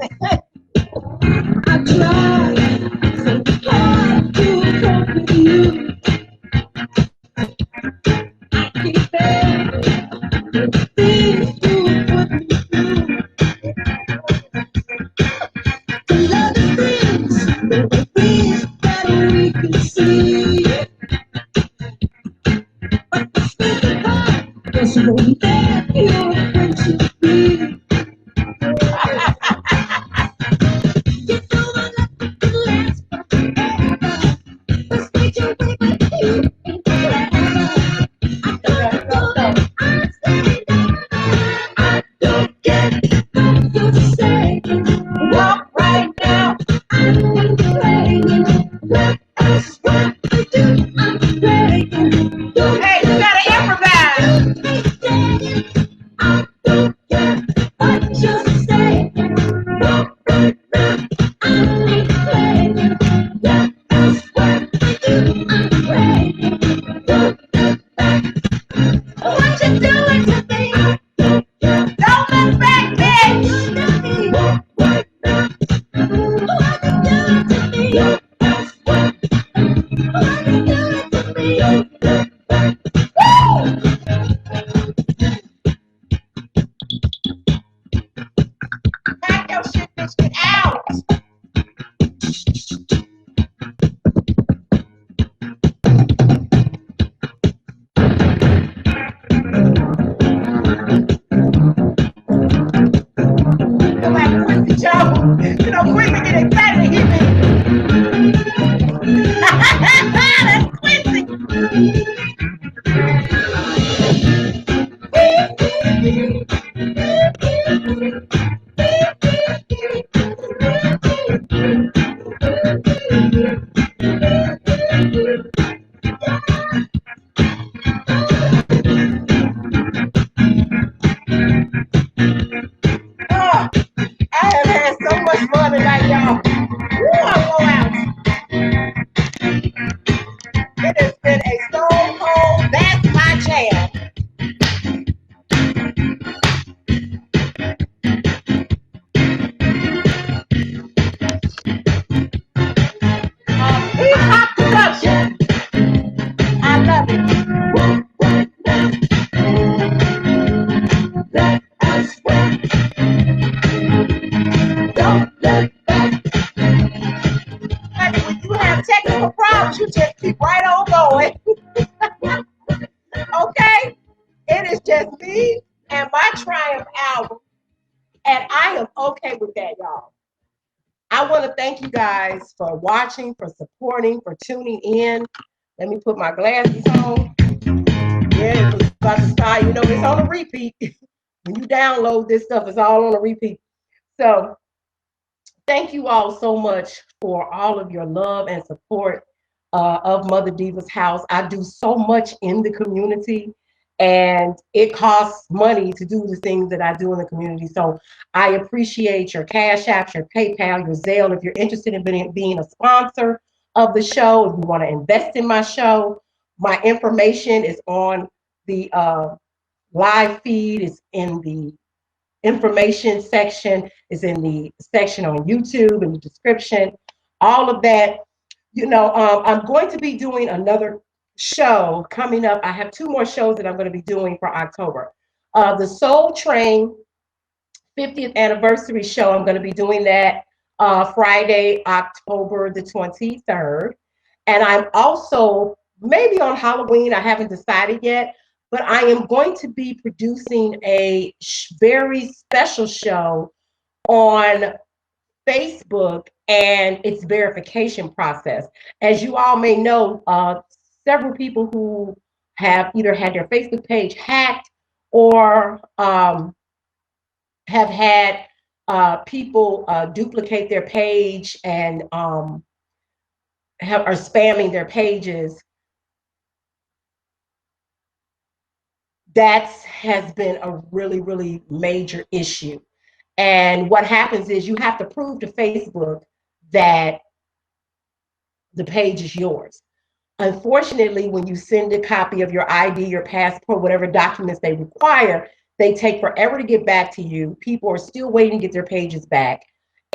I tried so hard to cope with you. I keep failing the things you put me through. The love is things, the things that we can see. But the stupid part just won't let your friendship be. You know I love it to last forever. The sweet your way, but you ain't clever. I don't know, I'm saying I don't get what you're saying. Walk right now, I'm praying. Let us what we do, I'm praying. Hey, you gotta improvise. I don't get what you're saying. Walk right now, I'm praying. Let us what we do, I'm praying. Don't look back. What you doing to me? Don't look back, bitch. Walk right now. What you doing to me? What you doing to me? Don't look back. Pack your shit, bitch. Get out. Feel like Quincy Jones. You know, Quincy get excited and hit me. That's Quincy. Oh, I have had so much fun tonight, y'all. Woo, I'm going out. It has been a stone cold, that's my jam. Hip hop production. I love it. Let us work. Don't look back. Honey, when you have technical problems, you just keep right on going. Okay? It is just me and my Triumph album. And I am okay with that, y'all. I want to thank you guys for watching, for supporting, for tuning in. Let me put my glasses on. Yeah, it's about to start. You know, it's on a repeat. When you download this stuff, it's all on a repeat. So thank you all so much for all of your love and support of Mother Divas House. I do so much in the community, and it costs money to do the things that I do in the community. So I appreciate your Cash Apps, your PayPal, your Zelle. If you're interested in being a sponsor of the show, if you want to invest in my show, my information is on the live feed. It's in the information section, is in the section on YouTube, in the description, all of that. You know, I'm going to be doing another show coming up. I have 2 more shows that I'm going to be doing for October. The Soul Train 50th anniversary show, I'm going to be doing that Friday, October the 23rd. And I'm also, maybe on Halloween, I haven't decided yet, but I am going to be producing a very special show on Facebook and its verification process. As you all may know, several people who have either had their Facebook page hacked or have had people duplicate their page and are spamming their pages. That has been a really, really major issue. And what happens is you have to prove to Facebook that the page is yours. Unfortunately, when you send a copy of your ID, your passport, whatever documents they require, They take forever to get back to you. People are still waiting to get their pages back.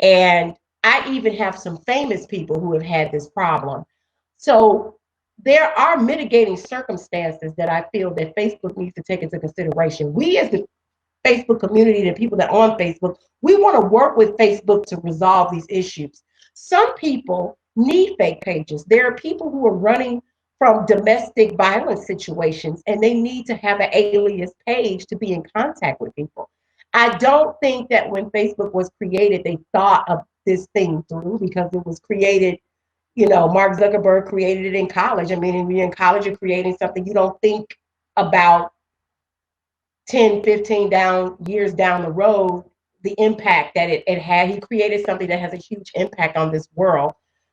And I even have some famous people who have had this problem. So there are mitigating circumstances that I feel that Facebook needs to take into consideration. We as the Facebook community and people that are on Facebook, we want to work with Facebook to resolve these issues. Some people need fake pages. There are people who are running from domestic violence situations and they need to have an alias page to be in contact with people. I don't think that when Facebook was created, they thought of this thing through because it was created, Mark Zuckerberg created it in college. I mean, when you're in college, you're creating something, you don't think about 10, 15 years down the road, the impact that it had. He created something that has a huge impact on this world.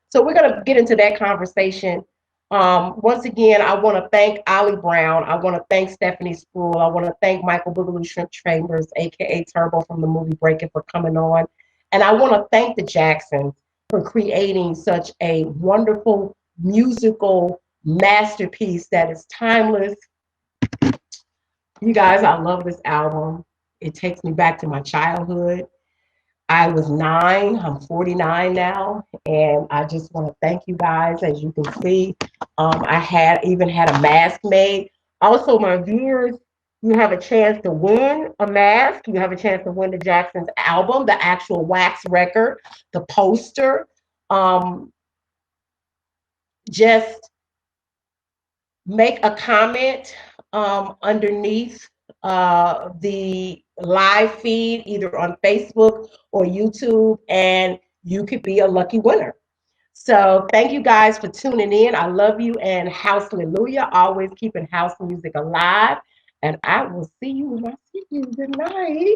So we're going to get into that conversation. Once again, I want to thank Ollie Brown. I want to thank Stephanie Spruill. I want to thank Michael Boogaloo Shrimp Chambers, aka Turbo from the movie Breaking, for coming on. And I want to thank the Jacksons for creating such a wonderful musical masterpiece that is timeless. You guys, I love this album. It takes me back to my childhood. I was 9, I'm 49 now, and I just want to thank you guys. As you can see, I even had a mask made. Also, my viewers, you have a chance to win a mask. You have a chance to win the Jacksons album, the actual wax record, the poster. Just make a comment underneath the live feed, either on Facebook or YouTube, and you could be a lucky winner. So thank you guys for tuning in. I love you, and house hallelujah, always keeping house music alive. And I will see you when I see you. Good night.